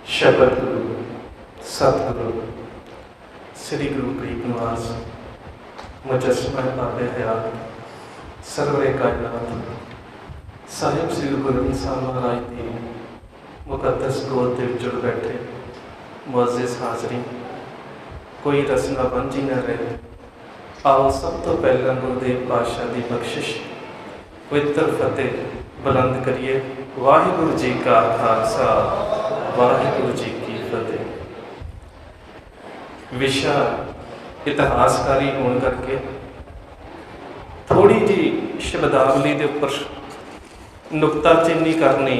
शब्द गुरु सतगुरु श्री गुरु गरीब निवास मुजस्समा बाबे हयात सरवरे कायनात साहिब श्री गुरु गोबिंद साहब महाराज की मुकद्दस गोद के जुड़ बैठे मुअज़्ज़िज़ हाज़रीन, कोई रस्ना वांझी न रहे। आओ सब तो पहला गुरुदेव पातशाह की बख्शिश पवित्र फतेह बुलंद करिए। वाहिगुरु जी का खालसा, वाहिगुरु जी की फतेह। विषा इतिहासकारी होने करके थोड़ी जी शब्दावली के उपर नुकताचीनी करनी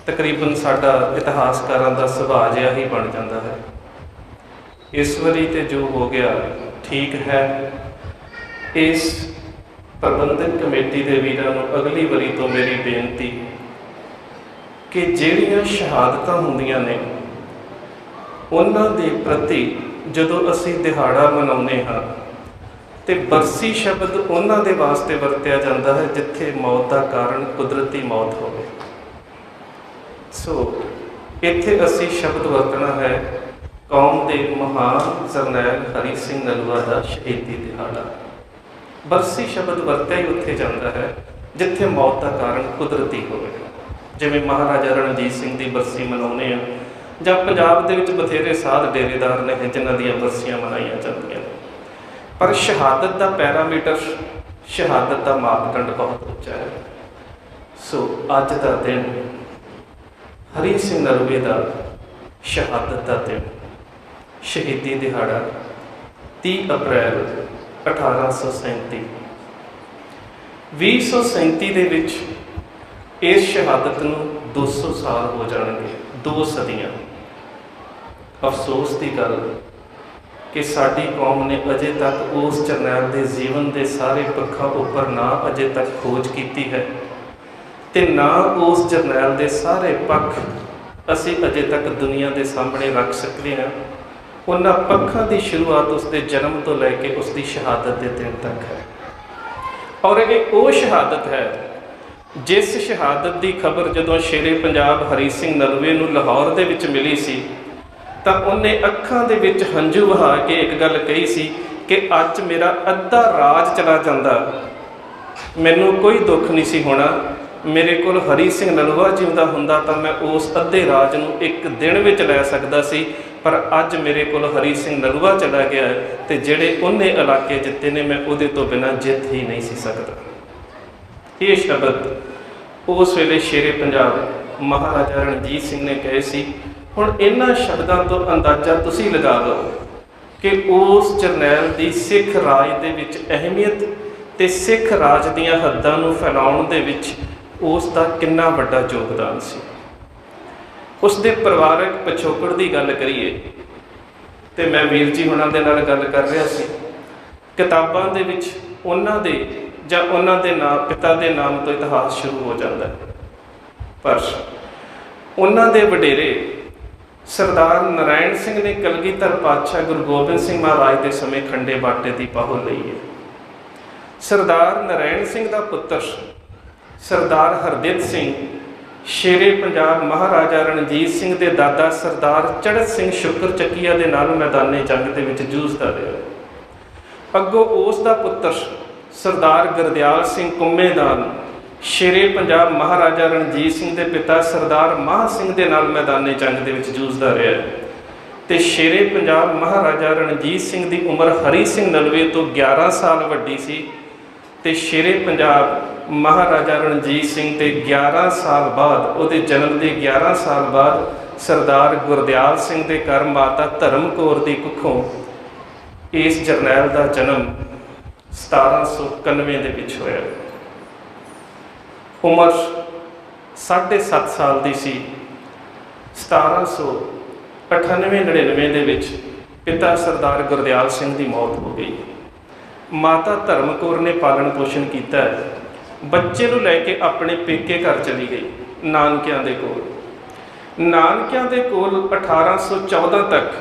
तकरीबन साडा इतिहासकारां दा सुभाअ जिहा ही बन जाता है। इस वारी तो जो हो गया ठीक है। इस प्रबंधक कमेटी के वीरां नूं अगली वारी तो मेरी बेनती कि जिहड़ियां शहादतां हुंदियां ने उन्हां दे प्रति जदों असीं दिहाड़ा मनाउने हाँ तो बरसी शब्द उन्हां दे वास्ते वरतिया जाता है जिथे मौत का कारण कुदरती मौत होवे। सो इत्थे असीं शब्द वरतना है कौम के महान जरनैल हरी सिंह नलूआ का शहीदी दिहाड़ा। बरसी शब्द वरत्या ही उत्थे जाता है जिथे मौत का कारण कुदरती होवे। जिवें महाराजा रणजीत सिंह की बरसी मनाउने आ जां पंजाब दे विच बथेरे साध डेरेदार ने जिन्हां दीयां बरसियां मनाईयां जांदियां, पर शहादत का पैरामीटर, शहादत का मापदंड बहुत उच्चा है। सो अज का दिन हरी सिंह नलूए का शहादत का दिन, शहीदी दिहाड़ा 30 अप्रैल 1837। 2037 दे विच इस शहादत नूं 200 साल हो जाएंगे, 2 सदियां। अफसोस की गल कि साडी कौम ने अजे तक उस जरनैल के जीवन के सारे पक्षों उपर ना अजे तक खोज की है ते ना उस जरनैल के सारे पक्ष असी अजे तक दुनिया के सामने रख सकते हैं। उन्हां पक्षों की शुरुआत उसके जन्म तो लैके उसकी शहादत के दिन तक है। और ये वो शहादत है जिस शहादत की खबर जदों शेरे पंजाब हरी सिंह नलूए नूं लाहौर दे विच मिली सी तां उन्हें अखां दे विच हंझू बहा के एक गल कही सी कि अज मेरा अद्धा राज चला जांदा, मैनूं कोई दुख नहीं सी होना। मेरे कोल हरी सिंह नलूआ जिंदा हुंदा तां मैं उस अद्धे राज नूं एक दिन विच लै सकदा सी, पर अज मेरे कोल हरी सिंह नलूआ चला गया है तो जिहड़े उन्हें इलाके जिते ने मैं उहदे तो बिना जित ही नहीं सी सकदा। ये शब्द उस वेले शेरे पंजाब महाराजा रणजीत सिंह ने कहे सी। हुण इन्हां शब्दों तो अंदाजा तुसी लगा लो कि उस जरनैल की सिख राज दे विच अहमियत ते सिख राज दीयां हद्दां नूं फैलाउण दे विच उसका कितना वड्डा योगदान सी। उसके परिवारक पिछोकड़ की गल करिए तो मैं वीर जी हुणां दे नाल गल कर रहा सी। किताबां दे विच उन्हां दे जां उन्हां दे नाम पिता के नाम तो इतिहास शुरू हो जाता है, पर उन्हां दे वडेरे सरदार नारायण सिंह ने कलगीधर पातशाह गुरु गोबिंद सिंह महाराज के समय खंडे बाटे की पाहो लई है। सरदार नारायण सिंह का पुत्र सरदार हरदित सिंह शेरे पंजाब महाराजा रणजीत सिंह के दादा सरदार चढ़त सिंह शुक्र चक्कीया के नाल मैदाने जंग के विच जूझदा रहा। अगों उसका पुत्र सरदार गुरदयाल सिंह कुम्मेदान शेरे पंजाब महाराजा रणजीत सिंह के पिता सरदार माह सिंह के नाल मैदाने जंग के विच जूझदा रहा। तो शेरे पंजाब महाराजा रणजीत सिंह की उम्र हरी सिंह नलूए तो 11 साल वड्डी सी ते शेरे पंजाब महाराजा रणजीत सिंह के 11 साल बाद उहदे जन्म के 11 साल बाद सरदार गुरदयाल सिंह के घर माता धर्म कौर की कुखों इस जरनैल का जन्म 1791 के विच होया। उम्र 7.5 साल की सी। 1798-99 के विच पिता सरदार गुरदयाल सिंह की मौत हो गई। माता धर्म कौर ने पालन पोषण किया। बच्चे को लैके अपने पेके घर चली गई नानकियां दे कोल। नानकियां दे कोल 1814 तक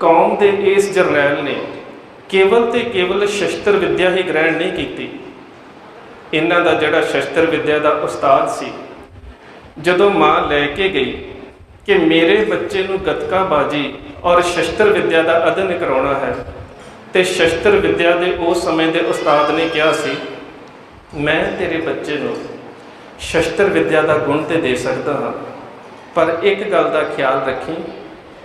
कौम के इस जरनैल ने केवल तो केवल शस्त्र विद्या ही ग्रहण नहीं की। इन्हां दा जिहड़ा शस्त्र विद्या का उस्ताद सी, जदों माँ लैके गई कि मेरे बच्चे नूं गतकाबाजी और शस्त्र विद्या का अध्ययन कराउणा है, तो शस्त्र विद्या के उस समय के उस्ताद ने कहा सी, मैं तेरे बच्चे नूं शस्त्र विद्या का गुण तो दे सकता हाँ, पर एक गल का ख्याल रखी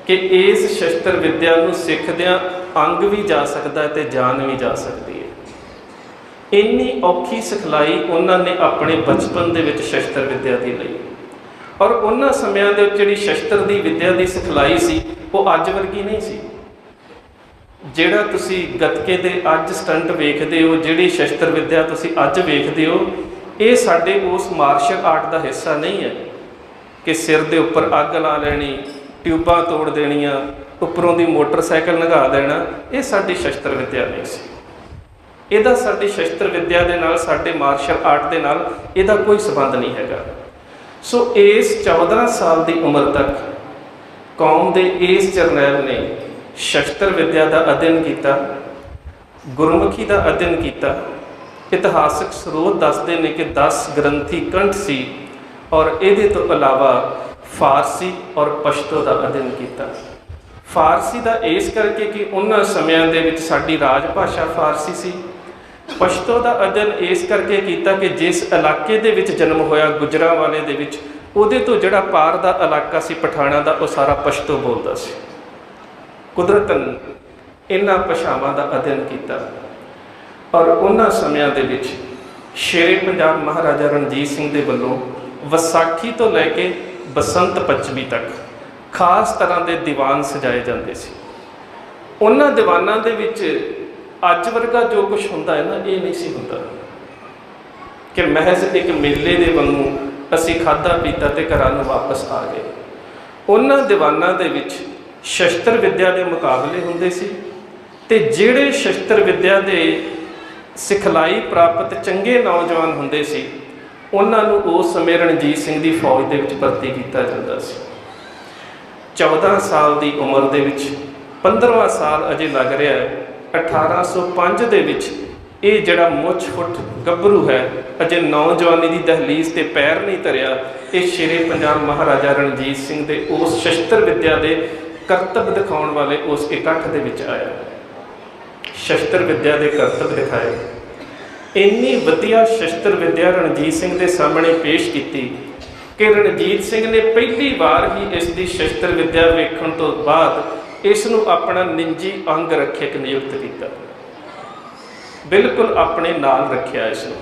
कि इस शस्त्र विद्या नूं सिखदियां अंग भी जा सकता है तो जान भी जा सकती है। इन्नी औखी सिखलाई उन्होंने अपने बचपन के विच शस्त्र विद्या की लई, और उन्होंने समयां दे जिहड़ी शस्त्र की विद्या की सिखलाई सी वो अज वर्गी नहीं सी। जिहड़ा तुसी गतके दे अज स्टंट वेखदे हो, जिहड़ी शस्त्र विद्या तुसी अज वेखदे हो, ये साडे उस मार्शल आर्ट का हिस्सा नहीं है कि सिर के उपर अग ला लैनी, ट्यूबां तोड़ देनियां, उपरों दी मोटरसाइकिल लंघा देना, ये साडी शस्त्र विद्या नहीं सी। इहदा साडी शस्त्र विद्या दे नाल, साडे मार्शल आर्ट दे नाल इहदा कोई संबंध नहीं हैगा। सो इस 14 साल की उम्र तक कौम के इस जरनैल ने शस्त्र विद्या का अध्ययन किया, गुरमुखी का अध्ययन किया। इतिहासक स्रोत दसते हैं कि 10 ग्रंथी कंठ सी, और ये तो अलावा फारसी और पश्तो का अध्ययन किया। फारसी का इस करके कि उन्होंने समयां दे विच साडी राज भाषा फारसी सी। पश्तो का अध्ययन इस करके किया कि जिस इलाके दे विच जन्म होया गुजरांवाले दे विच, उहदे तो जिहड़ा पार का इलाका सी पठाणा का, वह सारा पश्तो बोलता सी। कुदरतन इन्हां भाषावां का अध्ययन किया, और उन्हां समयां दे विच शेरे पंजाब महाराजा रणजीत सिंह दे वल्लों विसाखी तो लैके बसंत पंचमी तक खास तरह के दीवान सजाए जाते सी। उन्हां दीवानां दे विच अज वर्गा जो कुछ हुंदा है ना, ये नहीं सी हुंदा कि महज एक मेले दे वांगू असीं खाधा पीता ते घरां नूं वापस आ गए। उन्हां दीवानां दे विच शस्त्र विद्या के मुकाबले हुंदे सी, ते जिहड़े शस्त्र विद्या के सिखलाई प्राप्त चंगे नौजवान हुंदे सी, उन्हां नूं उस समय रणजीत सिंह की फौज दे विच भर्ती किया जाता सी। 14 साल की उम्र दे विच 15वां साल अजे लग रहा है। 1805 दे विच ये जिहड़ा मुੱਛ फुੱਟ गभरू है, अजे नौजवानी की दहलीज ते पैर नहीं धरिया, ये शेरे पंजाब महाराजा रणजीत सिंह के उस शस्त्र विद्या के करतब दिखाने वाले उस इकट्ठ दे विच आया। शस्त्र विद्या के करतब दिखाए, इन्नी वधिया शस्त्र विद्या रणजीत सिंह के सामने पेश की कि रणजीत सिंह ने पहली बार ही इसकी शस्त्र विद्या वेखण तो बाद इसनूं अपना निजी अंग रक्षक नियुक्त किया, बिल्कुल अपने नाल रखिया इसनूं।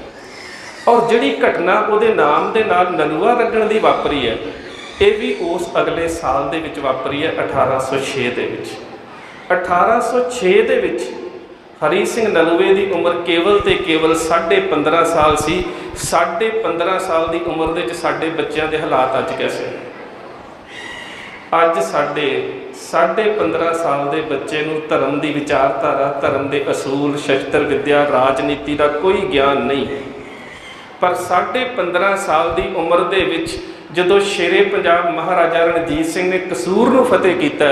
और जिहड़ी घटना उहदे नाम दे नाल नलूआ लगण दी वापरी है, ये भी उस अगले साल दे विच वापरी है। 1806 दे विच 1806 दे विच हरी सिंह नलूए की उम्र केवल तो केवल 15.5 साल सी। 15.5 साल की उम्र दे विच साडे बच्चों के हालात अज कैसे? अज साडे 15.5 साल के बच्चे नूं धर्म की विचारधारा, धर्म के असूल, शस्त्र विद्या, राजनीति का कोई ज्ञान नहीं। पर 15.5 साल की उम्र दे विच जदों शेरे पंजाब महाराजा रणजीत सिंह ने कसूर नूं फतेह किया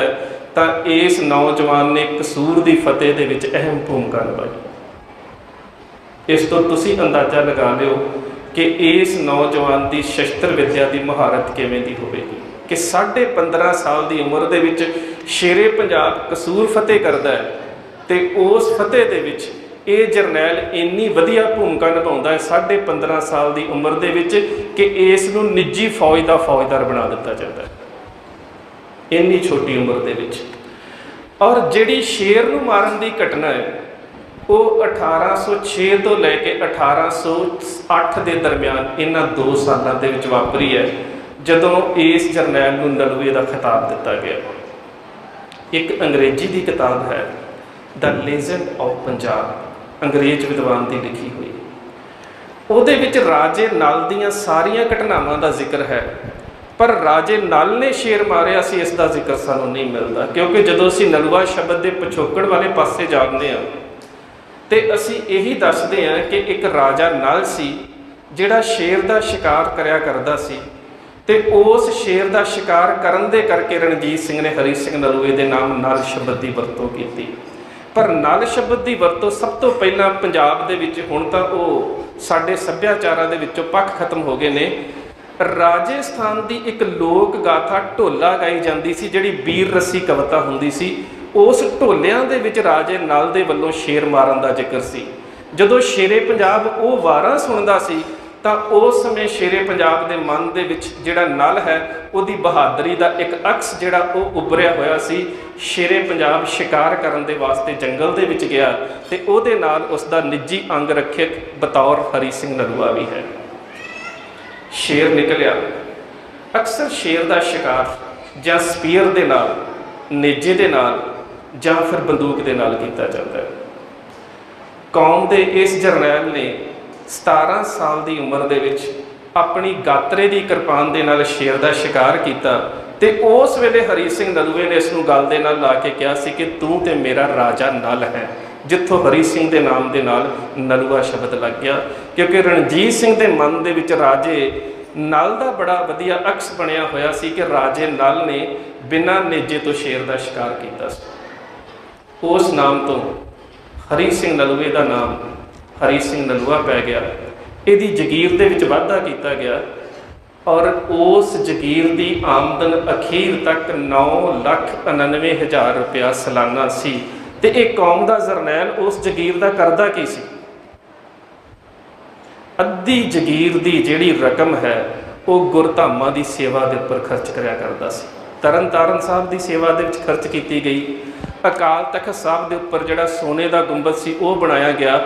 तो इस नौजवान ने कसूर की फतेह दे विच अहम भूमिका निभाई। इस तो तुसीं अंदाजा लगा लिओ कि इस नौजवान की शस्त्र विद्या की महारत किवें दी होवेगी कि 15.5 साल की उम्र दे विच शेरे पंजाब कसूर फतेह करता है, तो उस फतेह दे विच ये जरनैल इन्नी वधिया भूमिका निभाउंदा है 15.5 साल की उम्र दे विच कि इस नूं निजी फौज का फौजदार बना दिता जाता है इन्नी छोटी उम्र दे विच। और जिहड़ी शेर नूं मारन की घटना है वो 1806 तो लैके 1808 के दरम्यान इन्हां 2 सालों के विच वापरी है, जदों इस जरनैल नूं नलूए का खिताब दिता गया। एक अंग्रेजी की किताब है द लेजेंड ऑफ पंजाब, अंग्रेज विद्वान की लिखी हुई। उहदे विच राजे नल दीयां सारियां घटनावां का जिक्र है, पर राजे नल ने शेर मारिया सी इसका जिक्र सानूं नहीं मिलता, क्योंकि जदों असीं नलूआ शब्द के पिछोकड़ वाले पासे जाते हैं तो असीं यही दसदे हैं कि एक राजा नल सी जिहड़ा शेर का शिकार करया करदा सी, ते उस शेर का शिकार करन दे करके रणजीत सिंह ने हरी सिंह नलूए के नाम नल शब्द की वरतों की। पर नल शब्द की वरतों सब तो पहला पंजाब दे विच, हुण तां ओह साडे सभ्याचारां दे विचों पक्ष खत्म हो गए ने, राजस्थान की एक लोक गाथा ढोला गाई जाती सी, जिहड़ी वीर रसी कविता हुंदी सी। उस ढोलियां दे विच राजे नल दे वल्लों शेर मारन का जिक्र सी। जदों शेरे पंजाब वो वारां सुणदा सी तां उस समय शेरे पंजाब के मन दे विच जिहड़ा नल है उहदी बहादरी का एक अक्स जिहड़ा वो उभरिया होया सी। शेरे पंजाब शिकार करन दे वास्ते जंगल दे विच गया ते उहदे नाल उसदा निजी अंग रक्षक बतौर हरी सिंह नलूआ भी है। शेर निकलिया। अक्सर शेर का शिकार जां स्पीयर दे नाल, नेजे दे नाल जां फिर बंदूक दे नाल कीता जाता है। कौम दे इस जरनैल ने 17 साल की उम्र दे विच अपनी गात्रे की किरपान दे नाल शेर का शिकार किया ते उस वेले हरी सिंह नलूए ने इसनूं गल दे नाल ला के कहा सी कि तू ते मेरा राजा नल है, जिथों हरी सिंह के नाम के नाल नलूआ शब्द लग गया। क्योंकि रणजीत सिंह के मन के विच राजे नल का बड़ा वधिया अक्स बनया होया सी कि राजे नल ने बिना नेजे तो शेर का शिकार किया। उस नाम तो हरी सिंह नलूए का नाम हरी सिंह नलूआ पै गया। यदी जगीर के विच वाधा किया गया और उस जगीर की आमदन अखीर तक 9,99,000 रुपया सालाना सी। ते एक कौम का जरनैल उस जगीर का करदा की सी? अद्धी जगीर की जिहड़ी रकम है वो गुरधामां की सेवा के उपर खर्च करया करदा सी। तरन तारण साहब की सेवा दे विच खर्च की गई। अकाल तख्त साहब के उपर जिहड़ा सोने का गुंबद सी वो बनाया गया।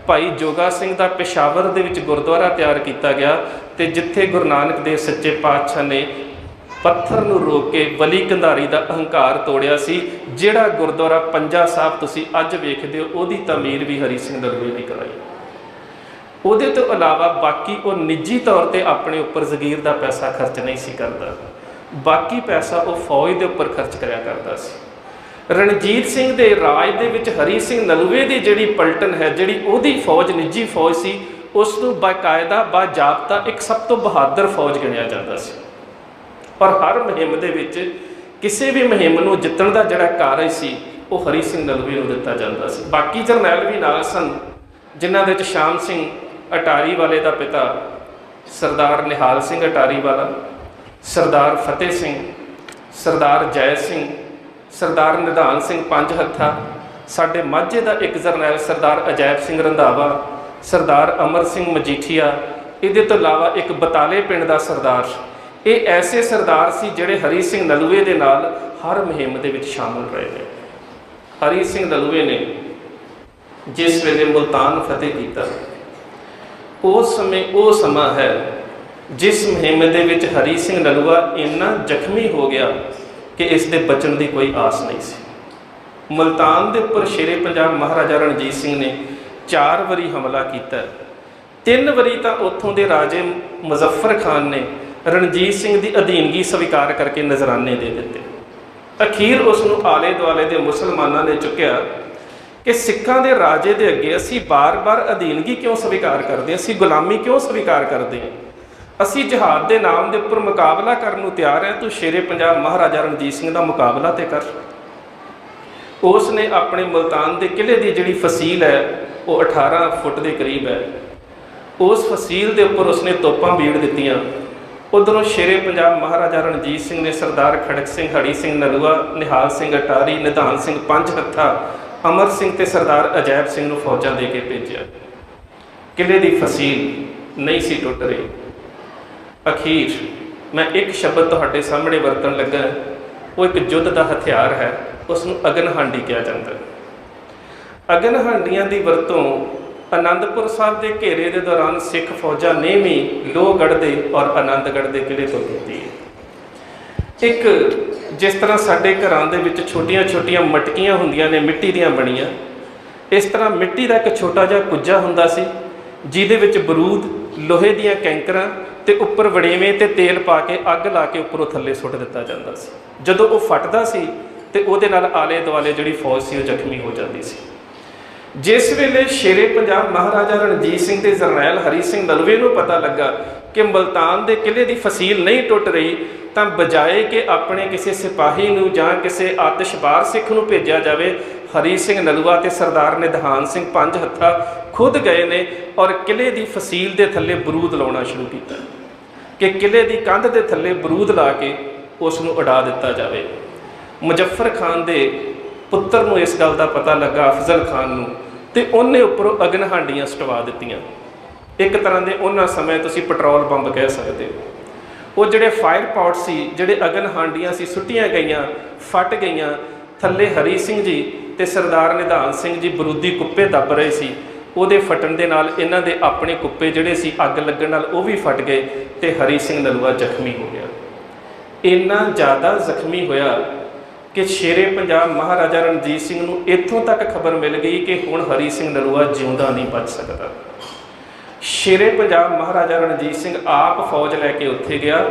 भाई जोगा सिंह का पेशावर दे विच गुरुद्वारा तैयार किया गया ते जिथे गुरु नानक देव सच्चे पातशाह ने पत्थर नूं रोक के वली कंधारी का अहंकार तोड़िया सी। जिहड़ा गुरुद्वारा पंजा साहब तुसीं अज वेखदे हो उहदी तमीर भी हरी सिंह नलूए ने कराई। उहदे तो इलावा बाकी वो निजी तौर पर अपने उपर जगीर का पैसा खर्च नहीं सी करता, बाकी पैसा वो फौज के उपर खर्च करया करता सी। रणजीत सिंह के राज दे विच हरी सिंह नलूए की जिहड़ी पलटन है, जिहड़ी उहदी फौज निजी फौज सी, उसनूं बाकायदा बाजाबता एक सब तो बहादुर फौज गिणिया जाता सी। और हर मुहिम दे विच किसी भी मुहिम नूं जितण दा जिहड़ा कारज सी वो हरी सिंह नलूए नूं दिता जाता सी। बाकी जरनैल भी नाल सन, जिन्हां दे विच शाम सिंह अटारी वाले का पिता सरदार निहाल सिंह अटारी वाला, सरदार फतेह सिंह, सरदार जय सिंह, सरदार निधान सिंह पंज हत्था, साडे माझे का एक जरनैल सरदार अजैब सिंह रंधावा, सरदार अमर सिंह मजीठिया, ये तो इलावा एक बटाले पिंड का सरदार। ये ऐसे सरदार सी जिहड़े हरी सिंह नलूए दे नाल हर मुहिम दे विच शामिल रहे हैं। हरी सिंह नलूए ने जिस वेले मुल्तान फतेह किया उस समय वो समा है जिस मुहिम दे विच हरी सिंह नलूआ इन्ना जख्मी हो गया कि इसके बचन की कोई आस नहीं सी। मुल्तान के उपर शेरे पंजाब महाराजा रणजीत सिंह ने 4 वारी हमला किया। 3 वारी तो उत्थों के राजे मुजफ्फर खान ने रणजीत सिंह की अधीनगी स्वीकार करके नजराने दे दिते। अखीर उसनूं आले दुआले के मुसलमानों ने चुक्या कि सिखां दे राजे दे अगे असी बार बार अधीनगी क्यों स्वीकार करते हैं, असी गुलामी क्यों स्वीकार करते हैं, असी जिहाद के नाम के उपर मुकाबला करने को तैयार हैं, तू शेरे पंजाब महाराजा रणजीत सिंह का मुकाबला तो कर। उसने अपने मुल्तान के किले की जिहड़ी फसील है वो 18 फुट के करीब है, उस फसील के उपर उसने तोपां बीड़ दित्तियां। उधरों शेरे पंजाब महाराजा रणजीत सिंह ने सरदार खड़क सिंह, हरी सिंह नलूआ, निहाल सिंह अटारी, निधान सिंह पंज हत्था, अमर सिंह ते सरदार अजैब सिंह नूं फौजां दे के भेजिया। किले की फसील नहीं सी टुट रही। अखीर मैं एक शब्द तुहाडे सामने वरतन लगा, वो एक युद्ध का हथियार है, उसनूं अगन हांडी कहा जाता है। अगन हांडियां की वरतों आनंदपुर साहब के घेरे के दौरान सिख फौजा ने भी लोहगढ़ के और आनंदगढ़ के किले तो की है। एक जिस तरह साडे घरां दे विच छोटियां छोटियां मटकियां हुंदियां ने मिट्टी दियां बणियां, इस तरह मिट्टी का एक छोटा जिहा कुज्जा हुंदा सी जिहदे विच बरूद, लोहे दियां कैंकरां ते उपर वड़ेवें ते तेल पा के अग ला के उपरों थल्ले सुट दिता जाता सी। जदों वो फटदा सी ते उहदे नाल आले दुआले जिहड़ी फौज सी वो जख्मी हो जाती सी। जिस वेले शेरे पंजाब महाराजा रणजीत सिंह के जरनैल हरी सिंह नलूए नूं पता लगा कि मुल्तान के किले की फसील नहीं टुट रही, तो बजाए कि अपने किसी सिपाही नूं जां किसी आतिशबार सिख नूं भेजा जाए, हरी सिंह नलूआ ते सरदार निधान सिंह पंज हत्था खुद गए ने और किले की फसील के थल्ले बरूद लाउणा शुरू किया। कि किले की कंध के थले बरूद ला के उसनूं उड़ा दिता जाए। मुजफ्फर खान के पुत्र नूं इस गल का पता लगा, अफजल खान नूं, ते उन्हें उपरों अगन हांडियां सटवा दित्तियां। एक तरह के उन्होंने समय तुसीं पेट्रोल बंब कह सकते हो। वो जिहड़े फायर पॉट सी, जिहड़े अगन हांडियां सी, सुट्टियां गईयां, फट गईयां। थल्ले हरी सिंह जी ते सरदार निधान सिंह जी बरूदी कुप्पे दब रहे सी। ਉਹਦੇ फटन के नाल इन्हां दे अपने कुप्पे जिहड़े सी अग लगण नाल वो भी फट गए ते हरी सिंह नलूआ जख्मी हो गया। इन्ना ज़्यादा जख्मी होया कि शेरे पंजाब महाराजा रणजीत सिंह नूं इत्थों तक खबर मिल गई कि हुण हरी सिंह नलूआ जिउंदा नहीं बच सकता। शेरे पंजाब महाराजा रणजीत सिंह आप फौज लैके उत्थे गया,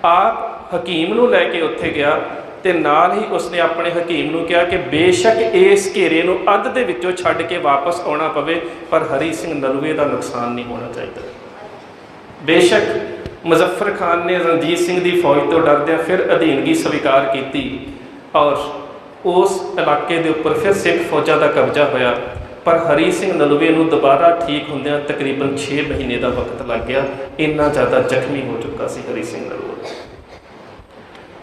आप हकीम नूं लैके उत्थे गया ते नाल ही उसने अपने हकीम नूं कहा कि बेशक इस घेरे नूं अध दे विचों छड्ड के वापस आउणा पवे पर हरी सिंह नलूए का नुकसान नहीं होना चाहिए। बेशक मुजफ्फर खान ने रणजीत सिंह की फौज तो डरद्या फिर अधीनगी स्वीकार की और उस इलाके के उपर फिर सिख फौजा का कब्जा होया, पर हरी सिंह नलूए नूं दोबारा ठीक होंदियां तकरीबन 6 महीने का वक्त लग गया। इन्ना ज़्यादा जख्मी हो चुका सी हरी सिंह नलूआ।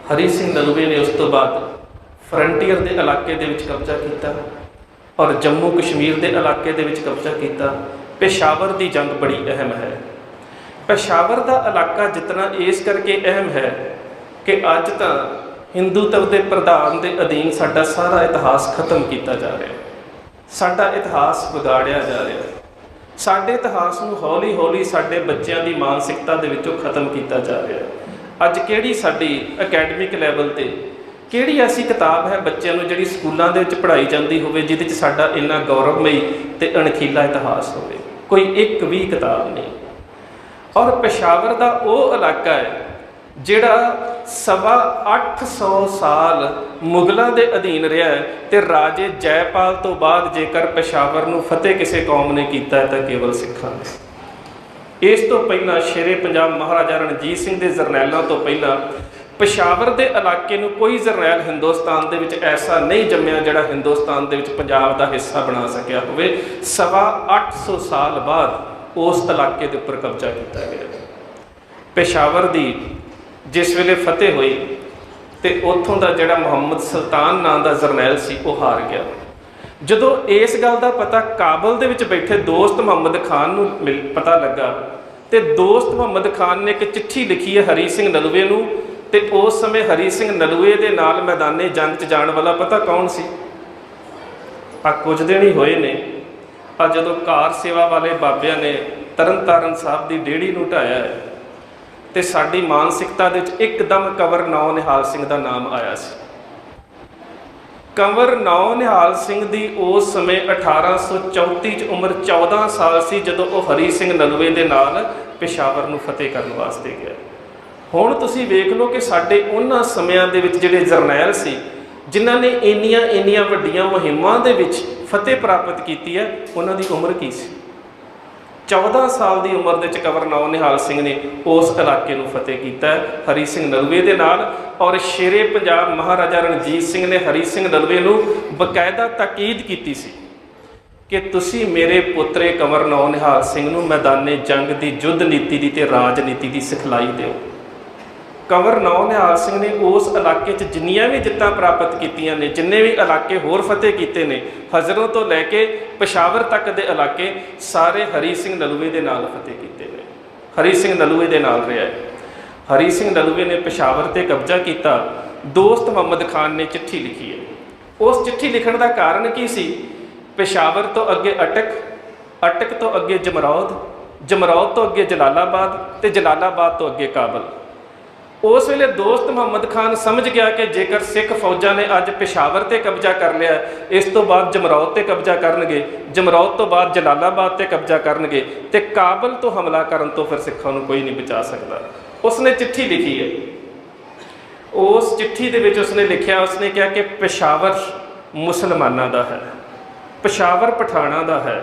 हरी सिंह नलूए ने उस तो बाद फ्रंटीयर के इलाके के कब्जा किया और जम्मू कश्मीर के इलाके के कब्जा किया। पेशावर की जंग बड़ी अहम है। पेशावर का इलाका जितना इस करके अहम है कि अज तो हिंदुत्व के प्रधान के अधीन साडा सारा इतिहास खत्म किया जा रहा है, साडा इतिहास बिगाड़िया जा रहा है। साडे इतिहास नूं हौली हौली साडे बच्चों की मानसिकता दे विचों खत्म किया जा रहा है। अज किहड़ी साडी अकैडमिक लैवल ते किहड़ी ऐसी किताब है बच्चों नूं जिहड़ी स्कूलों दे विच पढ़ाई जाती होवे जिहदे च साडा इन्ना गौरवमई ते अणखीला इतिहास होवे? कोई एक भी किताब नहीं। और पेशावर का वो इलाका है जिहड़ा 850 साल मुगलों के अधीन रहा है ते राजे जयपाल तो बाद जेकर पेशावर नूं फतेह किसी कौम ने किया है तो केवल सिखां ने। इस तो पहला शेरे पंजाब महाराजा रणजीत सिंह के जरनैलों तो पहला पेशावर के इलाके नूं कोई जरनैल हिंदुस्तान दे विच ऐसा नहीं जम्मिया जिहड़ा हिंदुस्तान दे विच पंजाब का हिस्सा बना सकिया होवे। 850 साल बाद उस इलाके के उपर कब्जा किया गया। पेशावर की जिस वेले फतेह हुई तो उत्थों का जिहड़ा मुहम्मद सुल्तान नाम का जरनैल सी वो हार गया। जदों इस गल का पता काबल दे विच बैठे दोस्त मुहम्मद खान नूं पता लगा तो दोस्त मुहम्मद खान ने एक चिट्ठी लिखी है हरी सिंह नलूए नूं। ते उस समय हरी सिंह नलूए के नाल मैदाने जंग च जाण वाला पता कौन सी? कुछ दिन ही होए ने जदों कार सेवा वाले बाबिया ने तरन तारण साहब की डेहड़ी नूं ढाया है तो साडी मानसिकता दे विच एकदम कंवर नौ निहाल सिंह का नाम आया सी। कंवर नौ निहाल सिंह की उस समय 1834 उम्र 14 साल सी जदों वो हरी सिंह नलूए के नाल पेशावर नूं फतेह करने वास्ते गया। हुण तुसीं वेख लो कि साडे उन्हां समयां दे विच जिहड़े जरनैल सी जिन्हां ने इन्नियां वड्डियां मुहिमां दे विच फतेह प्राप्त की है, उन्हां दी उम्र की सी? 14 साल की उम्र के कंवर नौ निहाल सिंह ने उस इलाके नूं फतेह किया हरी सिंह नलूए के नाल। और शेरे पंजाब महाराजा रणजीत सिंह ने हरी सिंह नलूए नूं बकायदा ताकीद की सी कि तुसी मेरे पुत्रे कंवर नौ निहाल सिंह नूं मैदाने जंग की युद्ध नीति की ते राजनीति की सिखलाई दिओ। कंवर नौ निहाल सिंह ने उस इलाके जिन्नियां भी जित्तां प्राप्त कीतियां ने, जिन्ने भी इलाके होर फतेह किए ने, हजरों तो लैके पेशावर तक के इलाके सारे हरी सिंह नलूए के नाल फतेह किए ने। हरी सिंह नलूए के नाल रहा है। हरी सिंह नलूए ने पेशावर ते कब्जा किया। दोस्त मुहम्मद खान ने चिट्ठी लिखी है। उस चिट्ठी लिखण का कारण की सी? पेशावर तो अगे अटक, अटक तो अगे जमरौद, जमरौद तो अगे जलालाबाद ते जलालाबाद तो अगे काबल। उस वेले दोस्त मुहम्मद खान समझ गया कि जेकर सिख फौजा ने अज पेशावर ते कब्जा कर लिया, इस तो बाद जमरौद ते कब्जा करनगे, जमरौद तो बाद जलालाबाद ते कब्जा करनगे ते काबल तो हमला करन तो फिर सिखां नूं कोई नहीं बचा सकता। उसने चिट्ठी लिखी है। उस चिट्ठी दे विच उसने लिखिया, उसने कहा कि पेशावर मुसलमानां दा है, पेशावर पठाणां दा है,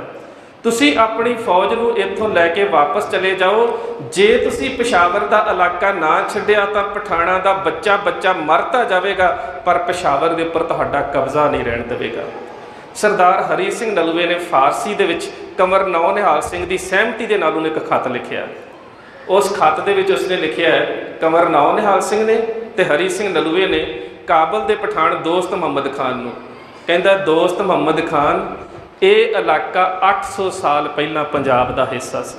तुसी अपनी फौज नूं इत्थों लैके वापस चले जाओ। जे तुसी पेशावर का इलाका ना छड्डिया तो पठाणा का बच्चा बच्चा मरता जाएगा, पर पेशावर के उपर तुहाडा कब्जा नहीं रहन देवेगा। सरदार हरी सिंह नलूए ने फारसी दे विच कंवर नौ निहाल सिंह की सहमति के नाल एक खत लिखिया। उस खत दे विच उसने लिखिया है, कंवर नौ निहाल सिंह ने ते हरी सिंह नलूए ने काबल दे पठान दोस्त मुहम्मद खान नूं कहंदा, दोस्त मुहम्मद खान ये इलाका 800 साल पहला पंजाब का हिस्सा सी,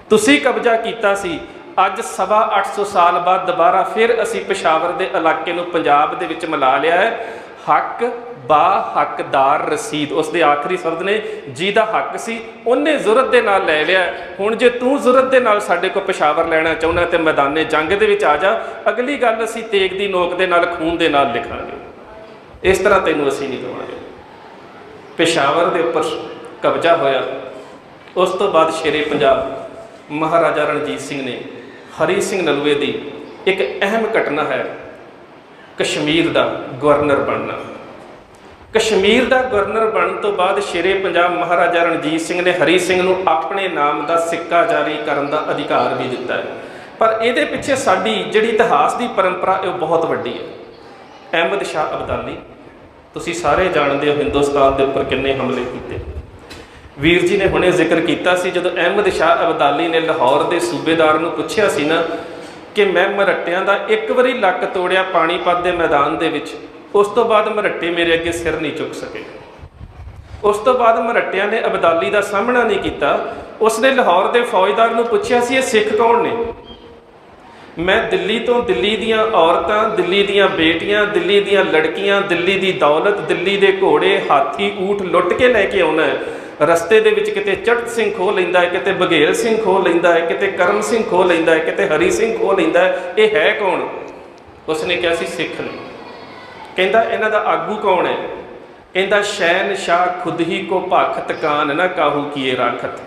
तुसी कब्जा कीता सी। अज 825 साल बाद दोबारा फिर असी पेशावर के इलाके नूं पंजाब दे विच मिला लिया है। हक बा हकदार रसीद, उसके आखिरी शब्द ने जिहदा हक सी उन्हें जुरत दे नाल लै लिया। हुण जे तू जुरत दे नाल साडे को पेशावर लैना चाहुंदा ते मैदाने जंग दे विच आ जा, अगली गल असी तेग दी नोक दे नाल खून दे नाल लिखांगे, इस तरह तैनूं असी नहीं देवांगे। पेशावर दे उपर कब्जा होया। उस तो बाद शेरे पंजाब महाराजा रणजीत सिंह ने हरी सिंह नलूए की एक अहम घटना है, कश्मीर का गवर्नर बनना। कश्मीर का गवर्नर बनने तो बाद शेरे पंजाब महाराजा रणजीत सिंह ने हरी सिंह नूं अपने नाम का सिक्का जारी करने का अधिकार भी दिता है। पर ये पिछे साडी जिहड़ी इतिहास की परंपरा है बहुत वड्डी है। अहमद शाह अब्दाली तुसीं सारे जानते हो हिंदुस्तान के उपर किन्ने हमले किए। वीर जी ने हुणे जिक्र किया सी, जदों अहमद शाह अब्दाली ने लाहौर के सूबेदार नूं पुछया सी ना कि मैं मरट्टियां दा एक बारी लक तोड़िया पानीपत के मैदान दे विच, उस तो बाद मरट्टे मेरे अगे सिर नहीं चुक सके। उस तो बाद मरट्टियां ने अब्दाली का सामना नहीं किया। उसने लाहौर के फौजदार नूं पुछया सी ये सिख कौन ने। मैं दिल्ली तो दिल्ली दियां औरतां, दिल्ली दियां बेटियां, दिल्ली दियां लड़कियां, दिल्ली की दौलत, दिल्ली के घोड़े, हाथी, ऊँट लुट के लैके आउणा है। रस्ते दे विच किते चढ़त सिंह खो लैंदा है, किते बघेल सिंह खो लैंदा है, किते करम सिंह खो लैंदा है, किते हरी सिंह खो लैंदा है। ये है कौन? उसने कहा सी सिख ने। कहंदा इन्हां दा आगू कौन है? कहंदा शहनशाह खुद ही को भाखत कान ना काहू किए राखत।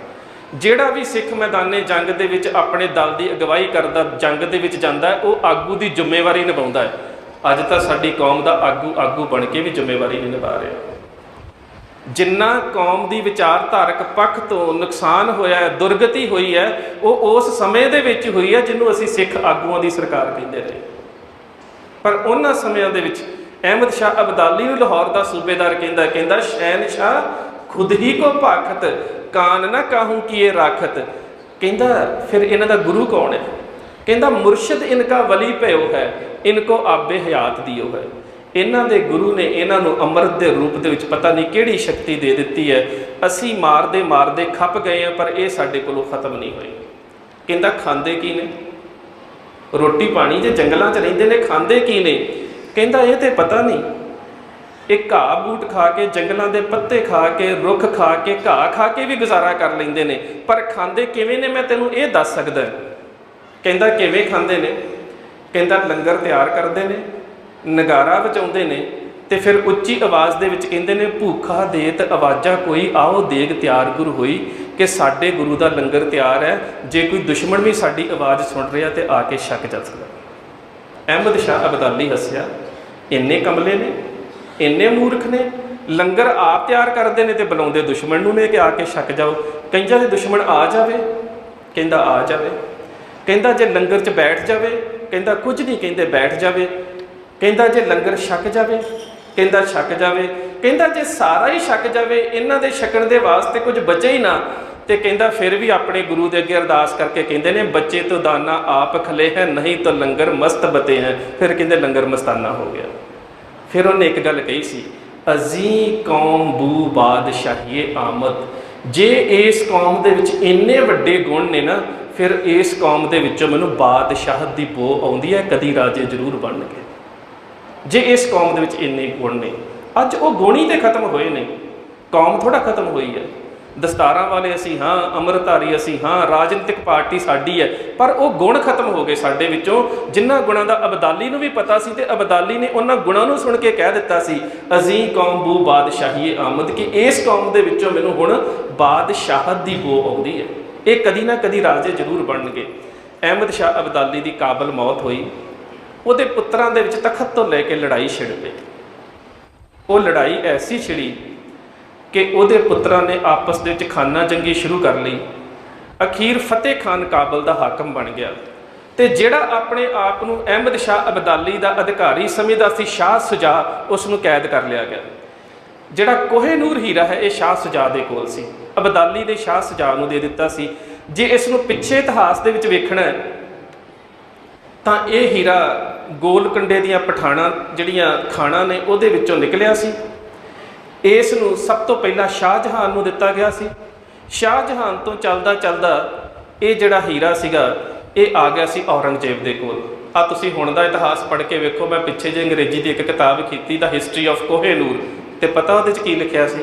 ਜਿਹੜਾ भी सिख मैदाने जंग दे विच अपने दल की अगवाई करदा, जंग दे विच जांदा है, वह आगू की जिम्मेवारी निभाउंदा है। अज तां साडी कौम का आगू बन के भी जिम्मेवारी नहीं निभा रहा। जिन्ना कौम की विचारधारक पक्ष तो नुकसान होया है, दुर्गति हुई है, वो उस समय दे विच हुई है जिन्हों असीं सिख आगूआं की सरकार कहंदे रहे। पर उन्हां समयां दे विच अहमद शाह अब्दाली नूं लाहौर का सूबेदार कहंदा शहनशाह खुद ही को भाखत कान ना काहू किए राखत। कहंदा फिर इन्हां दा गुरु कौन है? कहंदा मुर्शद इनका वली भयो है, इनको आबे हयात दियो है। इन्हां दे गुरु ने इन्हां नूं अमृत के रूप दे विच पता नहीं किहड़ी शक्ति दे दित्ती है। असी मारदे खप गए हैं पर यह साडे कोलों खत्म नहीं होई। कहंदा खांदे की ने? रोटी पानी जे जंगलों च रहिंदे ने, खांदे की ने? कहंदा ये तो पता नहीं। एक घाह बूट खा के, जंगलों के पत्ते खा के, रुख खा के, घाह खा के भी गुजारा कर लेंदे ने, पर खांदे किवें ने मैं तैनूं ये दस सकदा। कहंदा किवें खांदे ने? कहंदा लंगर तैयार करते ने, नगारा वजाउंदे ने, ते फिर उच्ची आवाज़ दे विच कहंदे ने भूखा देत आवाज़ा कोई आओ देग तैयार गुर होई, कि साडे गुरु का लंगर तैयार है, जे कोई दुश्मन भी साडी आवाज़ सुन रहा तो आके छक जा सकदा। अहमद शाह अब्दाली हसिया, इन्ने कमले ने, इन्ने मूर्ख ने, लंगर आप तैयार करते हैं तो बुलाते दुश्मन नूं ने कि आके छक जाओ। कहंदा जे दुश्मन आ जाए, कहंदा आ जाए। कहंदा जे लंगर च बैठ जाए, कहंदा कुछ नहीं, कहंदे बैठ जाए। कहंदा जे लंगर छक जाए, कहंदा छक जाए। कहंदा जे सारा ही छक जाए, इन्हां दे छकण दे वास्ते कुछ बचे ही ना, तो कहंदा फिर भी अपने गुरु के अगे अरदास करके कहंदे ने बच्चे तो दाना आप खले हैं, नहीं तो लंगर मस्त बते हैं। फिर कहंदे लंगर मस्ताना हो गया। फिर उन्हें एक गल कही सी, अजी कौम बू बादशाही आमद। जे इस कौम दे विच इन्ने वड्डे गुण ने ना, फिर इस कौम दे विचों मैनूं बादशाह दी बो आउंदी है, कदी राजे जरूर बनणगे। जे इस कौम दे विच इन्ने गुण ने, अज वो गुण ही तो खत्म होए ने, कौम थोड़ा खत्म हुई है। दस्तारां वाले असी हाँ, अमृतधारी असी हाँ, राजनीतिक पार्टी साडी है, पर वो गुण खत्म हो गए साडे विचों। जिन्हां गुणां दा अब्दाली नूं भी पता सी, ते अब्दाली ने उन्हां गुणां नूं सुन के कह दिता सी अजी कौम बू बादशाही आमद, कि इस कौम दे विचों मैनूं हुण बादशाहत दी बो आउंदी है, ये कदी ना कदी राजे जरूर बनणगे। अहमद शाह अब्दाली की काबल मौत हुई। उहदे पुत्रां दे विच तखत तो लैके लड़ाई छिड़ पई। वो लड़ाई ऐसी छिड़ी कि उहदे पुत्रां ने आपस दे विच खाना जंगी शुरू कर ली। अखीर फतेह खान काबल का हाकम बन गया, तो जिहड़ा अपने आप नूं अहमद शाह अब्दाली का अधिकारी समझदा सी शाह सुजा, उसनूं कैद कर लिया गया। जिहड़ा कोहे नूर हीरा है, ये शाह सुजा दे कोल सी, अब्दाली ने शाह सुजा नूं दे दिता सी। जे इसनूं पिछे इतिहास दे विच वेखना है तां ये हीरा गोलकंडे दीयां पठाणां जिहड़ियां खाणां ने उहदे विचों निकलिया सी। इस नूं सब तो पहला शाहजहान नूं दिता गया सी। शाहजहान तो चलदा चलदा ये जिहड़ा हीरा सीगा ये आ गया सी औरंगजेब दे कोल। आ तुसीं हुण दा इतिहास पढ़ के वेखो, मैं पिछे जे अंग्रेजी की एक किताब कीती द हिस्टरी ऑफ कोहेनूर, ते पता उहदे च की लिखिया सी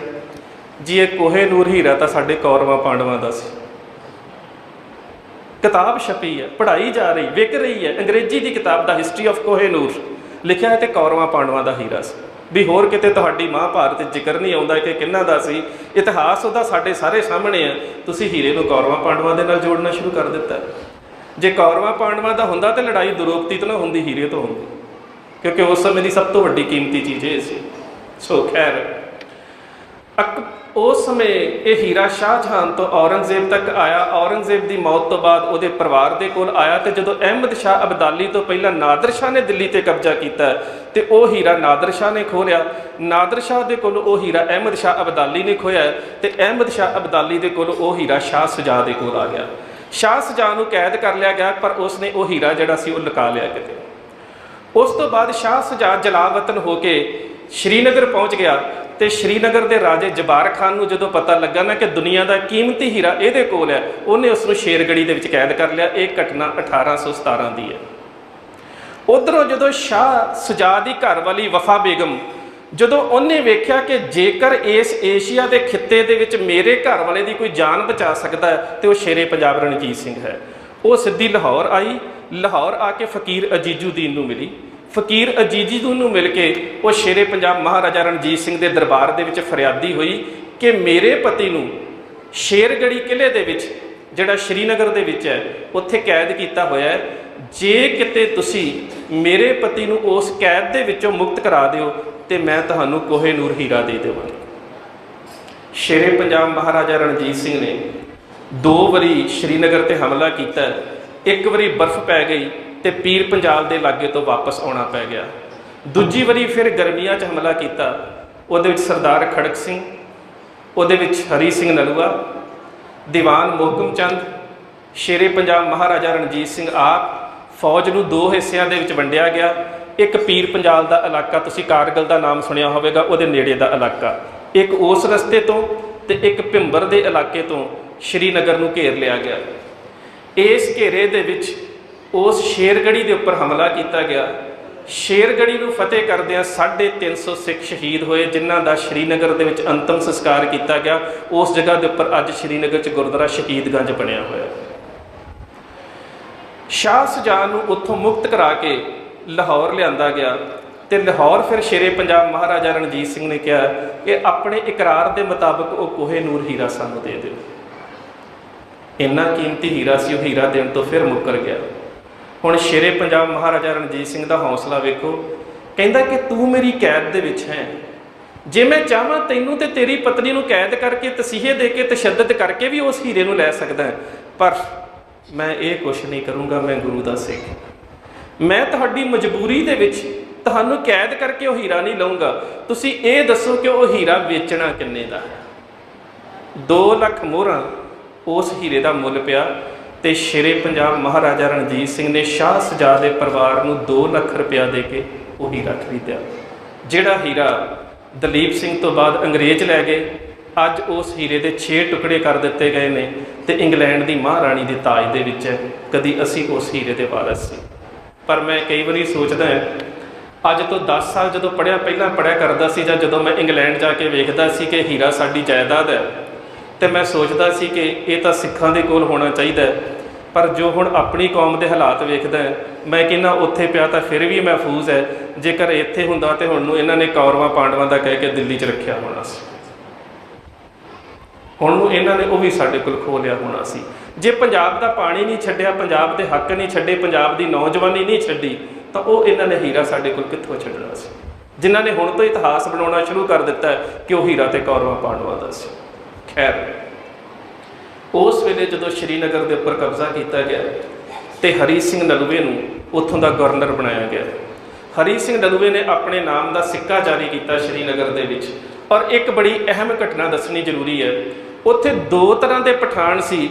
जी, ये कोहेनूर हीरा तो साडे कौरवां पांडवां दा सी। किताब छपी है, पढ़ाई जा रही, विक रही है, अंग्रेजी की किताब द हिस्टरी ऑफ कोहेनूर, लिखिया है तो कौरवां पांडवां दा हीरा सी। भी होर किते तुहाडी महाभारत जिक्र नहीं आउंदा कि किन्ना दा सी, इतिहास उहदा साडे सारे सामने है। तुसीं हीरे नूं कौरवां पांडवां दे नाल जोड़ना शुरू कर दिता। जे कौरवां पांडवां दा हुंदा तो लड़ाई दुरोपती तो ना हुंदी, हीरे तो हुंदी, क्योंकि उस समय की सब तो वड्डी कीमती चीज़ ये सी। सो खैर उस समय ये हीरा शाहजहान तो औरंगजेब तक आया। औरंगजेब की मौत तो बाद उहदे परिवार दे कोल आया, तो जदों अहमद शाह अब्दाली तो पहला नादर शाह ने दिल्ली ते कब्जा किया तो वह हीरा नादर शाह ने खो लिया। नादर शाह दे कोल वो हीरा अहमद शाह अब्दाली ने खोया, तो अहमद शाह अब्दाली दे कोल वो हीरा शाह सुजा दे कोल आ गया। शाह सुजा नूं कैद कर लिया गया, पर उसने वो हीरा जिहड़ा सी वो लुका लिया किते। उस तो बाद शाह सुजा जलावतन होके श्रीनगर पहुँच गया, तो श्रीनगर के राजे जबार खान नूं जदों पता लगा ना कि दुनिया का कीमती हीरा इहदे कोल है, उन्हें उसनूं शेरगढ़ी दे विच कैद कर लिया। एक घटना 1817 की है। उधरों जदों शाह सुजा की घर वाली वफा बेगम जदों उन्हें वेख्या कि जेकर इस एशिया के खिते दे विच मेरे घर वाले की कोई जान बचा सकता है तो वह शेरे पंजाब रणजीत सिंह है। वो सीधी लाहौर आई, लाहौर आके फकीर अजीजुद्दीन नूं मिली। फकीर अजीजुद्दीन नूं मिल के वो शेरे पंजाब महाराजा रणजीत सिंह के दरबार दे विच फरियादी हुई कि मेरे पति नूं शेरगढ़ी किले दे विच जिहड़ा श्रीनगर दे विच है उत्थे कैद किया होया है, जे किते तुसी मेरे पति नूं उस कैद दे विचों मुक्त करा दिओ तो मैं तुहानूं कोहेनूर हीरा दे देवांगा। शेरे पंजाब महाराजा रणजीत सिंह ने 2 वारी श्रीनगर ते हमला किया। एक वारी बर्फ पै गई तो पीर पंजाल के लागे तो वापस आना पै गया। दूजी वारी फिर गर्मियां च हमला किया, उहदे विच सरदार खड़क सिंह, उहदे विच हरी सिंह नलूआ, दीवान मोहकम चंद, शेरे पंजाब महाराजा रणजीत सिंह आप फौज नूं 2 हिस्सिਆਂ ਦੇ ਵਿੱਚ वंडिया गया। एक पीर पंजाल का इलाका, तुसीं कारगिल का नाम सुनिया होवेगा, उहदे नेड़े का इलाका, एक उस रस्ते तो एक भिंबर के इलाके तो श्रीनगर नूं घेर लिया गया। इस घेरे दे विच उस शेरगढ़ी के उपर हमला किया गया। शेरगढ़ी नूं फतेह करदिआं 350 सिख शहीद होए, जिन्हां दा श्रीनगर दे विच अंतिम संस्कार किया गया। उस जगह के उपर अज श्रीनगर च गुरुद्वारा शहीदगंज बनिया होया। शाह सुजा नूं उत्थों मुक्त करा के लाहौर लिआंदा गया, तो लाहौर फिर शेरे पंजाब महाराजा रणजीत सिंह ने कहा कि अपने इकरार के मुताबिक वो कोहेनूर हीरा सानूं दे दिओ। इन्ना कीमती हीरा सी, वो हीरा देण तो फिर मुकर गया। हुण शेरे पंजाब महाराजा रणजीत सिंह का हौसला वेखो, कहंदा कि तू मेरी कैद दे विच है, जे मैं चाहां तैनूं ते तेरी पत्नी नूं कैद करके तसीहे दे के तशद्दद करके भी उस हीरे नूं लै सकदा है, पर मैं ये कुछ नहीं करूँगा। मैं गुरु दा सिख, मैं तुहाडी मजबूरी दे विच तुहानूं कैद करके वो हीरा नहीं लऊँगा। तुसीं ये दसो कि वो हीरा वेचना किन्ने दा है। 2 लाख मोहरां उस हीरे का मुल पिया, तो शेरे पंजाब महाराजा रणजीत सिंह ने शाह सुजा के परिवार नूं 2 लाख रुपया दे के वो हीरा खरीदिया। जिहड़ा हीरा दलीप सिंह तो बाद अंग्रेज लै गए, अज उस हीरे के 6 टुकड़े कर दिते गए ने, तो इंग्लैंड की महाराणी के ताज दे विच है। कदी असी उस हीरे के वारस सी। पर मैं कई बार सोचदा अज तो 10 साल जो पढ़िया पहला पढ़िया करता सी, जां जदों मैं इंग्लैंड जाके वेखदा सी कि हीरा साडी जायदाद है, तो मैं सोचता सी कि ये तो सिखां दे कोल होना चाहिए। पर जो हुण अपनी कौम के हालात वेखदा मैं कहना उत्थे पिया तो फिर भी महफूज है। जेकर इत्थे हुंदा तो हुण नूं इन्हां ने कौरवां पांडवां दा कह के दिल्ली च रखिया होना सी, हुण नूं इन्हां ने वो भी साडे कोल खो लिया होना सी। जे पंजाब दा पानी नहीं छड्डिया, पंजाब दे हक नहीं छड्डे, पंजाब दी नौजवानी नहीं छड्डी, तो वो इन्हां ने हीरा साडे कोल कित्थों छड्डना सी, जिन्हां ने हुण तो इतिहास बनाउणा शुरू कर दिता है कि वो हीरा ते कौरवां पांडवां दा सी। खैर उस वेले जो श्रीनगर के उपर कब्जा किया गया, तो हरी सिंह नलूए नूं उत्थों का गवर्नर बनाया गया। हरी सिंह नलूए ने अपने नाम का सिक्का जारी किया श्रीनगर के विच। और एक बड़ी अहम घटना दसनी जरूरी है, उत्थे 2 तरह के पठान सी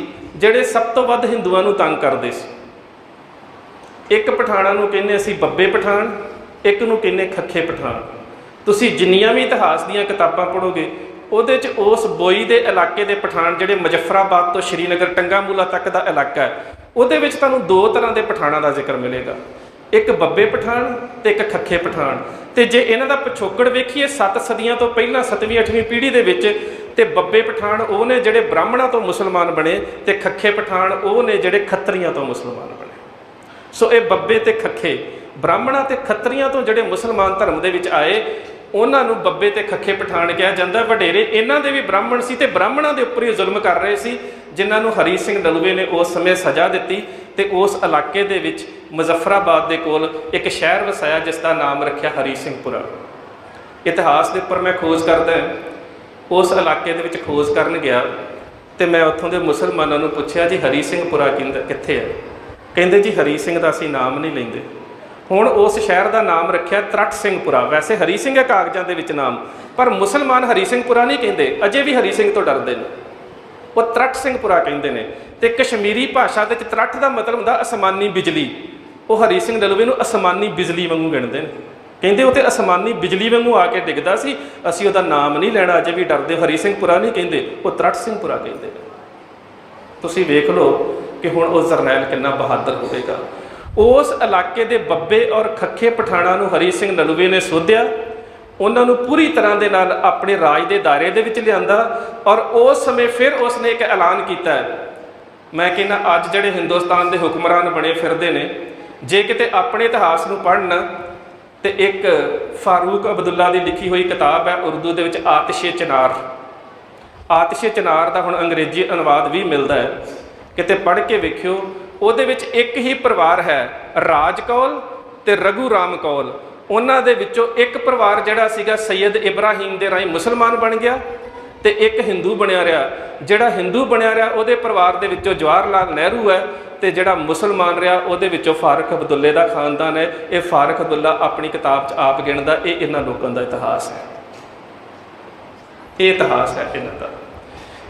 ਜਿਹੜੇ ਸਭ ਤੋਂ ਵੱਧ ਹਿੰਦੂਆਂ ਨੂੰ ਤੰਗ ਕਰਦੇ ਸੀ। ਇੱਕ ਪਠਾਣਾਂ ਨੂੰ ਕਹਿੰਦੇ ਅਸੀਂ ਬੱਬੇ ਪਠਾਨ, ਇੱਕ ਨੂੰ ਕਹਿੰਦੇ ਖੱਖੇ ਪਠਾਨ। ਤੁਸੀਂ ਜਿੰਨੀਆਂ ਵੀ ਇਤਿਹਾਸ ਦੀਆਂ ਕਿਤਾਬਾਂ ਪੜ੍ਹੋਗੇ ਉਹਦੇ 'ਚ ਉਸ ਬੋਈ ਦੇ ਇਲਾਕੇ ਦੇ ਪਠਾਨ ਜਿਹੜੇ ਮੁਜ਼ੱਫਰਾਬਾਦ ਤੋਂ ਸ਼੍ਰੀਨਗਰ ਟੰਗਾਮੂਲਾ ਤੱਕ ਦਾ ਇਲਾਕਾ ਹੈ, ਉਹਦੇ ਵਿੱਚ ਤੁਹਾਨੂੰ ਦੋ ਤਰ੍ਹਾਂ ਦੇ ਪਠਾਣਾਂ ਦਾ ਜ਼ਿਕਰ ਮਿਲੇਗਾ, ਇੱਕ ਬੱਬੇ ਪਠਾਨ ਤੇ ਇੱਕ ਖੱਖੇ ਪਠਾਨ। ਤੇ ਜੇ ਇਹਨਾਂ ਦਾ ਪਿਛੋਕੜ ਵੇਖੀਏ 7 ਸਦੀਆਂ ਤੋਂ ਪਹਿਲਾਂ 7ਵੀਂ 8ਵੀਂ ਪੀੜ੍ਹੀ ਦੇ ਵਿੱਚ, ਤੇ ਬੱਬੇ ਪਠਾਨ ਉਹ ਨੇ ਜਿਹੜੇ ਬ੍ਰਾਹਮਣਾਂ ਤੋਂ ਮੁਸਲਮਾਨ ਬਣੇ, ਤੇ ਖੱਖੇ ਪਠਾਨ ਉਹ ਨੇ ਜਿਹੜੇ ਖੱਤਰੀਆਂ ਤੋਂ ਮੁਸਲਮਾਨ ਬਣੇ। ਸੋ ਇਹ ਬੱਬੇ ਤੇ ਖੱਖੇ ਬ੍ਰਾਹਮਣਾਂ ਤੇ ਖੱਤਰੀਆਂ ਤੋਂ ਜਿਹੜੇ ਮੁਸਲਮਾਨ ਧਰਮ ਦੇ ਵਿੱਚ ਆਏ, ਉਹਨਾਂ ਨੂੰ ਬੱਬੇ ਤੇ ਖੱਖੇ ਪਠਾਨ ਕਿਹਾ ਜਾਂਦਾ। ਵਡੇਰੇ ਇਹਨਾਂ ਦੇ ਵੀ ਬ੍ਰਾਹਮਣ ਸੀ ਤੇ ਬ੍ਰਾਹਮਣਾਂ ਦੇ ਉੱਪਰ ਹੀ ਜ਼ੁਲਮ ਕਰ ਰਹੇ ਸੀ, ਜਿਨ੍ਹਾਂ ਨੂੰ ਹਰੀ ਸਿੰਘ ਨਲੂਏ ਨੇ ਉਸ ਸਮੇਂ ਸਜ਼ਾ ਦਿੱਤੀ ਤੇ ਉਸ ਇਲਾਕੇ ਦੇ ਵਿੱਚ ਮੁਜ਼ੱਫਰਾਬਾਦ ਦੇ ਕੋਲ ਇੱਕ ਸ਼ਹਿਰ ਵਸਾਇਆ ਜਿਸ ਦਾ ਨਾਮ ਰੱਖਿਆ ਹਰੀ ਸਿੰਘਪੁਰਾ। ਇਤਿਹਾਸ ਦੇ ਉੱਪਰ ਮੈਂ ਖੋਜ ਕਰਦਾ, ਉਸ ਇਲਾਕੇ ਦੇ ਵਿੱਚ ਖੋਜ ਕਰਨ ਗਿਆ ਤੇ ਮੈਂ ਉੱਥੋਂ ਦੇ ਮੁਸਲਮਾਨਾਂ ਨੂੰ ਪੁੱਛਿਆ ਜੀ ਹਰੀ ਸਿੰਘਪੁਰਾ ਕਿੱਥੇ ਹੈ? ਕਹਿੰਦੇ ਜੀ ਹਰੀ ਸਿੰਘ ਦਾ ਅਸੀਂ ਨਾਮ ਨਹੀਂ ਲੈਂਦੇ। ਹੁਣ ਉਸ ਸ਼ਹਿਰ ਦਾ ਨਾਮ ਰੱਖਿਆ ਤਰਟ ਸਿੰਘਪੁਰਾ। ਵੈਸੇ ਹਰੀ ਸਿੰਘ ਹੈ ਕਾਗਜ਼ਾਂ ਦੇ ਵਿੱਚ ਨਾਮ, ਪਰ ਮੁਸਲਮਾਨ ਹਰੀ ਸਿੰਘਪੁਰਾ ਨਹੀਂ ਕਹਿੰਦੇ, ਅਜੇ ਵੀ ਹਰੀ ਸਿੰਘ ਤੋਂ ਡਰਦੇ ਨੇ, ਉਹ ਤਰਟ ਸਿੰਘਪੁਰਾ ਕਹਿੰਦੇ ਨੇ। ਤੇ ਕਸ਼ਮੀਰੀ ਭਾਸ਼ਾ ਦੇ ਵਿੱਚ ਤਰਟ ਦਾ ਮਤਲਬ ਹੁੰਦਾ ਅਸਮਾਨੀ ਬਿਜਲੀ। ਉਹ ਹਰੀ ਸਿੰਘ ਨਲੂਏ ਨੂੰ ਅਸਮਾਨੀ ਬਿਜਲੀ ਵਾਂਗੂ ਗਿਣਦੇ ਨੇ, ਕਹਿੰਦੇ ਉਹ ਤੇ ਅਸਮਾਨੀ ਬਿਜਲੀ ਵਾਂਗੂ ਆ ਕੇ ਡਿੱਗਦਾ ਸੀ, ਅਸੀਂ ਉਹਦਾ ਨਾਮ ਨਹੀਂ ਲੈਣਾ, ਅਜੇ ਵੀ ਡਰਦੇ। ਹਰੀ ਸਿੰਘਪੁਰਾ ਨਹੀਂ ਕਹਿੰਦੇ, ਉਹ ਤਰਟ ਸਿੰਘਪੁਰਾ ਕਹਿੰਦੇ ਨੇ। ਤੁਸੀਂ ਵੇਖ ਲਓ ਕਿ ਹੁਣ ਉਹ ਜਰਨੈਲ ਕਿੰਨਾ ਬਹਾਦਰ ਹੋਵੇਗਾ। ਉਸ ਇਲਾਕੇ ਦੇ ਬੱਬੇ ਔਰ ਖੱਖੇ ਪਠਾਣਾਂ ਨੂੰ ਹਰੀ ਸਿੰਘ ਨਲੂਏ ਨੇ ਸੋਧਿਆ, ਉਹਨਾਂ ਨੂੰ ਪੂਰੀ ਤਰ੍ਹਾਂ ਦੇ ਨਾਲ ਆਪਣੇ ਰਾਜ ਦੇ ਦਾਇਰੇ ਦੇ ਵਿੱਚ ਲਿਆਂਦਾ। ਔਰ ਉਸ ਸਮੇਂ ਫਿਰ ਉਸਨੇ ਇੱਕ ਐਲਾਨ ਕੀਤਾ ਹੈ, ਮੈਂ ਕਹਿੰਦਾ ਅੱਜ ਜਿਹੜੇ ਹਿੰਦੁਸਤਾਨ ਦੇ ਹੁਕਮਰਾਨ ਬਣੇ ਫਿਰਦੇ ਨੇ, ਜੇ ਕਿਤੇ ਆਪਣੇ ਇਤਿਹਾਸ ਨੂੰ ਪੜ੍ਹਨ ਤੇ ਇੱਕ ਫਾਰੂਕ ਅਬਦੁੱਲਾ ਦੀ ਲਿਖੀ ਹੋਈ ਕਿਤਾਬ ਹੈ ਉਰਦੂ ਦੇ ਵਿੱਚ ਆਤਿਸ਼ੇ ਚਨਾਰ। ਆਤਿਸ਼ੇ ਚਨਾਰ ਦਾ ਹੁਣ ਅੰਗਰੇਜ਼ੀ ਅਨੁਵਾਦ ਵੀ ਮਿਲਦਾ ਹੈ, ਕਿਤੇ ਪੜ੍ਹ ਕੇ ਵੇਖਿਓ। ਉਹਦੇ ਵਿੱਚ ਇੱਕ ਹੀ ਪਰਿਵਾਰ ਹੈ, ਰਾਜ ਕੌਲ ਤੇ ਰਘੂ ਰਾਮ ਕੌਲ। ਉਹਨਾਂ ਦੇ ਵਿੱਚੋਂ ਇੱਕ ਪਰਿਵਾਰ ਜਿਹੜਾ ਸੀਗਾ ਸੈਯਦ ਇਬਰਾਹੀਮ ਦੇ ਰਾਹੀਂ ਮੁਸਲਮਾਨ ਬਣ ਗਿਆ ਤੇ ਇੱਕ ਹਿੰਦੂ ਬਣਿਆ ਰਿਹਾ। ਜਿਹੜਾ ਹਿੰਦੂ ਬਣਿਆ ਰਿਹਾ ਉਹਦੇ ਪਰਿਵਾਰ ਦੇ ਵਿੱਚੋਂ ਜਵਾਹਰ ਲਾਲ ਨਹਿਰੂ ਹੈ, ਤੇ ਜਿਹੜਾ ਮੁਸਲਮਾਨ ਰਿਹਾ ਉਹਦੇ ਵਿੱਚੋਂ ਫਾਰਕ ਅਬਦੁੱਲੇ ਦਾ ਖਾਨਦਾਨ ਹੈ। ਇਹ ਫਾਰਕ ਅਬਦੁੱਲਾ ਆਪਣੀ ਕਿਤਾਬ 'ਚ ਆਪ ਗਿਣਦਾ, ਇਹ ਇਹਨਾਂ ਲੋਕਾਂ ਦਾ ਇਤਿਹਾਸ ਹੈ। ਇਹ ਇਤਿਹਾਸ ਹੈ ਇਹਨਾਂ ਦਾ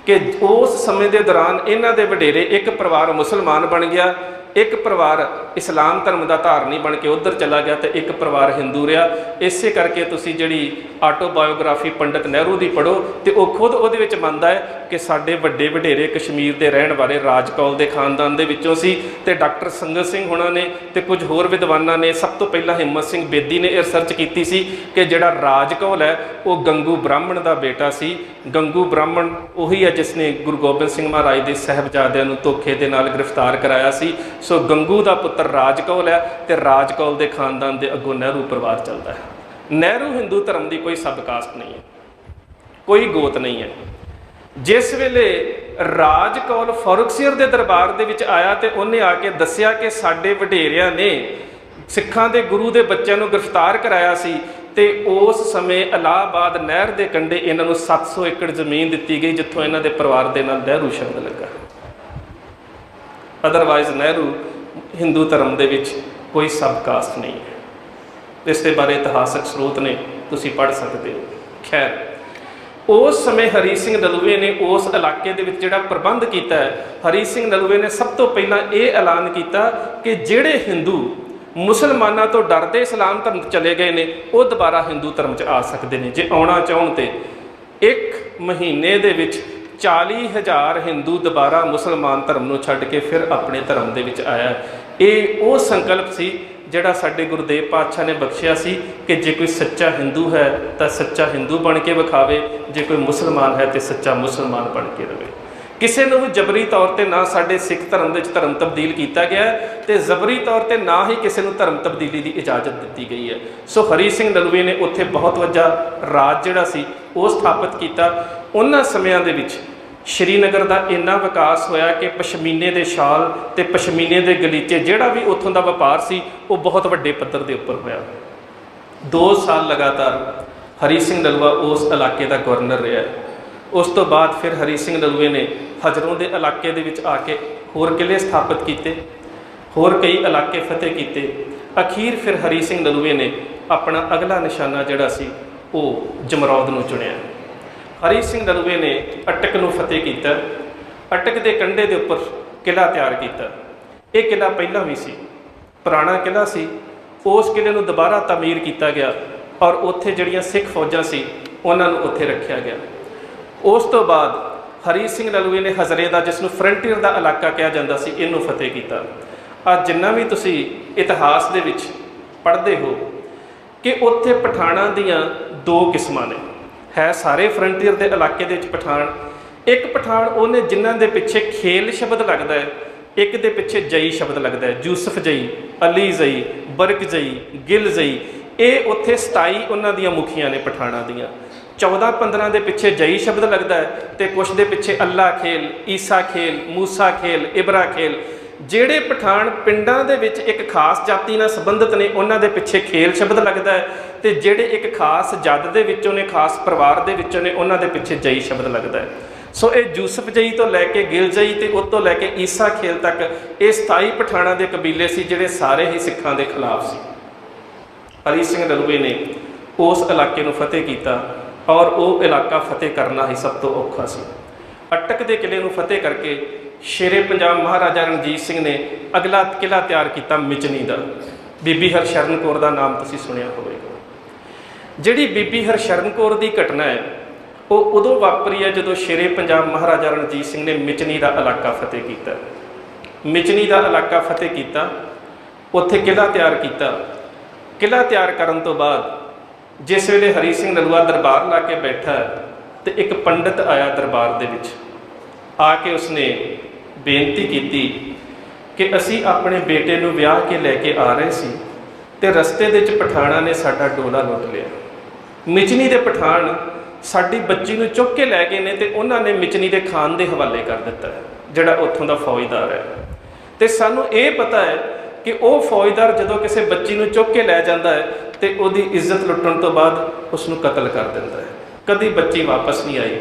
ਕਿ ਉਸ ਸਮੇਂ ਦੇ ਦੌਰਾਨ ਇਹਨਾਂ ਦੇ ਵਡੇਰੇ, ਇੱਕ ਪਰਿਵਾਰ ਮੁਸਲਮਾਨ ਬਣ ਗਿਆ, ਇੱਕ ਪਰਿਵਾਰ ਇਸਲਾਮ ਧਰਮ ਦਾ ਧਾਰਨੀ ਬਣ ਕੇ ਉੱਧਰ ਚਲਾ ਗਿਆ ਤੇ ਇੱਕ ਪਰਿਵਾਰ ਹਿੰਦੂ ਰਿਹਾ। ਇਸੇ ਕਰਕੇ ਤੁਸੀਂ ਜਿਹੜੀ ਆਟੋਬਾਇਓਗ੍ਰਾਫੀ ਪੰਡਿਤ ਨਹਿਰੂ ਦੀ ਪੜ੍ਹੋ ਤੇ ਉਹ ਖੁਦ ਉਹਦੇ ਵਿੱਚ ਮੰਨਦਾ ਹੈ ਕਿ ਸਾਡੇ ਵੱਡੇ ਵਡੇਰੇ ਕਸ਼ਮੀਰ ਦੇ ਰਹਿਣ ਵਾਲੇ ਰਾਜ ਕੌਲ ਦੇ ਖਾਨਦਾਨ ਦੇ ਵਿੱਚੋਂ ਸੀ। ਤੇ ਡਾਕਟਰ ਸੰਗਤ ਸਿੰਘ ਹੋਣਾ ਨੇ ਤੇ ਕੁਝ ਹੋਰ ਵਿਦਵਾਨਾਂ ਨੇ, ਸਭ ਤੋਂ ਪਹਿਲਾਂ ਹਿੰਮਤ ਸਿੰਘ ਬੇਦੀ ਨੇ ਇਹ ਰਿਸਰਚ ਕੀਤੀ ਸੀ ਕਿ ਜਿਹੜਾ ਰਾਜ ਕੌਲ ਹੈ ਉਹ ਗੰਗੂ ਬ੍ਰਾਹਮਣ ਦਾ ਬੇਟਾ ਸੀ। ਗੰਗੂ ਬ੍ਰਾਹਮਣ ਉਹੀ ਹੈ ਜਿਸ ਨੇ ਗੁਰੂ ਗੋਬਿੰਦ ਸਿੰਘ ਮਹਾਰਾਜ ਦੇ ਸਾਹਿਬਜ਼ਾਦਿਆਂ ਨੂੰ ਧੋਖੇ ਦੇ ਨਾਲ ਗ੍ਰਿਫਤਾਰ ਕਰਾਇਆ ਸੀ। ਸੋ ਗੰਗੂ ਦਾ ਪੁੱਤਰ ਰਾਜ ਕੌਲ ਹੈ ਤੇ ਰਾਜ ਕੌਲ ਦੇ ਖਾਨਦਾਨ ਦੇ ਅੱਗੋਂ ਨਹਿਰੂ ਪਰਿਵਾਰ ਚੱਲਦਾ ਹੈ। ਨਹਿਰੂ ਹਿੰਦੂ ਧਰਮ ਦੀ ਕੋਈ ਸਬ ਕਾਸਟ ਨਹੀਂ ਹੈ, ਕੋਈ ਗੋਤ ਨਹੀਂ ਹੈ। ਜਿਸ ਵੇਲੇ ਰਾਜ ਕੌਲ ਫਾਰੂਕਸੀਅਰ ਦੇ ਦਰਬਾਰ ਦੇ ਵਿੱਚ ਆਇਆ ਤੇ ਉਹਨੇ ਆ ਕੇ ਦੱਸਿਆ ਕਿ ਸਾਡੇ ਵਡੇਰਿਆਂ ਨੇ ਸਿੱਖਾਂ ਦੇ ਗੁਰੂ ਦੇ ਬੱਚਿਆਂ ਨੂੰ ਗ੍ਰਿਫਤਾਰ ਕਰਾਇਆ ਸੀ, ਤੇ ਉਸ ਸਮੇਂ ਇਲਾਹਾਬਾਦ ਨਹਿਰ ਦੇ ਕੰਢੇ ਇਹਨਾਂ ਨੂੰ 700 ਏਕੜ ਜ਼ਮੀਨ ਦਿੱਤੀ ਗਈ, ਜਿੱਥੋਂ ਇਹਨਾਂ ਦੇ ਪਰਿਵਾਰ ਦੇ ਨਾਲ ਨਹਿਰੂ ਸ਼ਬਦ ਲੱਗਾ। ਅਦਰਵਾਈਜ਼ ਨਹਿਰੂ ਹਿੰਦੂ ਧਰਮ ਦੇ ਵਿੱਚ ਕੋਈ ਸਬ ਕਾਸਟ ਨਹੀਂ ਹੈ। ਇਸ ਦੇ ਬਾਰੇ ਇਤਿਹਾਸਕ ਸਰੋਤ ਨੇ, ਤੁਸੀਂ ਪੜ੍ਹ ਸਕਦੇ ਹੋ। ਖੈਰ, ਉਸ ਸਮੇਂ ਹਰੀ ਸਿੰਘ ਨਲੂਏ ਨੇ ਉਸ ਇਲਾਕੇ ਦੇ ਵਿੱਚ ਜਿਹੜਾ ਪ੍ਰਬੰਧ ਕੀਤਾ ਹੈ, ਹਰੀ ਸਿੰਘ ਨਲੂਏ ਨੇ ਸਭ ਤੋਂ ਪਹਿਲਾਂ ਇਹ ਐਲਾਨ ਕੀਤਾ ਕਿ ਜਿਹੜੇ ਹਿੰਦੂ ਮੁਸਲਮਾਨਾਂ ਤੋਂ ਡਰਦੇ ਇਸਲਾਮ ਧਰਮ ਚਲੇ ਗਏ ਨੇ ਉਹ ਦੁਬਾਰਾ ਹਿੰਦੂ ਧਰਮ 'ਚ ਆ ਸਕਦੇ ਨੇ ਜੇ ਆਉਣਾ ਚਾਹੁਣ। ਤੇ 1 ਮਹੀਨੇ ਦੇ ਵਿੱਚ 40,000 ਹਿੰਦੂ ਦੁਬਾਰਾ ਮੁਸਲਮਾਨ ਧਰਮ ਨੂੰ ਛੱਡ ਕੇ ਫਿਰ ਆਪਣੇ ਧਰਮ ਦੇ ਵਿੱਚ ਆਇਆ। ਇਹ ਉਹ ਸੰਕਲਪ ਸੀ ਜਿਹੜਾ ਸਾਡੇ ਗੁਰਦੇਵ ਪਾਤਸ਼ਾਹ ਨੇ ਬਖਸ਼ਿਆ ਸੀ ਕਿ ਜੇ ਕੋਈ ਸੱਚਾ ਹਿੰਦੂ ਹੈ ਤਾਂ ਸੱਚਾ ਹਿੰਦੂ ਬਣ ਕੇ ਵਿਖਾਵੇ, ਜੇ ਕੋਈ ਮੁਸਲਮਾਨ ਹੈ ਤਾਂ ਸੱਚਾ ਮੁਸਲਮਾਨ ਬਣ ਕੇ ਰਹੇ। ਕਿਸੇ ਨੂੰ ਵੀ ਜਬਰੀ ਤੌਰ ਤੇ ਨਾ ਸਾਡੇ ਸਿੱਖ ਧਰਮ ਦੇ ਵਿੱਚ ਧਰਮ ਤਬਦੀਲ ਕੀਤਾ ਗਿਆ ਤੇ ਜ਼ਬਰੀ ਤੌਰ ਤੇ ਨਾ ਹੀ ਕਿਸੇ ਨੂੰ ਧਰਮ ਤਬਦੀਲੀ ਦੀ ਇਜਾਜ਼ਤ ਦਿੱਤੀ ਗਈ ਹੈ। ਸੋ ਹਰੀ ਸਿੰਘ ਨਲੂਏ ਨੇ ਉੱਥੇ ਬਹੁਤ ਵੱਡਾ ਰਾਜ ਜਿਹੜਾ ਸੀ ਉਹ ਸਥਾਪਿਤ ਕੀਤਾ। ਉਹਨਾਂ ਸਮਿਆਂ ਦੇ ਵਿੱਚ ਸ਼੍ਰੀਨਗਰ ਦਾ ਇੰਨਾ ਵਿਕਾਸ ਹੋਇਆ ਕਿ ਪਸ਼ਮੀਨੇ ਦੇ ਸ਼ਾਲ ਤੇ ਪਸ਼ਮੀਨੇ ਦੇ ਗਲੀਚੇ, ਜਿਹੜਾ ਵੀ ਉੱਥੋਂ ਦਾ ਵਪਾਰ ਸੀ ਉਹ ਬਹੁਤ ਵੱਡੇ ਪੱਧਰ ਦੇ ਉੱਪਰ ਹੋਇਆ। 2 ਸਾਲ ਲਗਾਤਾਰ ਹਰੀ ਸਿੰਘ ਨਲੂਆ ਉਸ ਇਲਾਕੇ ਦਾ ਗਵਰਨਰ ਰਿਹਾ। ਉਸ ਤੋਂ ਬਾਅਦ ਫਿਰ ਹਰੀ ਸਿੰਘ ਨਲੂਏ ਨੇ ਹਜਰੋਂ ਦੇ ਇਲਾਕੇ ਦੇ ਵਿੱਚ ਆ ਕੇ ਹੋਰ ਕਿਲੇ ਸਥਾਪਿਤ ਕੀਤੇ, ਹੋਰ ਕਈ ਇਲਾਕੇ ਫਤਿਹ ਕੀਤੇ। ਅਖੀਰ ਫਿਰ ਹਰੀ ਸਿੰਘ ਨਲੂਏ ਨੇ ਆਪਣਾ ਅਗਲਾ ਨਿਸ਼ਾਨਾ ਜਿਹੜਾ ਸੀ ਉਹ ਜਮਰੌਦ ਨੂੰ ਚੁਣਿਆ। ਹਰੀ ਸਿੰਘ ਨਲੂਏ ਨੇ ਅਟਕ ਨੂੰ ਫਤਿਹ ਕੀਤਾ। ਅਟਕ ਦੇ ਕੰਢੇ ਦੇ ਉੱਪਰ किला तैयार किया। ये किला पहला भी सी, पुराना किला सी। उस किले को दोबारा तमीर किया गया और उत्थे जड़ियाँ सिख फौजां सी उन्होंने उत्थे रखा गया। उस तो बाद हरी सिंह नलूए ने हज़रे का, जिसनों फ्रंटियर का इलाका कहा जाता सी, इनू फतेह किया। आज जिन्ना भी तुसी इतिहास दे विच पढ़ते हो कि उत्थे पठाणा दियाँ दो किस्मां ने, है सारे फ्रंटियर के इलाके दे विच पठान। एक पठान उन्हें जिन्हां दे पिछे खेल शब्द लगता है, एक दे पिछे जई शब्द लगता है, यूसुफ जई, अली जई, बरक जई, गिल जई। ये उत्थे 27 उन्हां दियां मुखियां ने पठाणा दियां। 14-15 के पिछे जई शब्द लगता है, तो कुछ के पिछे अल्लाह खेल, ईसा खेल, मूसा खेल, इबरा खेल। ਜਿਹੜੇ पठान पिंडां दे विच एक खास जाति नाल संबंधित ने, उन्हां दे पिछे खेल शब्द लगता है, तो ਜਿਹੜੇ एक खास जद दे विचों ने, खास परिवार दे विचों ने, उन्हां दे पिछे जई शब्द लगता है। सो ये यूसुफ जई तो लैके गिल जई तो उस तो लैके ईसा खेल तक ये 27 पठाणा के कबीले सी जिहड़े सारे ही सिखां के खिलाफ सी। हरी सिंह नलूए ने उस इलाके को फतेह किया और वो इलाका फतेह करना ही सब तो औखा सी। अटक के किले को फतेह करके शेरे पंजाब महाराजा रणजीत सिंह ने अगला किला तैयार किया मिचनी का। बीबी हरशरण कौर का नाम तुसीं सुनिया होवेगा। जिहड़ी बीबी हरशरण कौर की घटना है वो उदों वापरी है जदों शेरे पंजाब महाराजा रणजीत सिंह ने मिचनी का इलाका फतेह किया। मिचनी का इलाका फतेह किया, उत्थे किला तैयार किया। किला तैयार करन तो बाद जिस वेले हरी सिंह नलूआ दरबार ला के बैठा तो एक पंडित आया दरबार दे विच। आके उसने बेनती की कि असी अपने बेटे को ब्याह के लैके आ रहे सी ते रस्ते दे विच पठाणा ने साडा डोला लुट लिया। मिचनी के पठान साडी बच्ची को चुक के लै गए ने ते उन्होंने मिचनी के खान के हवाले कर दिता है, जिहड़ा उत्थों का फौजदार है। तो सानू ये पता है कि वह फौजदार जदों किसी बच्ची को चुक के लै जाता है तो उसकी इज्जत लुटन तो बाद उसनू कतल कर दिंदा है, कभी बच्ची वापस नहीं आई।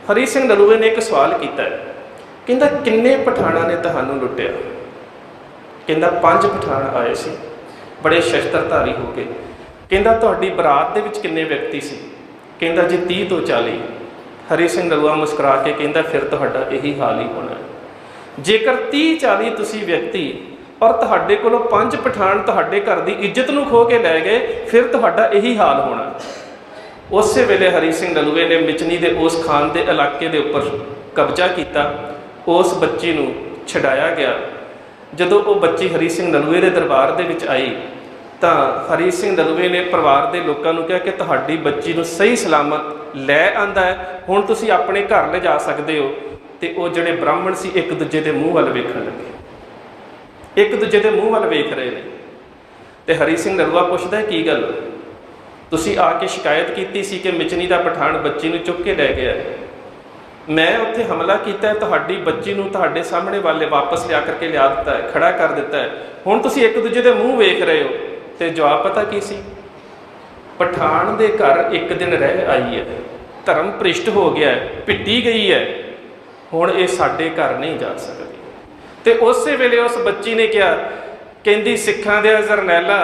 हरी सिंह नलूए ने एक सवाल किया, कहता किन्ने पठाणा ने तुहानू लुटिया? कहता 5 पठान आए सी, बड़े शस्त्रधारी हो गए। कहता तुहाडी बरात दे विच किन्ने व्यक्ति सी? कहता जी 30 तो 40। हरी सिंह नलूआ मुस्कुरा के कहता फिर तुहाडा यही हाल ही होना है। जेकर 30-40 तुसी व्यक्ति और तुहाडे कोलों 5 पठान तुहाडे घर की इज्जत नूं खो के लै गए, फिर तुहाडा यही हाल होना। उस वेले हरी सिंह नलूए ने मिचनी के उस खान के इलाके के उपर कब्जा किया। उस बच्ची को छड़ाया गया। जदों वो बच्ची हरी सिंह नलूए के दरबार दे विच आई तो हरी सिंह नलूए ने परिवार के लोगों को कहा कि तुहाडी बच्ची को सही सलामत लै आंदा है, हुण तुसीं अपने घर ले जा सकते हो। तो वो जिहड़े ब्राह्मण सी एक दूजे के मूँह वाल वेखण लगे, एक दूजे के मूँह वाल वेख रहे हैं। तो हरी सिंह नलूआ पुछदा की गल, तुसीं आके शिकायत की सी कि मिचनी का पठान बच्ची को चुक के लै गया, मैं उत्थे हमला किया है, तुहाडी बच्ची को तुहाडे सामने वाले वापस लिया करके लिया दिता है, खड़ा कर दिता है, हुण तुसीं एक दूजे के मूँह वेख रहे हो। तो जवाब पता की सी, पठान के घर एक दिन रह आई है, धर्म भ्रिष्ट हो गया है, पिटी गई है, हुण ये साडे घर नहीं जा सकती। तो उस वेले उस बच्ची ने कहा, कहती सिखां दे जरनैला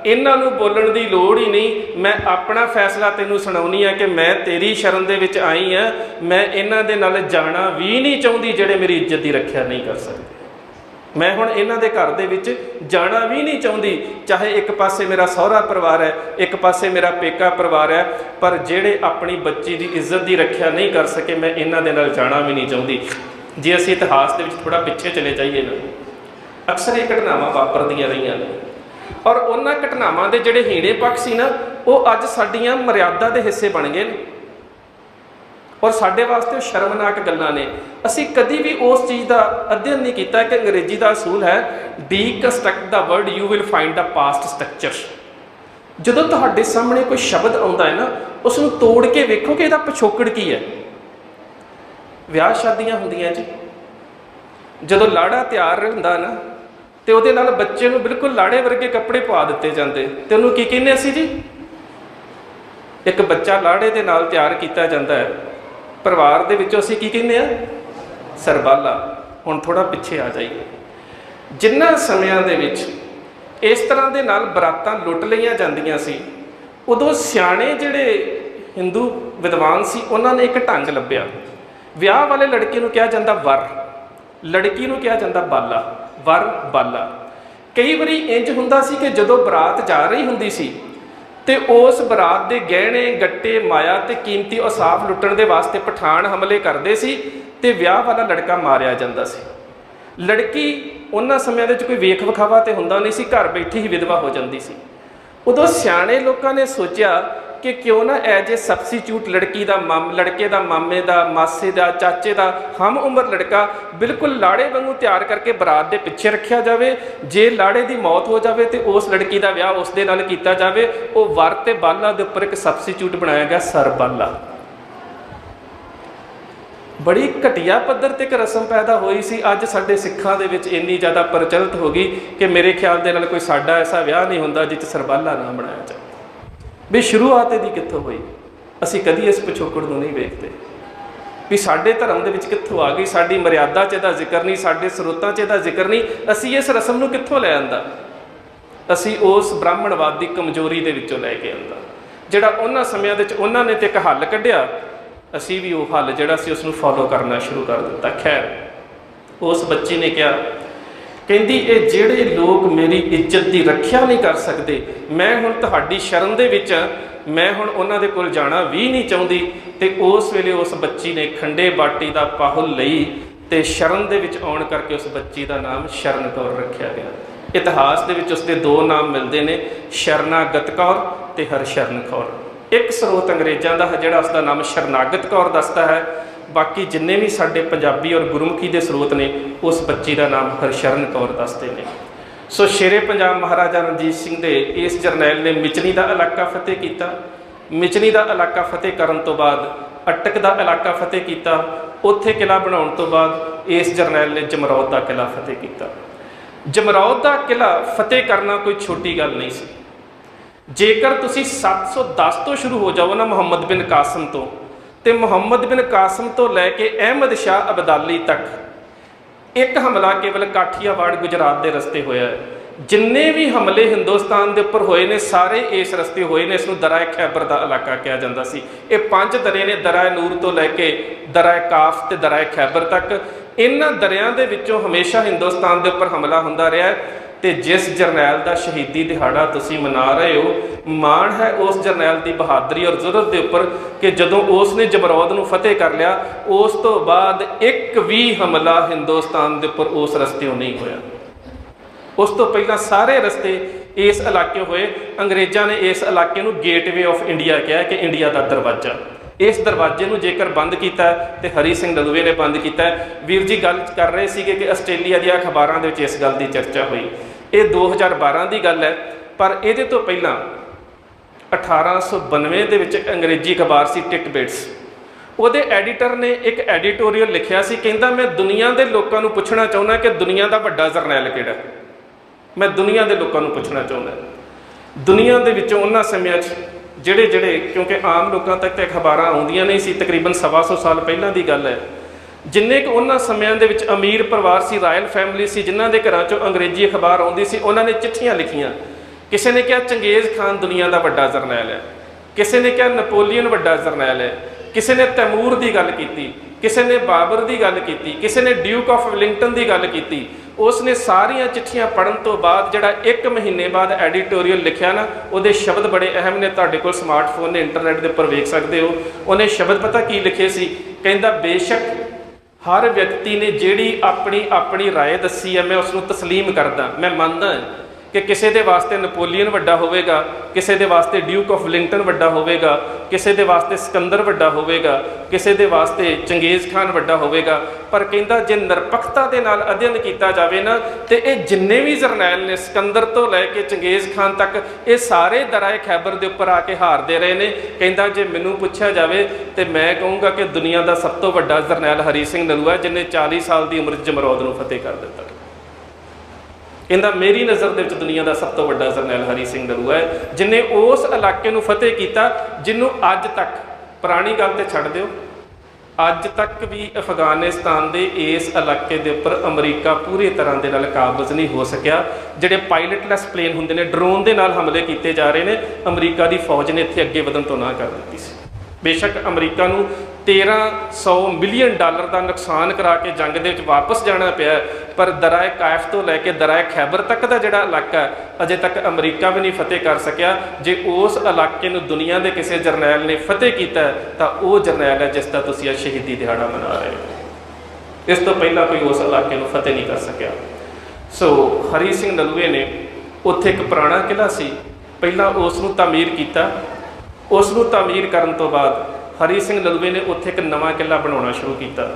इन्हां नूं बोलण दी लोड़ ही नहीं, मैं अपना फैसला तेनों सुणाउणी है कि मैं तेरी शरण दे विच आई हाँ, मैं इन्हां दे नाल जाना भी नहीं चाहुंदी जिहड़े मेरी इज्जत की रक्षा नहीं कर सकते। मैं हुण इन्हां दे घर दे विच जाना भी नहीं चाहुंदी, चाहे एक पासे मेरा सहुरा परिवार है, एक पासे मेरा पेका परिवार है, पर जिहड़े अपनी बच्ची की इज्जत की रक्षा नहीं कर सके, मैं इन्हां दे नाल जाना भी नहीं चाहुंदी। जे असीं इतिहास दे विच थोड़ा पिछे चले जाइए ना, अक्सर ये घटनावां वापरदियां रहीआं ने और उन्हां घटनावां दे जिहड़े हीणे पक्ष सी ना, वो अज साडीआं मर्यादा दे हिस्से बन गए और साडे वास्ते शर्मनाक गल्लां ने। असीं कदी भी उस चीज़ का अध्ययन नहीं किया कि अंग्रेजी का असूल है deconstruct the word you will find the past structure. जदों तुहाडे सामने कोई शब्द आउंदा है ना, उसनूं तोड़ के वेखो कि इहदा पिछोकड़ की है। विआह शादियां हुंदियां जी, जदों लाड़ा तैयार हुंदा ना तो उहदे नाल बच्चे नूं बिल्कुल लाड़े वर्गे कपड़े पा दिते जाते, तो उहनूं की कहने असीं जी, एक बच्चा लाड़े दे नाल तैयार किया जाता है, परिवार दे विचों असीं की कहने आ, सरबाला। हुण थोड़ा पिछे आ जाइए, जिन्हां समयां दे विच इस तरह दे नाल बरातां लुट लईआं जांदियां सी, उदों सियाणे जिहड़े हिंदू विद्वान सी, उन्हां ने एक ढंग लभ्या। विआह वाले लड़के नूं कहा जांदा वर, लड़की नूं कहा जाता बाला, वर बाला। कई बारी इंज हुंदा सी कि जदों बरात जा रही हुंदी सी ते उस बरात के गहने गट्टे माया ते कीमती औसाफ लुट्टण दे वास्ते पठान हमले करते सी ते विआह वाला लड़का मारिया जाता सी। लड़की उन्हां समयां दे विच कोई वेख विखावा तो हुंदा नहीं सी, घर बैठी ही विधवा हो जाती सी। उदों सियाणे लोगों ने सोचा कि क्यों ना एज ए सबस्टिट्यूट लड़की का लड़के का मामे का मासे का चाचे का हम उम्र लड़का बिल्कुल लाड़े वांगू तैयार करके बरात के पिछे रखा जाए। जे लाड़े की मौत हो जाए तो उस लड़की का विआह उस दे नाल कीता जाए। वो वर ते बाला के उपर एक सबस्टिट्यूट बनाया गया, सर बाला। बड़ी घटिया पद्धर ते एक रस्म पैदा हुई सी। अज साडे सिखां दे विच इन्नी ज़्यादा प्रचलित हो गई कि मेरे ख्याल दे नाल कोई साडा ऐसा विआह नहीं हुंदा जिस सरबाला ना बनाया जाए। भी शुरुआत इहदी कित्थों हुई? असीं कदी इस पिछोकड़ नूं नहीं वेखदे भी साडे धर्म दे विच कित्थों आ गई। साडी मर्यादा च इहदा जिक्र नहीं, साडे स्रोतां च इहदा जिक्र नहीं। असीं इस रस्म नूं कित्थों लै आंदा? असीं उस ब्राह्मणवाद दी कमजोरी दे विचों लै के आंदा, जिहड़ा उन्हां समयां दे विच उन्हां ने ते एक हल कढिया। असीं भी वो हल जिहड़ा सी उसनूं फॉलो करना शुरू कर दिता। खैर, उस बच्ची ने कहा, कहती ये ਜਿਹੜੇ लोग मेरी इज्जत की रखिया नहीं कर सकते, मैं हुण तुहाडी शरण दे विच मैं हुण उन्हां दे कोल जाना भी नहीं चाहुंदी। ते उस वेले उस बच्ची ने खंडे बाटी का पाहुल लई ते शरण दे विच आउण करके उस बच्ची का नाम शरण कौर रखिया गया। इतिहास दे विच उसके दो नाम मिलते हैं, शरणागत कौर ते हरशरण कौर। एक स्रोत अंग्रेज़ों का जिहड़ा उसका नाम शरणागत कौर दसदा है, बाकी जिन्ने भी साडे पंजाबी और गुरमुखी के स्रोत ने उस बच्ची का नाम हरशरण कौर दसते हैं। सो शेरे पंजाब महाराजा रणजीत सिंह दे इस जरनैल ने मिचनी का इलाका फतेह किया। मिचनी का इलाका फतेह करन तो बाद अटक का इलाका फतेह किया। उत्थे किला बनाउण तो बाद इस जरनैल ने जमरौद का किला फतेह किया। जमरौद का किला फतेह करना कोई छोटी गल नहीं सी। जेकर तुसी 710 तो शुरू हो जाओ ना मुहम्मद बिन कासिम तो मुहम्मद बिन कासिम तो लैके अहमद शाह अब्दाली तक एक हमला केवल काठियावाड़ गुजरात के रस्ते होया है। जिन्ने भी हमले हिंदुस्तान के उपर होए ने सारे इस रस्ते होए ने। इसनूं दराए खैबर का इलाका कहा जाता सी। ये 5 दरे ने, दराए नूर तो लैके दराए काफ ते दराए खैबर तक। इन्हां दरियां दे विचों हमेशा हिंदुस्तान के उपर हमला हुंदा रहा है। तो जिस जरनैल का शहीदी दिहाड़ा तुसीं मना रहे हो, माण है उस जरनैल की बहादरी और जुरत के उपर कि जदों उसने जमरौद नूं फतेह कर लिया, उस तो बाद एक भी हमला हिंदुस्तान के उपर उस रस्ते नहीं होया। उस तो पहला सारे रस्ते इस इलाके होए। अंग्रेज़ों ने इस इलाके नूं गेटवे ऑफ इंडिया कहा कि इंडिया का दरवाजा। इस दरवाजे नूं जेकर बंद किया तो हरी सिंह नलूए ने बंद किया। वीर जी गल कर रहे थे कि आस्ट्रेलिया दी अखबारां दे विच इस गल की चर्चा हुई। ये 2012 की गल है, पर ये तो पहला 1892 दे विच अंग्रेजी अखबार सी टिटबिट्स, ਉਹਦੇ एडिटर ने एक एडिटोरियल लिखिया सी, कहंदा मैं दुनिया के लोगों को पुछना चाहुंदा कि दुनिया का वड्डा जरनैल किहड़ा। मैं दुनिया के लोगों को पुछना चाहुंदा दुनिया के विचों उन्हां समयां ਜਿਹੜੇ ਜਿਹੜੇ क्योंकि आम लोगों तक तो अखबारां आउंदियां नहीं सी, तकरीबन 125 साल पहलां दी गल है। जिन्ने क उन्हां समयां दे विच अमीर परिवार सी, रायल फैमिली सी, जिन्हां दे घरां चों अंग्रेजी अखबार आउंदी सी, उन्होंने चिट्ठियां लिखियां। किसी ने कहा चंगेज़ खान दुनिया का वड्डा जरनैल है, किसी ने कहा नपोलियन वड्डा जरनैल है, किसी ने तैमूर की गल की, किसी ने बाबर की गल की, किसी ने ड्यूक ऑफ विलिंगटन की गल की। उसने सारिया चिट्ठियां पढ़न तो बाद जिहड़ा 1 महीने बाद एडिटोरियल लिखिया ना, वो शब्द बड़े अहम ने। तुहाडे कोल स्मार्टफोन ने, इंटरनेट के उपर वेख सकते हो। उन्हें शब्द पता की लिखे सी, कहंदा बेशक हर व्यक्ति ने जिहड़ी अपनी अपनी राय दसी है मैं उसनूं तस्लीम करदा। मैं मनदा कि किसी के वास्ते नपोलियन वड्डा होवेगा, किसी के वास्ते ड्यूक ऑफ विलिंगटन वड्डा होवेगा, किसी के वास्ते सिकंदर वड्डा होवेगा, किसी के वास्ते चंगेज़ खान वड्डा होवेगा। पर कहंदा जे निरपक्षता के नाल अध्ययन किया जाए ना, तो ये जिन्ने भी जरनैल ने सिकंदर तो लैके चंगेज़ खान तक ये सारे दराए खैबर के उपर आके हारते रहे ने। कहंदा जे मैनूं पुछया जाए तो मैं कहूँगा कि दुनिया का सब तो वड्डा जरनैल हरी सिंह नलूआ, जिन्हें 40 साल की उम्र जमरौद नूं फतेह कर दिता। कहंदा मेरी नज़र दे विच दुनिया का सब तो वड्डा जरनैल हरी सिंह नलूआ है, जिन्हें उस इलाके नूं फतेह किया जिन्हों अज तक, पुरानी गल तो छड्ड दिओ, अज तक भी अफगानिस्तान के इस इलाके के उपर अमरीका पूरी तरह के नाल काबज़ नहीं हो सकिया। जिहड़े पायलटलैस प्लेन हुंदे ने, ड्रोन के नाल हमले किए जा रहे हैं, अमरीका की फौज ने इत्थे अगे वधन तो ना कर दी सी। बेशक अमरीका नूं 1300 ਮਿਲੀਅਨ ਡਾਲਰ ਦਾ ਨੁਕਸਾਨ ਕਰਾ ਕੇ ਜੰਗ ਦੇ ਵਿੱਚ ਵਾਪਸ ਜਾਣਾ ਪਿਆ। ਪਰ ਦਰਾਏ ਕਾਇਫ ਤੋਂ ਲੈ ਕੇ ਦਰਾਏ ਖੈਬਰ ਤੱਕ ਦਾ ਜਿਹੜਾ ਇਲਾਕਾ ਅਜੇ ਤੱਕ ਅਮਰੀਕਾ ਵੀ ਨਹੀਂ ਫਤਿਹ ਕਰ ਸਕਿਆ। ਜੇ ਉਸ ਇਲਾਕੇ ਨੂੰ ਦੁਨੀਆ ਦੇ ਕਿਸੇ ਜਰਨੈਲ ਨੇ ਫਤਿਹ ਕੀਤਾ ਤਾਂ ਉਹ ਜਰਨੈਲ ਹੈ ਜਿਸ ਦਾ ਤੁਸੀਂ ਅੱਜ ਸ਼ਹੀਦੀ ਦਿਹਾੜਾ ਮਨਾ ਰਹੇ ਹੋ। ਇਸ ਤੋਂ ਪਹਿਲਾਂ ਕੋਈ ਉਸ ਇਲਾਕੇ ਨੂੰ ਫਤਿਹ ਨਹੀਂ ਕਰ ਸਕਿਆ। ਸੋ ਹਰੀ ਸਿੰਘ ਨਲੂਏ ਨੇ ਉੱਥੇ ਇੱਕ ਪੁਰਾਣਾ ਕਿਲ੍ਹਾ ਸੀ, ਪਹਿਲਾਂ ਉਸ ਨੂੰ ਤਾਮੀਰ ਕੀਤਾ। ਉਸ ਨੂੰ ਤਾਮੀਰ ਕਰਨ ਤੋਂ ਬਾਅਦ ਹਰੀ ਸਿੰਘ ਨਲੂਏ ਨੇ ਉੱਥੇ ਇੱਕ ਨਵਾਂ ਕਿਲ੍ਹਾ ਬਣਾਉਣਾ ਸ਼ੁਰੂ ਕੀਤਾ।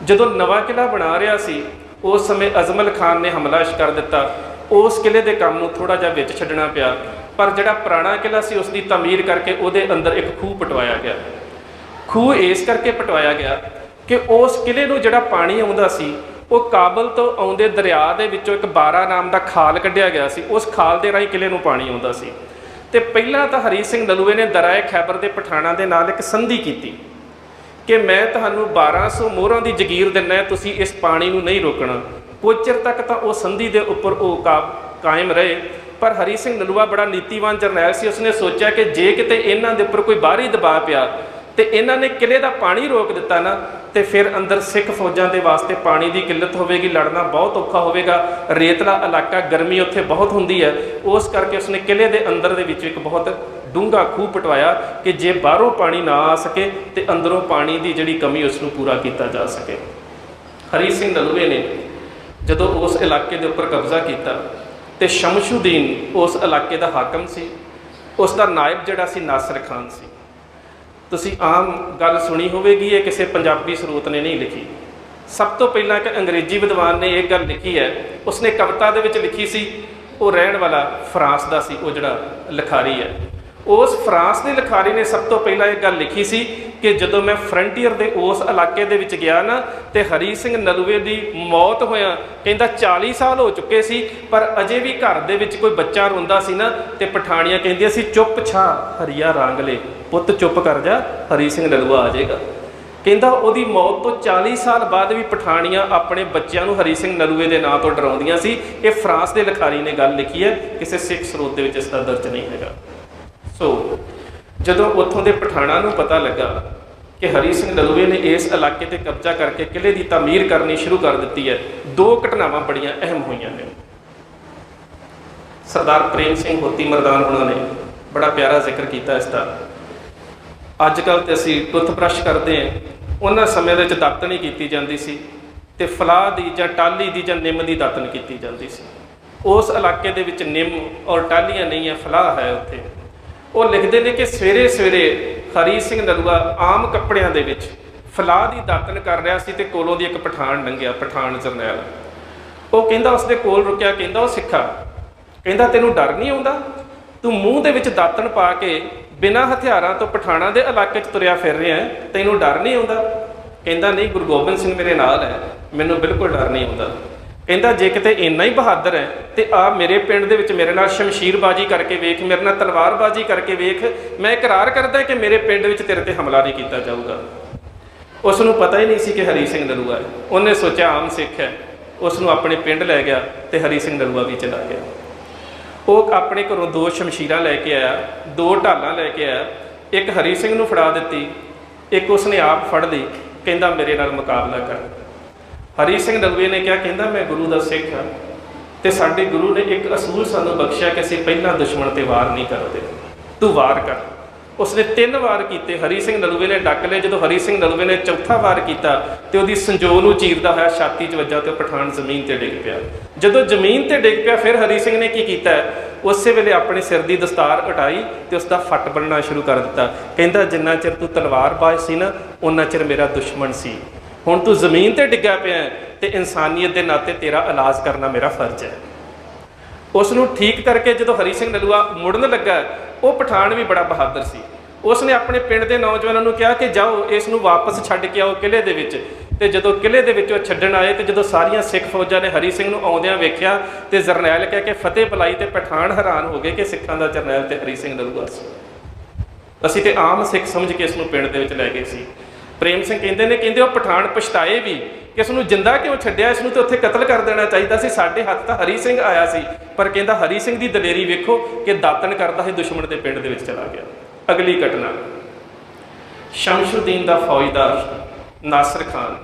ਜਦੋਂ ਨਵਾਂ ਕਿਲ੍ਹਾ ਬਣਾ ਰਿਹਾ ਸੀ ਉਸ ਸਮੇਂ ਅਜ਼ਮਲ ਖਾਨ ਨੇ ਹਮਲਾ ਕਰ ਦਿੱਤਾ। ਉਸ ਕਿਲ੍ਹੇ ਦੇ ਕੰਮ ਨੂੰ ਥੋੜ੍ਹਾ ਜਿਹਾ ਵਿੱਚ ਛੱਡਣਾ ਪਿਆ, ਪਰ ਜਿਹੜਾ ਪੁਰਾਣਾ ਕਿਲ੍ਹਾ ਸੀ ਉਸ ਦੀ ਤਾਮੀਰ ਕਰਕੇ ਉਹਦੇ ਅੰਦਰ ਇੱਕ ਖੂਹ ਪਟਵਾਇਆ ਗਿਆ। ਖੂਹ ਇਸ ਕਰਕੇ ਪਟਵਾਇਆ ਗਿਆ ਕਿ ਉਸ ਕਿਲ੍ਹੇ ਨੂੰ ਜਿਹੜਾ ਪਾਣੀ ਆਉਂਦਾ ਸੀ ਉਹ ਕਾਬਲ ਤੋਂ ਆਉਂਦੇ ਦਰਿਆ ਦੇ ਵਿੱਚੋਂ ਇੱਕ ਬਾਰਾ ਨਾਮ ਦਾ ਖਾਲ ਕੱਢਿਆ ਗਿਆ ਸੀ। ਉਸ ਖਾਲ ਦੇ ਰਾਹੀਂ ਕਿਲ੍ਹੇ ਨੂੰ ਪਾਣੀ ਆਉਂਦਾ ਸੀ। ਤੇ ਪਹਿਲਾਂ ਤਾਂ ਹਰੀ ਸਿੰਘ ਨਲੂਏ ਨੇ ਦਰਾਏ ਖੈਬਰ ਦੇ ਪਠਾਣਾਂ ਦੇ ਨਾਲ ਇੱਕ ਸੰਧੀ ਕੀਤੀ ਕਿ ਮੈਂ ਤੁਹਾਨੂੰ 1200 ਮੋਹਰਾਂ ਦੀ ਜਗੀਰ ਦਿੰਦਾ, ਤੁਸੀਂ ਇਸ ਪਾਣੀ ਨੂੰ ਨਹੀਂ ਰੋਕਣਾ। ਕੁਝ ਚਿਰ ਤੱਕ ਤਾਂ ਉਹ ਸੰਧੀ ਦੇ ਉੱਪਰ ਉਹ ਕਾਇਮ ਰਹੇ, ਪਰ ਹਰੀ ਸਿੰਘ ਨਲੂਆ ਬੜਾ ਨੀਤੀਵਾਨ ਜਰਨੈਲ ਸੀ। ਉਸਨੇ ਸੋਚਿਆ ਕਿ ਜੇ ਕਿਤੇ ਇਹਨਾਂ ਦੇ ਉੱਪਰ ਕੋਈ ਬਾਹਰੀ ਦਬਾਅ ਪਿਆ ਤੇ ਇਹਨਾਂ ਨੇ ਕਿਲ੍ਹੇ ਦਾ ਪਾਣੀ ਰੋਕ ਦਿੱਤਾ ਨਾ, ਤੇ ਫਿਰ ਅੰਦਰ ਸਿੱਖ ਫੌਜਾਂ ਦੇ ਵਾਸਤੇ ਪਾਣੀ ਦੀ ਕਿੱਲਤ ਹੋਵੇਗੀ, ਲੜਨਾ ਬਹੁਤ ਔਖਾ ਹੋਵੇਗਾ। ਰੇਤਲਾ ਇਲਾਕਾ, ਗਰਮੀ ਉੱਥੇ ਬਹੁਤ ਹੁੰਦੀ ਹੈ। ਉਸ ਕਰਕੇ ਉਸਨੇ ਕਿਲ੍ਹੇ ਦੇ ਅੰਦਰ ਦੇ ਵਿੱਚ ਇੱਕ ਬਹੁਤ ਡੂੰਘਾ ਖੂਹ ਪਟਵਾਇਆ ਕਿ ਜੇ ਬਾਹਰੋਂ ਪਾਣੀ ਨਾ ਆ ਸਕੇ ਤੇ ਅੰਦਰੋਂ ਪਾਣੀ ਦੀ ਜਿਹੜੀ ਕਮੀ ਉਸ ਨੂੰ ਪੂਰਾ ਕੀਤਾ ਜਾ ਸਕੇ। ਹਰੀ ਸਿੰਘ ਨਲੂਏ ਨੇ ਜਦੋਂ ਉਸ ਇਲਾਕੇ ਦੇ ਉੱਪਰ ਕਬਜ਼ਾ ਕੀਤਾ ਤੇ ਸ਼ਮਸ਼ੂਦੀਨ ਉਸ ਇਲਾਕੇ ਦਾ ਹਾਕਮ ਸੀ, ਉਸ ਦਾ ਨਾਇਬ ਜਿਹੜਾ ਸੀ ਨਾਸਰ ਖਾਨ ਸੀ। ਤੁਸੀਂ ਆਮ ਗੱਲ ਸੁਣੀ ਹੋਵੇਗੀ, ਇਹ ਕਿਸੇ ਪੰਜਾਬੀ ਸਰੋਤ ਨੇ ਨਹੀਂ ਲਿਖੀ। ਸਭ ਤੋਂ ਪਹਿਲਾਂ ਇੱਕ ਅੰਗਰੇਜ਼ੀ ਵਿਦਵਾਨ ਨੇ ਇਹ ਗੱਲ ਲਿਖੀ ਹੈ। ਉਸਨੇ ਕਵਿਤਾ ਦੇ ਵਿੱਚ ਲਿਖੀ ਸੀ, ਉਹ ਰਹਿਣ ਵਾਲਾ ਫਰਾਂਸ ਦਾ ਸੀ, ਉਹ ਜਿਹੜਾ ਲਿਖਾਰੀ ਹੈ। ਉਸ ਫਰਾਂਸ ਦੇ ਲਿਖਾਰੀ ਨੇ ਸਭ ਤੋਂ ਪਹਿਲਾਂ ਇਹ ਗੱਲ ਲਿਖੀ ਸੀ ਕਿ ਜਦੋਂ ਮੈਂ ਫਰੰਟੀਅਰ ਦੇ ਉਸ ਇਲਾਕੇ ਦੇ ਵਿੱਚ ਗਿਆ ਨਾ ਤੇ ਹਰੀ ਸਿੰਘ ਨਲੂਏ ਦੀ ਮੌਤ ਹੋਇਆ, ਕਹਿੰਦਾ 40 ਸਾਲ ਹੋ ਚੁੱਕੇ ਸੀ, ਪਰ ਅਜੇ ਵੀ ਘਰ ਦੇ ਵਿੱਚ ਕੋਈ ਬੱਚਾ ਰੋਂਦਾ ਸੀ ਨਾ ਤੇ ਪਠਾਣੀਆਂ ਕਹਿੰਦੀਆਂ ਸੀ ਚੁੱਪ ਛਾ ਹਰੀਆ ਰਾਂਗਲੇ, ਪੁੱਤ ਚੁੱਪ ਕਰ ਜਾ, ਹਰੀ ਸਿੰਘ ਨਲੂਆ ਆ ਜਾਏਗਾ। ਕਹਿੰਦਾ ਉਹਦੀ ਮੌਤ ਤੋਂ 40 ਸਾਲ ਬਾਅਦ ਵੀ ਪਠਾਣੀਆਂ ਆਪਣੇ ਬੱਚਿਆਂ ਨੂੰ ਹਰੀ ਸਿੰਘ ਨਲੂਏ ਦੇ ਨਾਂ ਤੋਂ ਡਰਾਉਂਦੀਆਂ ਸੀ। ਇਹ ਫਰਾਂਸ ਦੇ ਲਿਖਾਰੀ ਨੇ ਗੱਲ ਲਿਖੀ ਹੈ, ਕਿਸੇ ਸਿੱਖ ਸਰੋਤ ਦੇ ਵਿੱਚ ਇਸ ਦਾ ਦਰਜ ਨਹੀਂ ਹੈਗਾ। ਸੋ ਜਦੋਂ ਉੱਥੋਂ ਦੇ ਪਠਾਣਾਂ ਨੂੰ ਪਤਾ ਲੱਗਾ ਕਿ ਹਰੀ ਸਿੰਘ ਨਲੂਏ ਨੇ ਇਸ ਇਲਾਕੇ ਤੇ ਕਬਜ਼ਾ ਕਰਕੇ ਕਿਲ੍ਹੇ ਦੀ ਤਾਮੀਰ ਕਰਨੀ ਸ਼ੁਰੂ ਕਰ ਦਿੱਤੀ ਹੈ, ਦੋ ਘਟਨਾਵਾਂ ਬੜੀਆਂ ਅਹਿਮ ਹੋਈਆਂ ਨੇ। ਸਰਦਾਰ ਪ੍ਰੇਮ ਸਿੰਘ ਹੋਤੀ ਮਰਦਾਨ ਉਹਨਾਂ ਨੇ ਬੜਾ ਪਿਆਰਾ ਜ਼ਿਕਰ ਕੀਤਾ ਇਸ ਦਾ। ਅੱਜ ਕੱਲ੍ਹ ਤੇ ਅਸੀਂ ਟੁੱਥਬ੍ਰਸ਼ ਕਰਦੇ ਹਾਂ, ਉਹਨਾਂ ਸਮੇਂ ਦੇ ਵਿੱਚ ਦਾਤਣ ਕੀਤੀ ਜਾਂਦੀ ਸੀ ਤੇ ਫਲਾਹ ਦੀ ਜਾਂ ਟਾਹਲੀ ਦੀ ਜਾਂ ਨਿੰਮ ਦੀ ਦਾਤਣ ਕੀਤੀ ਜਾਂਦੀ ਸੀ। ਉਸ ਇਲਾਕੇ ਦੇ ਵਿੱਚ ਨਿੰਮ ਔਰ ਟਾਹਲੀਆਂ ਨਹੀਂ ਹੈ, ਫਲਾਹ ਹੈ ਉੱਥੇ। ਉਹ ਲਿਖਦੇ ਨੇ ਕਿ ਸਵੇਰੇ ਸਵੇਰੇ ਹਰੀ ਸਿੰਘ ਨਲੂਆ ਆਮ ਕੱਪੜਿਆਂ ਦੇ ਵਿੱਚ ਫਲਾਹ ਦੀ ਦਾਤਣ ਕਰ ਰਿਹਾ ਸੀ ਤੇ ਕੋਲੋਂ ਦੀ ਇੱਕ ਪਠਾਨ ਲੰਘਿਆ, ਪਠਾਨ ਜਰਨੈਲ। ਉਹ ਕਹਿੰਦਾ ਉਸਦੇ ਕੋਲ ਰੁਕਿਆ, ਕਹਿੰਦਾ ਉਹ ਸਿੱਖਾ, ਕਹਿੰਦਾ ਤੈਨੂੰ ਡਰ ਨਹੀਂ ਆਉਂਦਾ? ਤੂੰ ਮੂੰਹ ਦੇ ਵਿੱਚ ਦਾਤਣ ਪਾ ਕੇ ਬਿਨਾਂ ਹਥਿਆਰਾਂ ਤੋਂ ਪਠਾਣਾਂ ਦੇ ਇਲਾਕੇ 'ਚ ਤੁਰਿਆ ਫਿਰ ਰਿਹਾ, ਤੈਨੂੰ ਡਰ ਨਹੀਂ ਆਉਂਦਾ? ਕਹਿੰਦਾ ਨਹੀਂ, ਗੁਰੂ ਗੋਬਿੰਦ ਸਿੰਘ ਮੇਰੇ ਨਾਲ ਹੈ, ਮੈਨੂੰ ਬਿਲਕੁਲ ਡਰ ਨਹੀਂ ਆਉਂਦਾ। ਕਹਿੰਦਾ ਜੇ ਕਿਤੇ ਇੰਨਾ ਹੀ ਬਹਾਦਰ ਹੈ ਤੇ ਆ ਮੇਰੇ ਪਿੰਡ ਦੇ ਵਿੱਚ ਮੇਰੇ ਨਾਲ ਸ਼ਮਸ਼ੀਰਬਾਜ਼ੀ ਕਰਕੇ ਵੇਖ, ਮੇਰੇ ਨਾਲ ਤਲਵਾਰਬਾਜ਼ੀ ਕਰਕੇ ਵੇਖ, ਮੈਂ ਇਕਰਾਰ ਕਰਦਾ ਕਿ ਮੇਰੇ ਪਿੰਡ ਵਿੱਚ ਤੇਰੇ ਤੇ ਹਮਲਾ ਨਹੀਂ ਕੀਤਾ ਜਾਊਗਾ। ਉਸ ਨੂੰ ਪਤਾ ਹੀ ਨਹੀਂ ਸੀ ਕਿ ਹਰੀ ਸਿੰਘ ਨਲੂਆ ਹੈ। ਉਹਨੇ ਸੋਚਿਆ ਆਮ ਸਿੱਖ ਹੈ, ਉਸ ਨੂੰ ਆਪਣੇ ਪਿੰਡ ਲੈ ਗਿਆ ਤੇ ਹਰੀ ਸਿੰਘ ਨਲੂਆ ਵੀ ਚਲਾ ਗਿਆ। ਉਹ ਆਪਣੇ ਘਰੋਂ 2 ਸ਼ਮਸ਼ੀਰਾਂ ਲੈ ਕੇ ਆਇਆ, 2 ਢਾਲਾਂ ਲੈ ਕੇ ਆਇਆ, ਇੱਕ ਹਰੀ ਸਿੰਘ ਨੂੰ ਫੜਾ ਦਿੱਤੀ, ਇੱਕ ਉਸਨੇ ਆਪ ਫੜ ਲਈ, ਕਹਿੰਦਾ ਮੇਰੇ ਨਾਲ ਮੁਕਾਬਲਾ ਕਰ। ਹਰੀ ਸਿੰਘ ਨਲੂਏ ਨੇ ਕਿਹਾ, ਕਹਿੰਦਾ ਮੈਂ ਗੁਰੂ ਦਾ ਸਿੱਖ ਹਾਂ ਤੇ ਸਾਡੇ ਗੁਰੂ ਨੇ ਇੱਕ ਅਸੂਲ ਸਾਨੂੰ ਬਖਸ਼ਿਆ ਕਿ ਅਸੀਂ ਪਹਿਲਾਂ ਦੁਸ਼ਮਣ ਤੇ ਵਾਰ ਨਹੀਂ ਕਰਦੇ, ਤੂੰ ਵਾਰ ਕਰ। ਉਸਨੇ 3 ਵਾਰ ਕੀਤੇ, ਹਰੀ ਸਿੰਘ ਨਲੂਏ ਨੇ ਡੱਕ ਲਏ। ਜਦੋਂ ਹਰੀ ਸਿੰਘ ਨਲੂਏ ਨੇ ਚੌਥਾ ਵਾਰ ਕੀਤਾ ਤੇ ਉਹਦੀ ਸੰਜੋ ਨੂੰ ਚੀਰਦਾ ਹੋਇਆ ਛਾਤੀ 'ਚ ਵੱਜਾ ਤੇ ਪਠਾਨ ਜ਼ਮੀਨ ਤੇ ਡਿੱਗ ਪਿਆ। ਜਦੋਂ ਜ਼ਮੀਨ ਤੇ ਡਿੱਗ ਪਿਆ ਫਿਰ ਹਰੀ ਸਿੰਘ ਨੇ ਕੀ ਕੀਤਾ, ਉਸੇ ਵੇਲੇ ਆਪਣੇ ਸਿਰ ਦੀ ਦਸਤਾਰ ਉਟਾਈ ਤੇ ਉਸ ਦਾ ਫੱਟ ਬੰਨਣਾ ਸ਼ੁਰੂ ਕਰ ਦਿੱਤਾ। ਕਹਿੰਦਾ ਜਿੰਨਾ ਚਿਰ ਤੂੰ ਤਲਵਾਰਬਾਜ਼ ਸੀ ਨਾ, ਉਹਨਾਂ ਚਿਰ ਮੇਰਾ ਦੁਸ਼ਮਣ ਸੀ। ਹੁਣ ਤੂੰ ਜ਼ਮੀਨ ਤੇ ਡਿੱਗਾ ਪਿਆ ਤੇ ਇਨਸਾਨੀਅਤ ਦੇ ਨਾਤੇ ਤੇਰਾ ਇਲਾਜ ਕਰਨਾ ਮੇਰਾ ਫਰਜ਼ ਹੈ। ਉਸ ਨੂੰ ਠੀਕ ਕਰਕੇ ਜਦੋਂ ਹਰੀ ਸਿੰਘ ਨਲੂਆ ਮੁੜਨ ਲੱਗਾ, ਉਹ ਪਠਾਨ ਵੀ ਬੜਾ ਬਹਾਦਰ ਸੀ। ਉਸ ਨੇ ਆਪਣੇ ਪਿੰਡ ਦੇ ਨੌਜਵਾਨਾਂ ਨੂੰ ਕਿਹਾ ਕਿ ਜਾਓ ਇਸ ਨੂੰ ਵਾਪਸ ਛੱਡ ਕੇ ਆਓ ਕਿਲ੍ਹੇ ਦੇ ਵਿੱਚ। ਤੇ ਜਦੋਂ ਕਿਲ੍ਹੇ ਦੇ ਵਿੱਚੋਂ ਛੱਡਣ ਆਏ ਤੇ ਜਦੋਂ ਸਾਰੀਆਂ ਸਿੱਖ ਫੌਜਾਂ ਨੇ ਹਰੀ ਸਿੰਘ ਨੂੰ ਆਉਂਦਿਆਂ ਵੇਖਿਆ ਤੇ ਜਰਨੈਲ ਕਹਿ ਕੇ ਫਤਿਹ ਬੁਲਾਈ ਤੇ ਪਠਾਨ ਹੈਰਾਨ ਹੋ ਗਏ ਕਿ ਸਿੱਖਾਂ ਦਾ ਜਰਨੈਲ ਤੇ ਹਰੀ ਸਿੰਘ ਨਲੂਆ ਸੀ। ਅਸੀਂ ਤੇ ਆਮ ਸਿੱਖ ਸਮਝ ਕੇ ਇਸ ਨੂੰ ਪਿੰਡ ਦੇ ਵਿੱਚ ਲੈ ਗਏ ਸੀ। ਪ੍ਰੇਮ ਸਿੰਘ ਕਹਿੰਦੇ ਨੇ, ਕਹਿੰਦੇ ਉਹ ਪਠਾਨ ਪਛਤਾਏ ਵੀ ਕਿ ਇਸ ਨੂੰ ਜਿੰਦਾ ਕਿਉਂ ਛੱਡਿਆ, ਇਸ ਨੂੰ ਤੇ ਉੱਥੇ ਕਤਲ ਕਰ ਦੇਣਾ ਚਾਹੀਦਾ ਸੀ, ਸਾਡੇ ਹੱਥ ਤਾਂ ਹਰੀ ਸਿੰਘ ਆਇਆ ਸੀ। ਪਰ ਕਹਿੰਦਾ ਹਰੀ ਸਿੰਘ ਦੀ ਦਲੇਰੀ ਵੇਖੋ ਕਿ ਦਾਤਣ ਕਰਦਾ ਸੀ ਦੁਸ਼ਮਣ ਦੇ ਪਿੰਡ ਦੇ ਵਿੱਚ ਚਲਾ ਗਿਆ। ਅਗਲੀ ਘਟਨਾ ਸ਼ਮਸ਼ੁਦੀਨ ਦਾ ਫੌਜਦਾਰ ਨਾਸਰ ਖਾਨ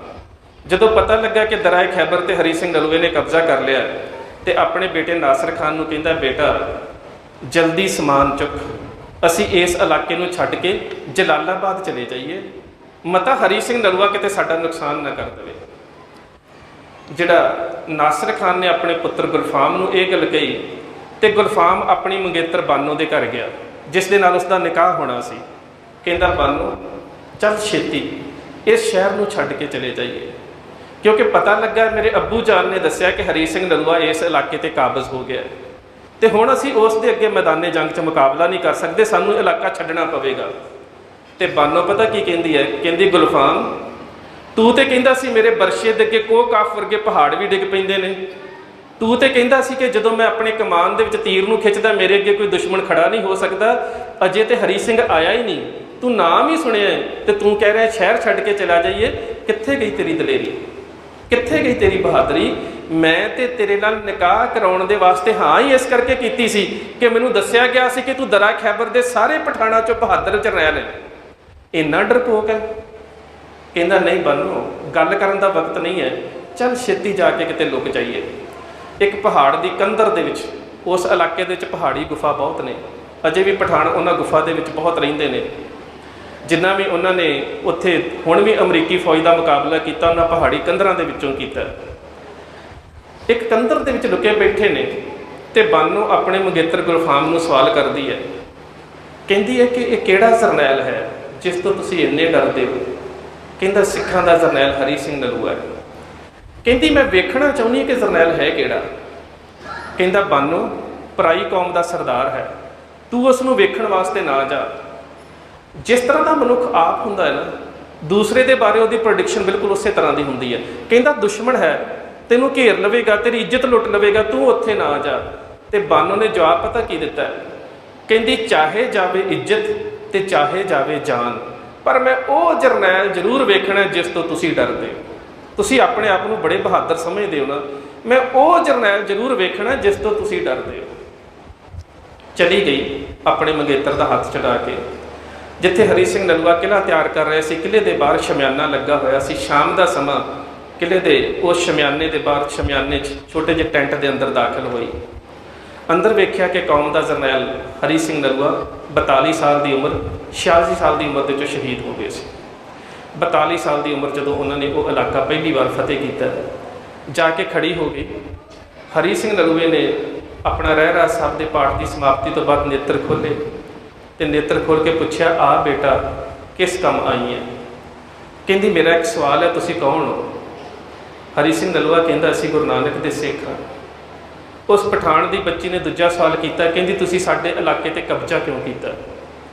ਜਦੋਂ ਪਤਾ ਲੱਗਾ ਕਿ ਦਰਿਆ ਖੈਬਰ ਤੇ ਹਰੀ ਸਿੰਘ ਨਲੂਏ ਨੇ ਕਬਜ਼ਾ ਕਰ ਲਿਆ ਤੇ ਆਪਣੇ ਬੇਟੇ ਨਾਸਰ ਖਾਨ ਨੂੰ ਕਹਿੰਦਾ, ਬੇਟਾ ਜਲਦੀ ਸਮਾਨ ਚੁੱਕ, ਅਸੀਂ ਇਸ ਇਲਾਕੇ ਨੂੰ ਛੱਡ ਕੇ ਜਲਾਲਾਬਾਦ ਚਲੇ ਜਾਈਏ, ਮਤਾ ਹਰੀ ਸਿੰਘ ਨਲੂਆ ਕਿਤੇ ਸਾਡਾ ਨੁਕਸਾਨ ਨਾ ਕਰ ਦੇਵੇ। ਜਿਹੜਾ ਨਾਸਰ ਖਾਨ ਨੇ ਆਪਣੇ ਪੁੱਤਰ ਗੁਲਫਾਮ ਨੂੰ ਇਹ ਗੱਲ ਕਹੀ ਤੇ ਗੁਲਫਾਮ ਆਪਣੀ ਮੰਗੇਤਰ ਬਾਨੋ ਦੇ ਘਰ ਗਿਆ, ਜਿਸ ਦੇ ਨਾਲ ਉਸਦਾ ਨਿਕਾਹ ਹੋਣਾ ਸੀ। ਕਹਿੰਦਾ, ਬਾਨੋ ਚੱਲ ਛੇਤੀ ਇਸ ਸ਼ਹਿਰ ਨੂੰ ਛੱਡ ਕੇ ਚਲੇ ਜਾਈਏ, ਕਿਉਂਕਿ ਪਤਾ ਲੱਗਾ ਮੇਰੇ ਅੱਬੂ ਜਾਨ ਨੇ ਦੱਸਿਆ ਕਿ ਹਰੀ ਸਿੰਘ ਨਲੂਆ ਇਸ ਇਲਾਕੇ ਤੇ ਕਾਬਜ਼ ਹੋ ਗਿਆ ਤੇ ਹੁਣ ਅਸੀਂ ਉਸ ਦੇ ਅੱਗੇ ਮੈਦਾਨੇ ਜੰਗ 'ਚ ਮੁਕਾਬਲਾ ਨਹੀਂ ਕਰ ਸਕਦੇ, ਸਾਨੂੰ ਇਲਾਕਾ ਛੱਡਣਾ ਪਵੇਗਾ। ਤੇ ਬਾਨੋ ਪਤਾ ਕੀ ਕਹਿੰਦੀ ਹੈ? ਕਹਿੰਦੀ, ਗੁਲਫਾਮ ਤੂੰ ਤੇ ਕਹਿੰਦਾ ਸੀ ਮੇਰੇ ਬਰਸ਼ੇ ਦੇ ਅੱਗੇ ਕੋਹ ਕਾਫ ਵਰਗੇ ਪਹਾੜ ਵੀ ਡਿੱਗ ਪੈਂਦੇ ਨੇ, ਤੂੰ ਤੇ ਕਹਿੰਦਾ ਸੀ ਕਿ ਜਦੋਂ ਮੈਂ ਆਪਣੇ ਕਮਾਨ ਦੇ ਵਿੱਚ ਤੀਰ ਨੂੰ ਖਿੱਚਦਾ ਮੇਰੇ ਅੱਗੇ ਕੋਈ ਦੁਸ਼ਮਣ ਖੜਾ ਨਹੀਂ ਹੋ ਸਕਦਾ। ਅਜੇ ਤੇ ਹਰੀ ਸਿੰਘ ਆਇਆ ਹੀ ਨਹੀਂ, ਤੂੰ ਨਾਮ ਹੀ ਸੁਣਿਆ ਤੇ ਤੂੰ ਕਹਿ ਰਿਹਾ ਸ਼ਹਿਰ ਛੱਡ ਕੇ ਚਲਾ ਜਾਈਏ। ਕਿੱਥੇ ਗਈ ਤੇਰੀ ਦਲੇਰੀ, ਕਿੱਥੇ ਗਈ ਤੇਰੀ ਬਹਾਦਰੀ? ਮੈਂ ਤੇ ਤੇਰੇ ਨਾਲ ਨਿਕਾਹ ਕਰਾਉਣ ਦੇ ਵਾਸਤੇ ਹਾਂ ਹੀ ਇਸ ਕਰਕੇ ਕੀਤੀ ਸੀ ਕਿ ਮੈਨੂੰ ਦੱਸਿਆ ਗਿਆ ਸੀ ਕਿ ਤੂੰ ਦਰਾ ਖੈਬਰ ਦੇ ਸਾਰੇ ਪਠਾਣਾਂ 'ਚੋਂ ਬਹਾਦਰ ਜਰਨੈਲ ਹੈ। ਇੰਨਾ ਡਰਪੋਕ ਹੈ? ਕਹਿੰਦਾ, ਨਹੀਂ ਬਾਨੋ, ਗੱਲ ਕਰਨ ਦਾ ਵਕਤ ਨਹੀਂ ਹੈ, ਚੱਲ ਛੇਤੀ ਜਾ ਕੇ ਕਿਤੇ ਲੁਕ ਜਾਈਏ। ਇੱਕ ਪਹਾੜ ਦੀ ਕੰਧਰ ਦੇ ਵਿੱਚ, ਉਸ ਇਲਾਕੇ ਦੇ ਵਿੱਚ ਪਹਾੜੀ ਗੁਫਾ ਬਹੁਤ ਨੇ, ਅਜੇ ਵੀ ਪਠਾਨ ਉਹਨਾਂ ਗੁਫਾ ਦੇ ਵਿੱਚ ਬਹੁਤ ਰਹਿੰਦੇ ਨੇ। ਜਿੰਨਾ ਵੀ ਉਹਨਾਂ ਨੇ ਉੱਥੇ ਹੁਣ ਵੀ ਅਮਰੀਕੀ ਫੌਜ ਦਾ ਮੁਕਾਬਲਾ ਕੀਤਾ, ਉਹਨਾਂ ਪਹਾੜੀ ਕੰਧਰਾਂ ਦੇ ਵਿੱਚੋਂ ਕੀਤਾ। ਇੱਕ ਕੰਧਰ ਦੇ ਵਿੱਚ ਲੁਕੇ ਬੈਠੇ ਨੇ ਤੇ ਬਾਨੋ ਆਪਣੇ ਮੰਗੇਤਰ ਗੁਲਫਾਮ ਨੂੰ ਸਵਾਲ ਕਰਦੀ ਹੈ, ਕਹਿੰਦੀ ਹੈ ਕਿ ਇਹ ਕਿਹੜਾ ਜਰਨੈਲ ਹੈ ਜਿਸ ਤੋਂ ਤੁਸੀਂ ਇੰਨੇ ਡਰਦੇ ਹੋ? ਕਹਿੰਦਾ, ਸਿੱਖਾਂ ਦਾ ਜਰਨੈਲ ਹਰੀ ਸਿੰਘ ਨਲੂਆ ਹੈ। ਕਹਿੰਦੀ, ਮੈਂ ਵੇਖਣਾ ਚਾਹੁੰਦੀ ਹਾਂ ਕਿ ਜਰਨੈਲ ਹੈ ਕਿਹੜਾ। ਕਹਿੰਦਾ, ਬਾਨੋ ਪਰਾਈ ਕੌਮ ਦਾ ਸਰਦਾਰ ਹੈ, ਤੂੰ ਉਸ ਨੂੰ ਵੇਖਣ ਵਾਸਤੇ ਨਾ ਜਾ। ਜਿਸ ਤਰ੍ਹਾਂ ਦਾ ਮਨੁੱਖ ਆਪ ਹੁੰਦਾ ਹੈ ਨਾ, ਦੂਸਰੇ ਦੇ ਬਾਰੇ ਉਹਦੀ ਪ੍ਰੈਡਿਕਸ਼ਨ ਬਿਲਕੁਲ ਉਸੇ ਤਰ੍ਹਾਂ ਦੀ ਹੁੰਦੀ ਹੈ। ਕਹਿੰਦਾ, ਦੁਸ਼ਮਣ ਹੈ, ਤੈਨੂੰ ਘੇਰ ਲਵੇਗਾ, ਤੇਰੀ ਇੱਜ਼ਤ ਲੁੱਟ ਲਵੇਗਾ, ਤੂੰ ਉੱਥੇ ਨਾ ਜਾ। ਤੇ ਬਾਨੋ ਨੇ ਜਵਾਬ ਪਤਾ ਕੀ ਦਿੱਤਾ? ਕਹਿੰਦੀ, ਚਾਹੇ ਜਾਵੇ ਇੱਜ਼ਤ ਤੇ ਚਾਹੇ ਜਾਵੇ ਜਾਨ, ਪਰ ਮੈਂ ਉਹ ਜਰਨੈਲ ਜ਼ਰੂਰ ਵੇਖਣਾ ਜਿਸ ਤੋਂ ਤੁਸੀਂ ਡਰਦੇ ਹੋ। ਤੁਸੀਂ ਆਪਣੇ ਆਪ ਨੂੰ ਬੜੇ ਬਹਾਦਰ ਸਮਝਦੇ ਹੋ ਨਾ, ਮੈਂ ਉਹ ਜਰਨੈਲ ਜ਼ਰੂਰ ਵੇਖਣਾ ਜਿਸ ਤੋਂ ਤੁਸੀਂ ਡਰਦੇ ਹੋ। ਚਲੀ ਗਈ ਆਪਣੇ ਮੰਗੇਤਰ ਦਾ ਹੱਥ ਚੜਾ ਕੇ ਜਿੱਥੇ ਹਰੀ ਸਿੰਘ ਨਲੂਆ ਕਿਲ੍ਹਾ ਤਿਆਰ ਕਰ ਰਹੇ ਸੀ। ਕਿਲ੍ਹੇ ਦੇ ਬਾਹਰ ਸ਼ਮਿਆਨਾ ਲੱਗਾ ਹੋਇਆ ਸੀ, ਸ਼ਾਮ ਦਾ ਸਮਾਂ। ਕਿਲ੍ਹੇ ਦੇ ਉਸ ਸ਼ਮਿਆਨੇ ਦੇ ਬਾਹਰ, ਸ਼ਮਿਆਨੇ 'ਚ ਛੋਟੇ ਜਿਹੇ ਟੈਂਟ ਦੇ ਅੰਦਰ ਦਾਖਲ ਹੋਈ। ਅੰਦਰ ਵੇਖਿਆ ਕਿ ਕੌਮ ਦਾ ਜਰਨੈਲ ਹਰੀ ਸਿੰਘ ਨਲੂਆ 42 ਸਾਲ ਦੀ ਉਮਰ, 86 ਸਾਲ ਦੀ ਉਮਰ ਦੇ 'ਚੋਂ ਸ਼ਹੀਦ ਹੋ ਗਏ ਸੀ। 42 ਸਾਲ ਦੀ ਉਮਰ ਜਦੋਂ ਉਹਨਾਂ ਨੇ ਉਹ ਇਲਾਕਾ ਪਹਿਲੀ ਵਾਰ ਫਤਿਹ ਕੀਤਾ, ਜਾ ਕੇ ਖੜੀ ਹੋ ਗਈ। ਹਰੀ ਸਿੰਘ ਨਲੂਏ ਨੇ ਆਪਣਾ ਰਹਿਰਾਸ ਸਾਹਿਬ ਦੇ ਪਾਠ ਦੀ ਸਮਾਪਤੀ ਤੋਂ ਬਾਅਦ ਨੇਤਰ ਖੋਲ੍ਹੇ ਤੇ ਨੇਤਰ ਖੋਲ੍ਹ ਕੇ ਪੁੱਛਿਆ, ਆ ਬੇਟਾ ਕਿਸ ਕੰਮ ਆਈ ਹੈ? ਕਹਿੰਦੀ, ਮੇਰਾ ਇੱਕ ਸਵਾਲ ਹੈ, ਤੁਸੀਂ ਕੌਣ ਹੋ? ਹਰੀ ਸਿੰਘ ਨਲੂਆ ਕਹਿੰਦਾ, ਅਸੀਂ ਗੁਰੂ ਨਾਨਕ ਦੇ ਸਿੱਖ ਹਾਂ। ਉਸ ਪਠਾਨ ਦੀ ਬੱਚੀ ਨੇ ਦੂਜਾ ਸਵਾਲ ਕੀਤਾ, ਕਹਿੰਦੀ, ਤੁਸੀਂ ਸਾਡੇ ਇਲਾਕੇ ਤੇ ਕਬਜ਼ਾ ਕਿਉਂ ਕੀਤਾ?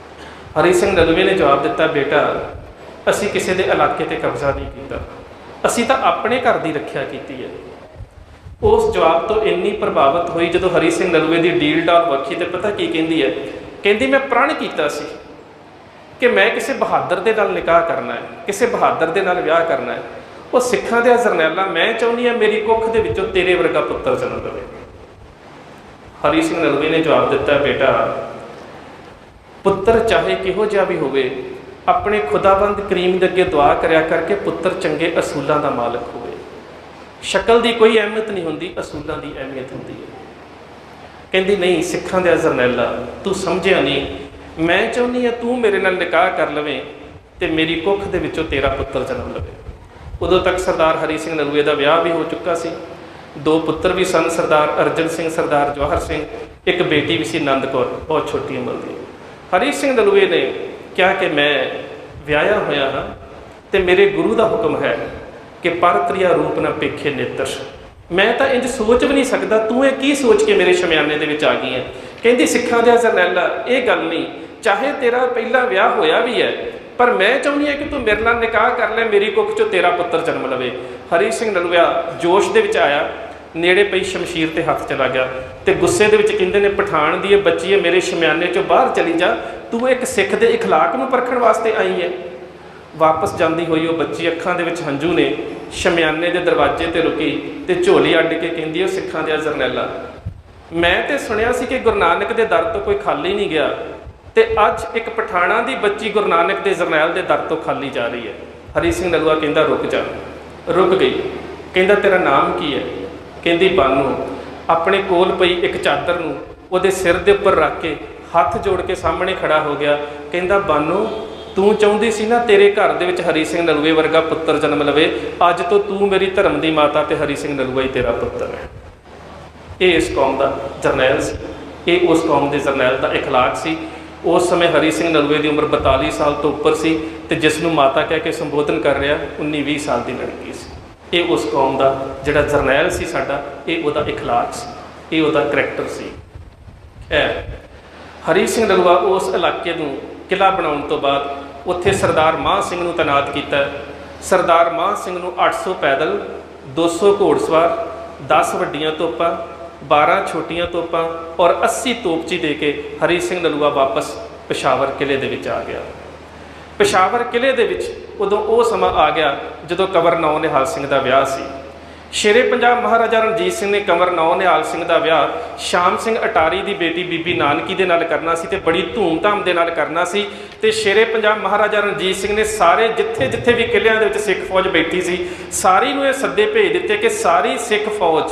ਹਰੀ ਸਿੰਘ ਨਲੂਏ ਨੇ ਜਵਾਬ ਦਿੱਤਾ, ਬੇਟਾ ਅਸੀਂ ਕਿਸੇ ਦੇ ਇਲਾਕੇ ਤੇ ਕਬਜ਼ਾ ਨਹੀਂ ਕੀਤਾ, ਅਸੀਂ ਤਾਂ ਆਪਣੇ ਘਰ ਦੀ ਰੱਖਿਆ ਕੀਤੀ ਹੈ। ਉਸ ਜਵਾਬ ਤੋਂ ਇੰਨੀ ਪ੍ਰਭਾਵਿਤ ਹੋਈ ਜਦੋਂ ਹਰੀ ਸਿੰਘ ਨਲੂਏ ਦੀ ਡੀਲ ਡਾਲ ਵੇਖੀ ਤੇ ਪਤਾ ਕੀ ਕਹਿੰਦੀ ਹੈ? ਕਹਿੰਦੀ, ਮੈਂ ਪ੍ਰਣ ਕੀਤਾ ਸੀ ਕਿ ਮੈਂ ਕਿਸੇ ਬਹਾਦਰ ਦੇ ਨਾਲ ਨਿਕਾਹ ਕਰਨਾ ਹੈ, ਕਿਸੇ ਬਹਾਦਰ ਦੇ ਨਾਲ ਵਿਆਹ ਕਰਨਾ ਹੈ। ਉਹ ਸਿੱਖਾਂ ਦੇ ਜਰਨੈਲਾਂ, ਮੈਂ ਚਾਹੁੰਦੀ ਹਾਂ ਮੇਰੀ ਕੁੱਖ ਦੇ ਵਿੱਚੋਂ ਤੇਰੇ ਵਰਗਾ ਪੁੱਤਰ ਜਨਮ ਲਵੇ। ਹਰੀ ਸਿੰਘ ਨਲੂਏ ਨੇ ਜਵਾਬ ਦਿੱਤਾ, ਬੇਟਾ ਪੁੱਤਰ ਚਾਹੇ ਕਿਹੋ ਜਿਹਾ ਵੀ ਹੋਵੇ, ਆਪਣੇ ਖੁਦਾਬੰਦ ਕਰੀਮ ਦੇ ਅੱਗੇ ਦੁਆ ਕਰਿਆ ਕਰਕੇ ਪੁੱਤਰ ਚੰਗੇ ਅਸੂਲਾਂ ਦਾ ਮਾਲਕ ਹੋਵੇ। ਸ਼ਕਲ ਦੀ ਕੋਈ ਅਹਿਮੀਅਤ ਨਹੀਂ ਹੁੰਦੀ, ਅਸੂਲਾਂ ਦੀ ਅਹਿਮੀਅਤ ਹੁੰਦੀ ਹੈ। ਕਹਿੰਦੀ, ਨਹੀਂ ਸਿੱਖਾਂ ਦੇ ਜਰਨੈਲਾ, ਤੂੰ ਸਮਝਿਆ ਨਹੀਂ, ਮੈਂ ਚਾਹੁੰਦੀ ਹਾਂ ਤੂੰ ਮੇਰੇ ਨਾਲ ਨਿਕਾਹ ਕਰ ਲਵੇਂ ਤੇ ਮੇਰੀ ਕੁੱਖ ਦੇ ਵਿੱਚੋਂ ਤੇਰਾ ਪੁੱਤਰ ਜਨਮ ਲਵੇ। ਉਦੋਂ ਤੱਕ ਸਰਦਾਰ ਹਰੀ ਸਿੰਘ ਨਲੂਏ ਦਾ ਵਿਆਹ ਵੀ ਹੋ ਚੁੱਕਾ ਸੀ, 2 ਪੁੱਤਰ ਵੀ ਸਨ, ਸਰਦਾਰ ਅਰਜਨ ਸਿੰਘ, ਸਰਦਾਰ ਜਵਾਹਰ ਸਿੰਘ, ਇੱਕ ਬੇਟੀ ਵੀ ਸੀ ਆਨੰਦ ਕੌਰ, ਬਹੁਤ ਛੋਟੀ ਉਮਰ ਦੀ। ਹਰੀ ਸਿੰਘ ਨਲੂਏ ਨੇ ਕਿਹਾ ਕਿ ਮੈਂ ਵਿਆਹਿਆ ਹੋਇਆ ਹਾਂ ਤੇ ਮੇਰੇ ਗੁਰੂ ਦਾ ਹੁਕਮ ਹੈ ਕਿ ਪਰਤਰੀਆ ਰੂਪ ਨਾ ਪੇਖੇ ਨੇਤਰ। ਮੈਂ ਤਾਂ ਇੰਝ ਸੋਚ ਵੀ ਨਹੀਂ ਸਕਦਾ, ਤੂੰ ਇਹ ਕੀ ਸੋਚ ਕੇ ਮੇਰੇ ਸ਼ਮਿਆਨੇ ਦੇ ਵਿੱਚ ਆ ਗਈ ਹੈ? ਕਹਿੰਦੀ, ਸਿੱਖਾਂ ਦੇ ਜਰਨੈਲਾ, ਇਹ ਗੱਲ ਨਹੀਂ, ਚਾਹੇ ਤੇਰਾ ਪਹਿਲਾ ਵਿਆਹ ਹੋਇਆ ਵੀ ਹੈ, ਪਰ ਮੈਂ ਚਾਹੁੰਦੀ ਹਾਂ ਕਿ ਤੂੰ ਮੇਰੇ ਨਾਲ ਨਿਕਾਹ ਕਰ ਲੈ, ਮੇਰੀ ਕੁੱਖ 'ਚੋਂ ਤੇਰਾ ਪੁੱਤਰ ਜਨਮ ਲਵੇ। ਹਰੀ ਸਿੰਘ ਨਲੂਆ ਜੋਸ਼ ਦੇ ਵਿੱਚ ਆਇਆ, ਨੇੜੇ ਪਈ ਸ਼ਮਸ਼ੀਰ ਤੇ ਹੱਥ ਚਲਾ ਗਿਆ ਤੇ ਗੁੱਸੇ ਦੇ ਵਿੱਚ ਕਹਿੰਦੇ ਨੇ, ਪਠਾਨ ਦੀ ਇਹ ਬੱਚੀ ਹੈ, ਮੇਰੇ ਸ਼ਮਿਆਨੇ 'ਚੋਂ ਬਾਹਰ ਚਲੀ ਜਾ, ਤੂੰ ਇੱਕ ਸਿੱਖ ਦੇ ਇਖਲਾਕ ਨੂੰ ਪਰਖਣ ਵਾਸਤੇ ਆਈ ਹੈ। ਵਾਪਸ ਜਾਂਦੀ ਹੋਈ ਉਹ ਬੱਚੀ, ਅੱਖਾਂ ਦੇ ਵਿੱਚ ਹੰਝੂ ਨੇ, ਸ਼ਮਿਆਨੇ ਦੇ ਦਰਵਾਜ਼ੇ ਤੇ ਰੁਕੀ ਤੇ ਝੋਲੀ ਅੱਡ ਕੇ ਕਹਿੰਦੀ, ਉਹ ਸਿੱਖਾਂ ਦੇ ਜਰਨੈਲਾ, ਮੈਂ ਤੇ ਸੁਣਿਆ ਸੀ ਕਿ ਗੁਰੂ ਨਾਨਕ ਦੇ ਦਰ ਤੋਂ ਕੋਈ ਖਾਲੀ ਨਹੀਂ ਗਿਆ, ਤੇ ਅੱਜ ਇੱਕ ਪਠਾਣਾ ਦੀ ਬੱਚੀ ਗੁਰੂ ਨਾਨਕ ਦੇ ਜਰਨੈਲ ਦੇ ਦਰ ਤੋਂ ਖਾਲੀ ਜਾ ਰਹੀ ਹੈ। ਹਰੀ ਸਿੰਘ ਨਲੂਆ ਕਹਿੰਦਾ ਰੁਕ ਜਾ। ਰੁਕ ਗਈ। ਕਹਿੰਦਾ ਤੇਰਾ ਨਾਮ ਕੀ ਹੈ? ਕਹਿੰਦੀ ਬਾਨੋ। ਆਪਣੇ ਕੋਲ ਪਈ ਇੱਕ ਚਾਦਰ ਨੂੰ ਉਹਦੇ ਸਿਰ ਦੇ ਉੱਪਰ ਰੱਖ ਕੇ ਹੱਥ ਜੋੜ ਕੇ ਸਾਹਮਣੇ ਖੜਾ ਹੋ ਗਿਆ। ਕਹਿੰਦਾ ਬਾਨੋ, ਤੂੰ ਚਾਹੁੰਦੀ ਸੀ ਨਾ ਤੇਰੇ ਘਰ ਦੇ ਵਿੱਚ ਹਰੀ ਸਿੰਘ ਨਲੂਏ ਵਰਗਾ ਪੁੱਤਰ ਜਨਮ ਲਵੇ, ਅੱਜ ਤੋਂ ਤੂੰ ਮੇਰੀ ਧਰਮ ਦੀ ਮਾਤਾ ਤੇ ਹਰੀ ਸਿੰਘ ਨਲੂਆ ਹੀ ਤੇਰਾ ਪੁੱਤਰ ਹੈ। ਇਹ ਇਸ ਕੌਮ ਦਾ ਜਰਨੈਲ ਸੀ। ਇਹ ਉਸ ਕੌਮ ਦੇ ਜਰਨੈਲ ਦਾ ਇਖਲਾਕ ਸੀ। ਉਸ ਸਮੇਂ ਹਰੀ ਸਿੰਘ ਨਲੂਏ ਦੀ ਉਮਰ 42 ਸਾਲ ਤੋਂ ਉੱਪਰ ਸੀ ਤੇ ਜਿਸ ਨੂੰ ਮਾਤਾ ਕਹਿ ਕੇ ਸੰਬੋਧਨ ਕਰ ਰਿਹਾ 19-20 ਸਾਲ ਦੀ ਲੜਕੀ ਸੀ। ਇਹ ਉਸ ਕੌਮ ਦਾ ਜਿਹੜਾ ਜਰਨੈਲ ਸੀ ਸਾਡਾ, ਇਹ ਉਹਦਾ ਇਖਲਾਕ ਸੀ, ਇਹ ਉਹਦਾ ਕਰੈਕਟਰ ਸੀ। ਹਰੀ ਸਿੰਘ ਨਲੂਆ ਉਸ ਇਲਾਕੇ ਨੂੰ ਕਿਲ੍ਹਾ ਬਣਾਉਣ ਤੋਂ ਬਾਅਦ ਉੱਥੇ ਸਰਦਾਰ ਮਾਹ ਸਿੰਘ ਨੂੰ ਤੈਨਾਤ ਕੀਤਾ। ਸਰਦਾਰ ਮਾਹ ਸਿੰਘ ਨੂੰ 800 ਪੈਦਲ, 200 ਘੋੜਸਵਾਰ, 10 ਵੱਡੀਆਂ ਤੋਪਾਂ, 12 ਛੋਟੀਆਂ ਤੋਪਾਂ ਔਰ 80 ਤੋਪਚੀ ਦੇ ਕੇ ਹਰੀ ਸਿੰਘ ਨਲੂਆ ਵਾਪਸ ਪੇਸ਼ਾਵਰ ਕਿਲ੍ਹੇ ਦੇ ਵਿੱਚ ਆ ਗਿਆ। ਪੇਸ਼ਾਵਰ ਕਿਲ੍ਹੇ ਦੇ ਵਿੱਚ ਉਦੋਂ ਉਹ ਸਮਾਂ ਆ ਗਿਆ ਜਦੋਂ ਕੰਵਰ ਨੌ ਨਿਹਾਲ ਸਿੰਘ ਦਾ ਵਿਆਹ ਸੀ। ਸ਼ੇਰੇ ਪੰਜਾਬ ਮਹਾਰਾਜਾ ਰਣਜੀਤ ਸਿੰਘ ਨੇ ਕੰਵਰ ਨੌ ਨਿਹਾਲ ਸਿੰਘ ਦਾ ਵਿਆਹ ਸ਼ਾਮ ਸਿੰਘ ਅਟਾਰੀ ਦੀ ਬੇਟੀ ਬੀਬੀ ਨਾਨਕੀ ਦੇ ਨਾਲ ਕਰਨਾ ਸੀ ਤੇ ਬੜੀ ਧੂਮਧਾਮ ਦੇ ਨਾਲ ਕਰਨਾ ਸੀ। ਤੇ ਸ਼ੇਰੇ ਪੰਜਾਬ ਮਹਾਰਾਜਾ ਰਣਜੀਤ ਸਿੰਘ ਨੇ ਸਾਰੇ ਜਿੱਥੇ ਵੀ ਕਿਲ੍ਹਿਆਂ ਦੇ ਵਿੱਚ ਸਿੱਖ ਫੌਜ ਬੈਠੀ ਸੀ, ਸਾਰੀ ਨੂੰ ਇਹ ਸੱਦੇ ਭੇਜ ਦਿੱਤੇ ਕਿ ਸਾਰੀ ਸਿੱਖ ਫੌਜ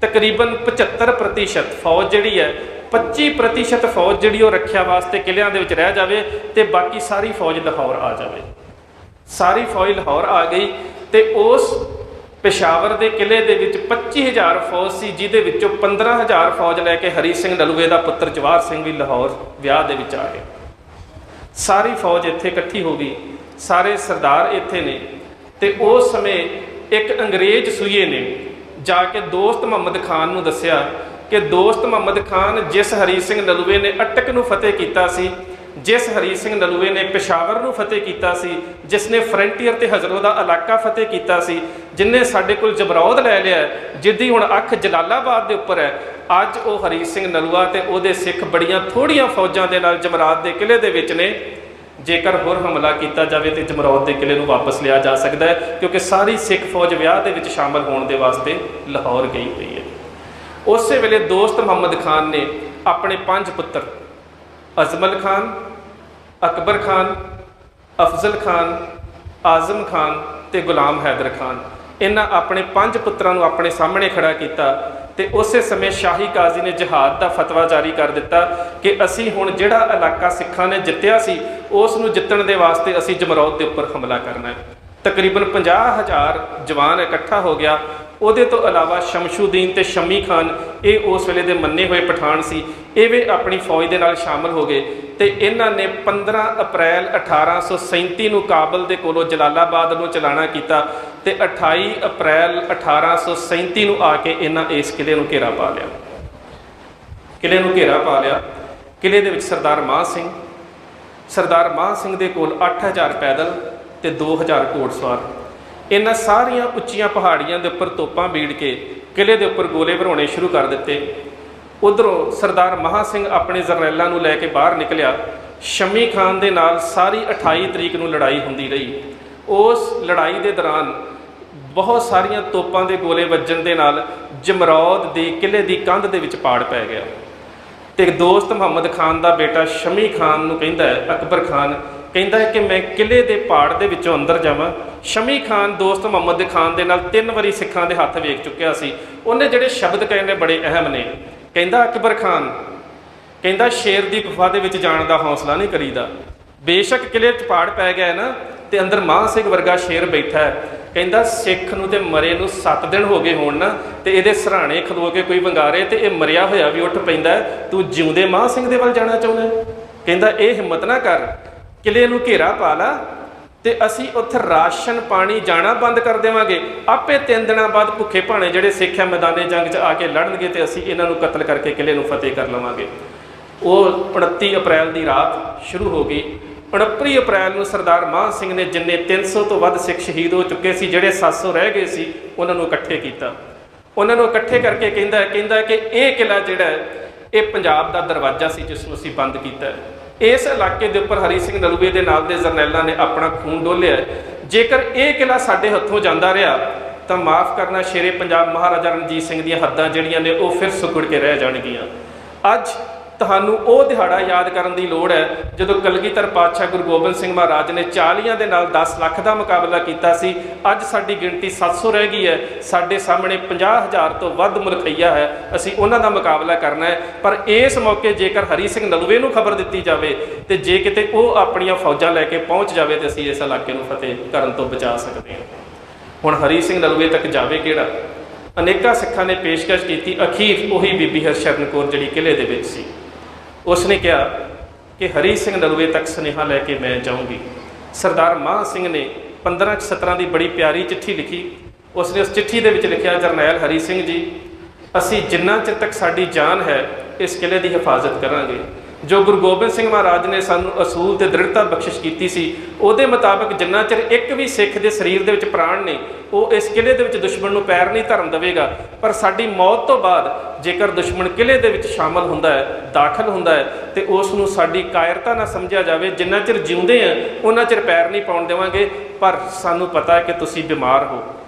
ਤਕਰੀਬਨ 75% ਫੌਜ ਜਿਹੜੀ ਹੈ, 25% ਫੌਜ ਜਿਹੜੀ ਉਹ ਰੱਖਿਆ ਵਾਸਤੇ ਕਿਲ੍ਹਿਆਂ ਦੇ ਵਿੱਚ ਰਹਿ ਜਾਵੇ ਤੇ ਬਾਕੀ ਸਾਰੀ ਫੌਜ ਲਾਹੌਰ ਆ ਜਾਵੇ। ਸਾਰੀ ਫੌਜ ਲਾਹੌਰ ਆ ਗਈ ਤੇ ਉਸ ਪੇਸ਼ਾਵਰ ਦੇ ਕਿਲ੍ਹੇ ਦੇ ਵਿੱਚ 25,000 ਫੌਜ ਸੀ, ਜਿਹਦੇ ਵਿੱਚੋਂ 15,000 ਫੌਜ ਲੈ ਕੇ ਹਰੀ ਸਿੰਘ ਨਲੂਏ ਦਾ ਪੁੱਤਰ ਜਵਾਹਰ ਸਿੰਘ ਵੀ ਲਾਹੌਰ ਵਿਆਹ ਦੇ ਵਿੱਚ ਆ ਗਿਆ। ਸਾਰੀ ਫੌਜ ਇੱਥੇ ਇਕੱਠੀ ਹੋ ਗਈ, ਸਾਰੇ ਸਰਦਾਰ ਇੱਥੇ ਨੇ। ਤੇ ਉਸ ਸਮੇਂ ਇੱਕ ਅੰਗਰੇਜ਼ ਸੂਈਏ ਨੇ ਜਾ ਕੇ ਦੋਸਤ ਮੁਹੰਮਦ ਖਾਨ ਨੂੰ ਦੱਸਿਆ ਕਿ ਦੋਸਤ ਮੁਹੰਮਦ ਖਾਨ, ਜਿਸ ਹਰੀ ਸਿੰਘ ਨਲੂਏ ਨੇ ਅਟਕ ਨੂੰ ਫਤਿਹ ਕੀਤਾ ਸੀ, ਜਿਸ ਹਰੀ ਸਿੰਘ ਨਲੂਏ ਨੇ ਪੇਸ਼ਾਵਰ ਨੂੰ ਫਤਿਹ ਕੀਤਾ ਸੀ, ਜਿਸ ਨੇ ਫਰੰਟੀਅਰ ਤੇ ਹਜ਼ਰੋ ਦਾ ਇਲਾਕਾ ਫਤਿਹ ਕੀਤਾ ਸੀ, ਜਿਨਨੇ ਸਾਡੇ ਕੋਲ ਜਬਰੌਦ ਲੈ ਲਿਆ, ਜਿਹਦੀ ਹੁਣ ਅੱਖ ਜਲਾਲਾਬਾਦ ਦੇ ਉੱਪਰ ਹੈ, ਅੱਜ ਉਹ ਹਰੀ ਸਿੰਘ ਨਲੂਆ ਤੇ ਉਹਦੇ ਸਿੱਖ ਬੜੀਆਂ ਥੋੜੀਆਂ ਫੌਜਾਂ ਦੇ ਨਾਲ ਜਮਰਾਤ ਦੇ ਕਿਲ੍ਹੇ ਦੇ ਵਿੱਚ ਨੇ। ਜੇਕਰ ਹੋਰ ਹਮਲਾ ਕੀਤਾ ਜਾਵੇ ਤੇ ਜਮਰੌਦ ਦੇ ਕਿਲ੍ਹੇ ਨੂੰ ਵਾਪਸ ਲਿਆ ਜਾ ਸਕਦਾ ਹੈ, ਕਿਉਂਕਿ ਸਾਰੀ ਸਿੱਖ ਫੌਜ ਵਿਆਹ ਦੇ ਵਿੱਚ ਸ਼ਾਮਲ ਹੋਣ ਦੇ ਵਾਸਤੇ ਲਾਹੌਰ ਗਈ ਹੋਈ ਹੈ। ਉਸੇ ਵੇਲੇ ਦੋਸਤ ਮੁਹੰਮਦ ਖਾਨ ਨੇ ਆਪਣੇ 5 ਪੁੱਤਰ ਅਜ਼ਮਲ ਖਾਨ, ਅਕਬਰ ਖਾਨ, ਅਫਜ਼ਲ ਖਾਨ, ਆਜ਼ਮ ਖਾਨ ਤੇ ਗੁਲਾਮ ਹੈਦਰ ਖਾਨ, ਇਹਨਾਂ ਆਪਣੇ 5 ਪੁੱਤਰਾਂ ਨੂੰ ਆਪਣੇ ਸਾਹਮਣੇ ਖੜਾ ਕੀਤਾ ਤੇ ਉਸੇ ਸਮੇਂ ਸ਼ਾਹੀ ਕਾਜ਼ੀ ਨੇ ਜਿਹਾਦ ਦਾ ਫਤਵਾ ਜਾਰੀ ਕਰ ਦਿੱਤਾ ਕਿ ਅਸੀਂ ਹੁਣ ਜਿਹੜਾ ਇਲਾਕਾ ਸਿੱਖਾਂ ਨੇ ਜਿੱਤਿਆ ਸੀ, ਉਸ ਨੂੰ ਜਿੱਤਣ ਦੇ ਵਾਸਤੇ ਅਸੀਂ ਜਮਰੌਦ ਦੇ ਉੱਪਰ ਹਮਲਾ ਕਰਨਾ ਹੈ। ਤਕਰੀਬਨ 50,000 ਜਵਾਨ ਇਕੱਠਾ ਹੋ ਗਿਆ। ਉਹਦੇ ਤੋਂ ਇਲਾਵਾ ਸ਼ਮਸ਼ੂਦੀਨ ਤੇ ਸ਼ਮੀ ਖਾਨ, ਇਹ ਉਸ ਵੇਲੇ ਦੇ ਮੰਨੇ ਹੋਏ ਪਠਾਨ ਸੀ, ਇਹ ਵੀ ਆਪਣੀ ਫੌਜ ਦੇ ਨਾਲ ਸ਼ਾਮਲ ਹੋ ਗਏ ਤੇ ਇਹਨਾਂ ਨੇ 15 ਅਪ੍ਰੈਲ 1837 ਨੂੰ ਕਾਬਲ ਦੇ ਕੋਲੋਂ ਜਲਾਲਾਬਾਦ ਨੂੰ ਚਲਾਣਾ ਕੀਤਾ ਤੇ 28 ਅਪ੍ਰੈਲ 1837 ਨੂੰ ਆ ਕੇ ਇਹਨਾਂ ਇਸ ਕਿਲ੍ਹੇ ਨੂੰ ਘੇਰਾ ਪਾ ਲਿਆ। ਕਿਲ੍ਹੇ ਨੂੰ ਘੇਰਾ ਪਾ ਲਿਆ। ਕਿਲ੍ਹੇ ਦੇ ਵਿੱਚ ਸਰਦਾਰ ਮਾਹ ਸਿੰਘ ਦੇ ਕੋਲ 8,000 ਪੈਦਲ ਤੇ 2,000 ਘੋੜਸਵਾਰ, ਇਹਨਾਂ ਸਾਰੀਆਂ ਉੱਚੀਆਂ ਪਹਾੜੀਆਂ ਦੇ ਉੱਪਰ ਤੋਪਾਂ ਬੀੜ ਕੇ ਕਿਲ੍ਹੇ ਦੇ ਉੱਪਰ ਗੋਲੇ ਭਰਾਉਣੇ ਸ਼ੁਰੂ ਕਰ ਦਿੱਤੇ। ਉਧਰੋਂ ਸਰਦਾਰ ਮਹਾਂ ਸਿੰਘ ਆਪਣੇ ਜਰਨੈਲਾਂ ਨੂੰ ਲੈ ਕੇ ਬਾਹਰ ਨਿਕਲਿਆ। ਸ਼ਮੀ ਖਾਨ ਦੇ ਨਾਲ ਸਾਰੀ 28 ਤਰੀਕ ਨੂੰ ਲੜਾਈ ਹੁੰਦੀ ਰਹੀ। ਉਸ ਲੜਾਈ ਦੇ ਦੌਰਾਨ ਬਹੁਤ ਸਾਰੀਆਂ ਤੋਪਾਂ ਦੇ ਗੋਲੇ ਵੱਜਣ ਦੇ ਨਾਲ ਜਮਰੌਦ ਦੀ ਕਿਲ੍ਹੇ ਦੀ ਕੰਧ ਦੇ ਵਿੱਚ ਪਾੜ ਪੈ ਗਿਆ ਤੇ ਦੋਸਤ ਮੁਹੰਮਦ ਖਾਨ ਦਾ ਬੇਟਾ ਸ਼ਮੀ ਖਾਨ ਨੂੰ ਕਹਿੰਦਾ ਹੈ, ਅਕਬਰ ਖਾਨ ਕਹਿੰਦਾ ਹੈ ਕਿ ਮੈਂ ਕਿਲ੍ਹੇ ਦੇ ਪਾੜ ਦੇ ਵਿੱਚੋਂ ਅੰਦਰ ਜਾਵਾਂ। ਸ਼ਮੀ ਖਾਨ ਦੋਸਤ ਮੁਹੰਮਦ ਖਾਨ ਦੇ ਨਾਲ 3 ਵਾਰੀ ਸਿੱਖਾਂ ਦੇ ਹੱਥ ਵੇਖ ਚੁੱਕਿਆ ਸੀ। ਉਹਨੇ ਜਿਹੜੇ ਸ਼ਬਦ ਕਹੇ ਨੇ ਬੜੇ ਅਹਿਮ ਨੇ। ਕਹਿੰਦਾ ਅਕਬਰ ਖਾਨ, ਕਹਿੰਦਾ ਸ਼ੇਰ ਦੀ ਗੁਫਾ ਦੇ ਵਿੱਚ ਜਾਣ ਦਾ ਹੌਸਲਾ ਨਹੀਂ ਕਰੀਦਾ। ਬੇਸ਼ੱਕ ਕਿਲ੍ਹੇ 'ਚ ਪਾੜ ਪੈ ਗਿਆ ਨਾ ਤੇ ਅੰਦਰ ਮਾਹ ਸਿੰਘ ਵਰਗਾ ਸ਼ੇਰ ਬੈਠਾ ਹੈ। ਕਹਿੰਦਾ ਸਿੱਖ ਨੂੰ ਤੇ ਮਰੇ ਨੂੰ 7 ਦਿਨ ਹੋ ਗਏ ਹੋਣ ਨਾ ਤੇ ਇਹਦੇ ਸਰਾਣੇ ਖਲੋ ਕੇ ਕੋਈ ਵੰਗਾਰੇ ਤੇ ਇਹ ਮਰਿਆ ਹੋਇਆ ਵੀ ਉੱਠ ਪੈਂਦਾ, ਤੂੰ ਜਿਉਂਦੇ ਮਾਹ ਸਿੰਘ ਦੇ ਵੱਲ ਜਾਣਾ ਚਾਹੁੰਦਾ? ਕਹਿੰਦਾ ਇਹ ਹਿੰਮਤ ਨਾ ਕਰ, ਕਿਲ੍ਹੇ ਨੂੰ ਘੇਰਾ ਪਾ ਲਾ ਤੇ ਅਸੀਂ ਉੱਥੇ ਰਾਸ਼ਨ ਪਾਣੀ ਜਾਣਾ ਬੰਦ ਕਰ ਦੇਵਾਂਗੇ। ਆਪੇ 3 ਦਿਨਾਂ ਬਾਅਦ ਭੁੱਖੇ ਭਾਣੇ ਜਿਹੜੇ ਸਿੱਖ ਹੈ ਮੈਦਾਨੇ ਜੰਗ 'ਚ ਆ ਕੇ ਲੜਨਗੇ ਤੇ ਅਸੀਂ ਇਹਨਾਂ ਨੂੰ ਕਤਲ ਕਰਕੇ ਕਿਲ੍ਹੇ ਨੂੰ ਫਤਿਹ ਕਰ ਲਵਾਂਗੇ। ਉਹ 29 ਅਪ੍ਰੈਲ ਦੀ ਰਾਤ ਸ਼ੁਰੂ ਹੋ ਗਈ। 29 ਅਪ੍ਰੈਲ ਨੂੰ ਸਰਦਾਰ ਮਾਨ ਸਿੰਘ ਨੇ ਜਿੰਨੇ 300 ਤੋਂ ਵੱਧ ਸਿੱਖ ਸ਼ਹੀਦ ਹੋ ਚੁੱਕੇ ਸੀ, ਜਿਹੜੇ 700 ਰਹਿ ਗਏ ਸੀ, ਉਹਨਾਂ ਨੂੰ ਇਕੱਠੇ ਕੀਤਾ। ਉਹਨਾਂ ਨੂੰ ਇਕੱਠੇ ਕਰਕੇ ਕਹਿੰਦਾ ਕਿ ਇਹ ਕਿਲ੍ਹਾ ਜਿਹੜਾ ਇਹ ਪੰਜਾਬ ਦਾ ਦਰਵਾਜ਼ਾ ਸੀ ਜਿਸ ਨੂੰ ਅਸੀਂ ਬੰਦ ਕੀਤਾ। ਇਸ ਇਲਾਕੇ ਦੇ ਉੱਪਰ ਹਰੀ ਸਿੰਘ ਨਲੂਏ ਦੇ ਨਾਲ ਦੇ ਜਰਨੈਲਾਂ ਨੇ ਆਪਣਾ ਖੂਨ ਡੋਲਿਆ। ਜੇਕਰ ਇਹ ਕਿਲ੍ਹਾ ਸਾਡੇ ਹੱਥੋਂ ਜਾਂਦਾ ਰਿਹਾ ਤਾਂ ਮਾਫ਼ ਕਰਨਾ, ਸ਼ੇਰੇ ਪੰਜਾਬ ਮਹਾਰਾਜਾ ਰਣਜੀਤ ਸਿੰਘ ਦੀਆਂ ਹੱਦਾਂ ਜਿਹੜੀਆਂ ਨੇ ਉਹ ਫਿਰ ਸੁਕੜ ਕੇ ਰਹਿ ਜਾਣਗੀਆਂ। ਅੱਜ ਤੁਹਾਨੂੰ ਉਹ ਦਿਹਾੜਾ ਯਾਦ ਕਰਨ ਦੀ ਲੋੜ ਹੈ ਜਦੋਂ ਕਲਗੀਧਰ ਪਾਤਸ਼ਾਹ ਗੁਰੂ ਗੋਬਿੰਦ ਸਿੰਘ ਮਹਾਰਾਜ ਨੇ 40 ਦੇ ਨਾਲ 10 ਲੱਖ ਦਾ ਮੁਕਾਬਲਾ ਕੀਤਾ ਸੀ। ਅੱਜ ਸਾਡੀ ਗਿਣਤੀ 700 ਰਹਿ ਗਈ ਹੈ। ਸਾਡੇ ਸਾਹਮਣੇ 50,000 ਤੋਂ ਵੱਧ ਮੁਲਖਈਆ ਹੈ। ਅਸੀਂ ਉਹਨਾਂ ਦਾ ਮੁਕਾਬਲਾ ਕਰਨਾ ਹੈ। ਪਰ ਇਸ ਮੌਕੇ ਜੇਕਰ ਹਰੀ ਸਿੰਘ ਨਲੂਏ ਨੂੰ ਖਬਰ ਦਿੱਤੀ ਜਾਵੇ ਤੇ ਜੇ ਕਿਤੇ ਉਹ ਆਪਣੀਆਂ ਫੌਜਾਂ ਲੈ ਕੇ ਪਹੁੰਚ ਜਾਵੇ ਤੇ ਅਸੀਂ ਇਸ ਇਲਾਕੇ ਨੂੰ ਫਤਿਹ ਕਰਨ ਤੋਂ ਬਚਾ ਸਕਦੇ ਹਾਂ। ਹੁਣ ਹਰੀ ਸਿੰਘ ਨਲੂਏ ਤੱਕ ਜਾਵੇ ਕਿਹੜਾ? ਅਨੇਕਾਂ ਸਿੱਖਾਂ ਨੇ ਪੇਸ਼ਕਸ਼ ਕੀਤੀ। ਅਖੀਰ ਉਹੀ ਬੀਬੀ ਹਰਸ਼ਰਨ ਕੌਰ ਜਿਹੜੀ ਕਿਲੇ ਦੇ ਵਿੱਚ ਸੀ, ਉਸਨੇ ਕਿਹਾ ਕਿ ਹਰੀ ਸਿੰਘ ਨਲੂਏ ਤੱਕ ਸੁਨੇਹਾ ਲੈ ਕੇ ਮੈਂ ਜਾਊਂਗੀ। ਸਰਦਾਰ ਮਾਨ ਸਿੰਘ ਨੇ 15-17 ਦੀ ਬੜੀ ਪਿਆਰੀ ਚਿੱਠੀ ਲਿਖੀ। ਉਸਨੇ ਉਸ ਚਿੱਠੀ ਦੇ ਵਿੱਚ ਲਿਖਿਆ, ਜਰਨੈਲ ਹਰੀ ਸਿੰਘ ਜੀ, ਅਸੀਂ ਜਿੰਨਾ ਚਿਰ ਤੱਕ ਸਾਡੀ ਜਾਨ ਹੈ ਇਸ ਕਿਲੇ ਦੀ ਹਿਫਾਜ਼ਤ ਕਰਾਂਗੇ। ਜੋ ਗੁਰੂ ਗੋਬਿੰਦ ਸਿੰਘ ਮਹਾਰਾਜ ਨੇ ਸਾਨੂੰ ਅਸੂਲ ਤੇ ਦ੍ਰਿੜਤਾ ਬਖਸ਼ਿਸ਼ ਕੀਤੀ ਸੀ, ਉਹਦੇ ਮੁਤਾਬਕ ਜਿੰਨਾ ਚਿਰ ਇੱਕ ਵੀ ਸਿੱਖ ਦੇ ਸਰੀਰ ਦੇ ਵਿੱਚ ਪ੍ਰਾਣ ਨੇ, ਉਹ ਇਸ ਕਿਲੇ ਦੇ ਵਿੱਚ ਦੁਸ਼ਮਣ ਨੂੰ ਪੈਰ ਨਹੀਂ ਧਰਨ ਦੇਵੇਗਾ। ਪਰ ਸਾਡੀ ਮੌਤ ਤੋਂ ਬਾਅਦ ਜੇਕਰ ਦੁਸ਼ਮਣ ਕਿਲੇ ਦੇ ਵਿੱਚ ਸ਼ਾਮਲ ਹੁੰਦਾ ਹੈ, ਦਾਖਲ ਹੁੰਦਾ ਹੈ, ਤੇ ਉਸ ਨੂੰ ਸਾਡੀ ਕਾਇਰਤਾ ਨਾ ਸਮਝਿਆ ਜਾਵੇ। ਜਿੰਨਾ ਚਿਰ ਜਿਉਂਦੇ ਆ ਉਹਨਾਂ ਚਿਰ ਪੈਰ ਨਹੀਂ ਪਾਉਣ ਦੇਵਾਂਗੇ। ਪਰ ਸਾਨੂੰ ਪਤਾ ਹੈ ਕਿ ਤੁਸੀਂ ਬਿਮਾਰ ਹੋ,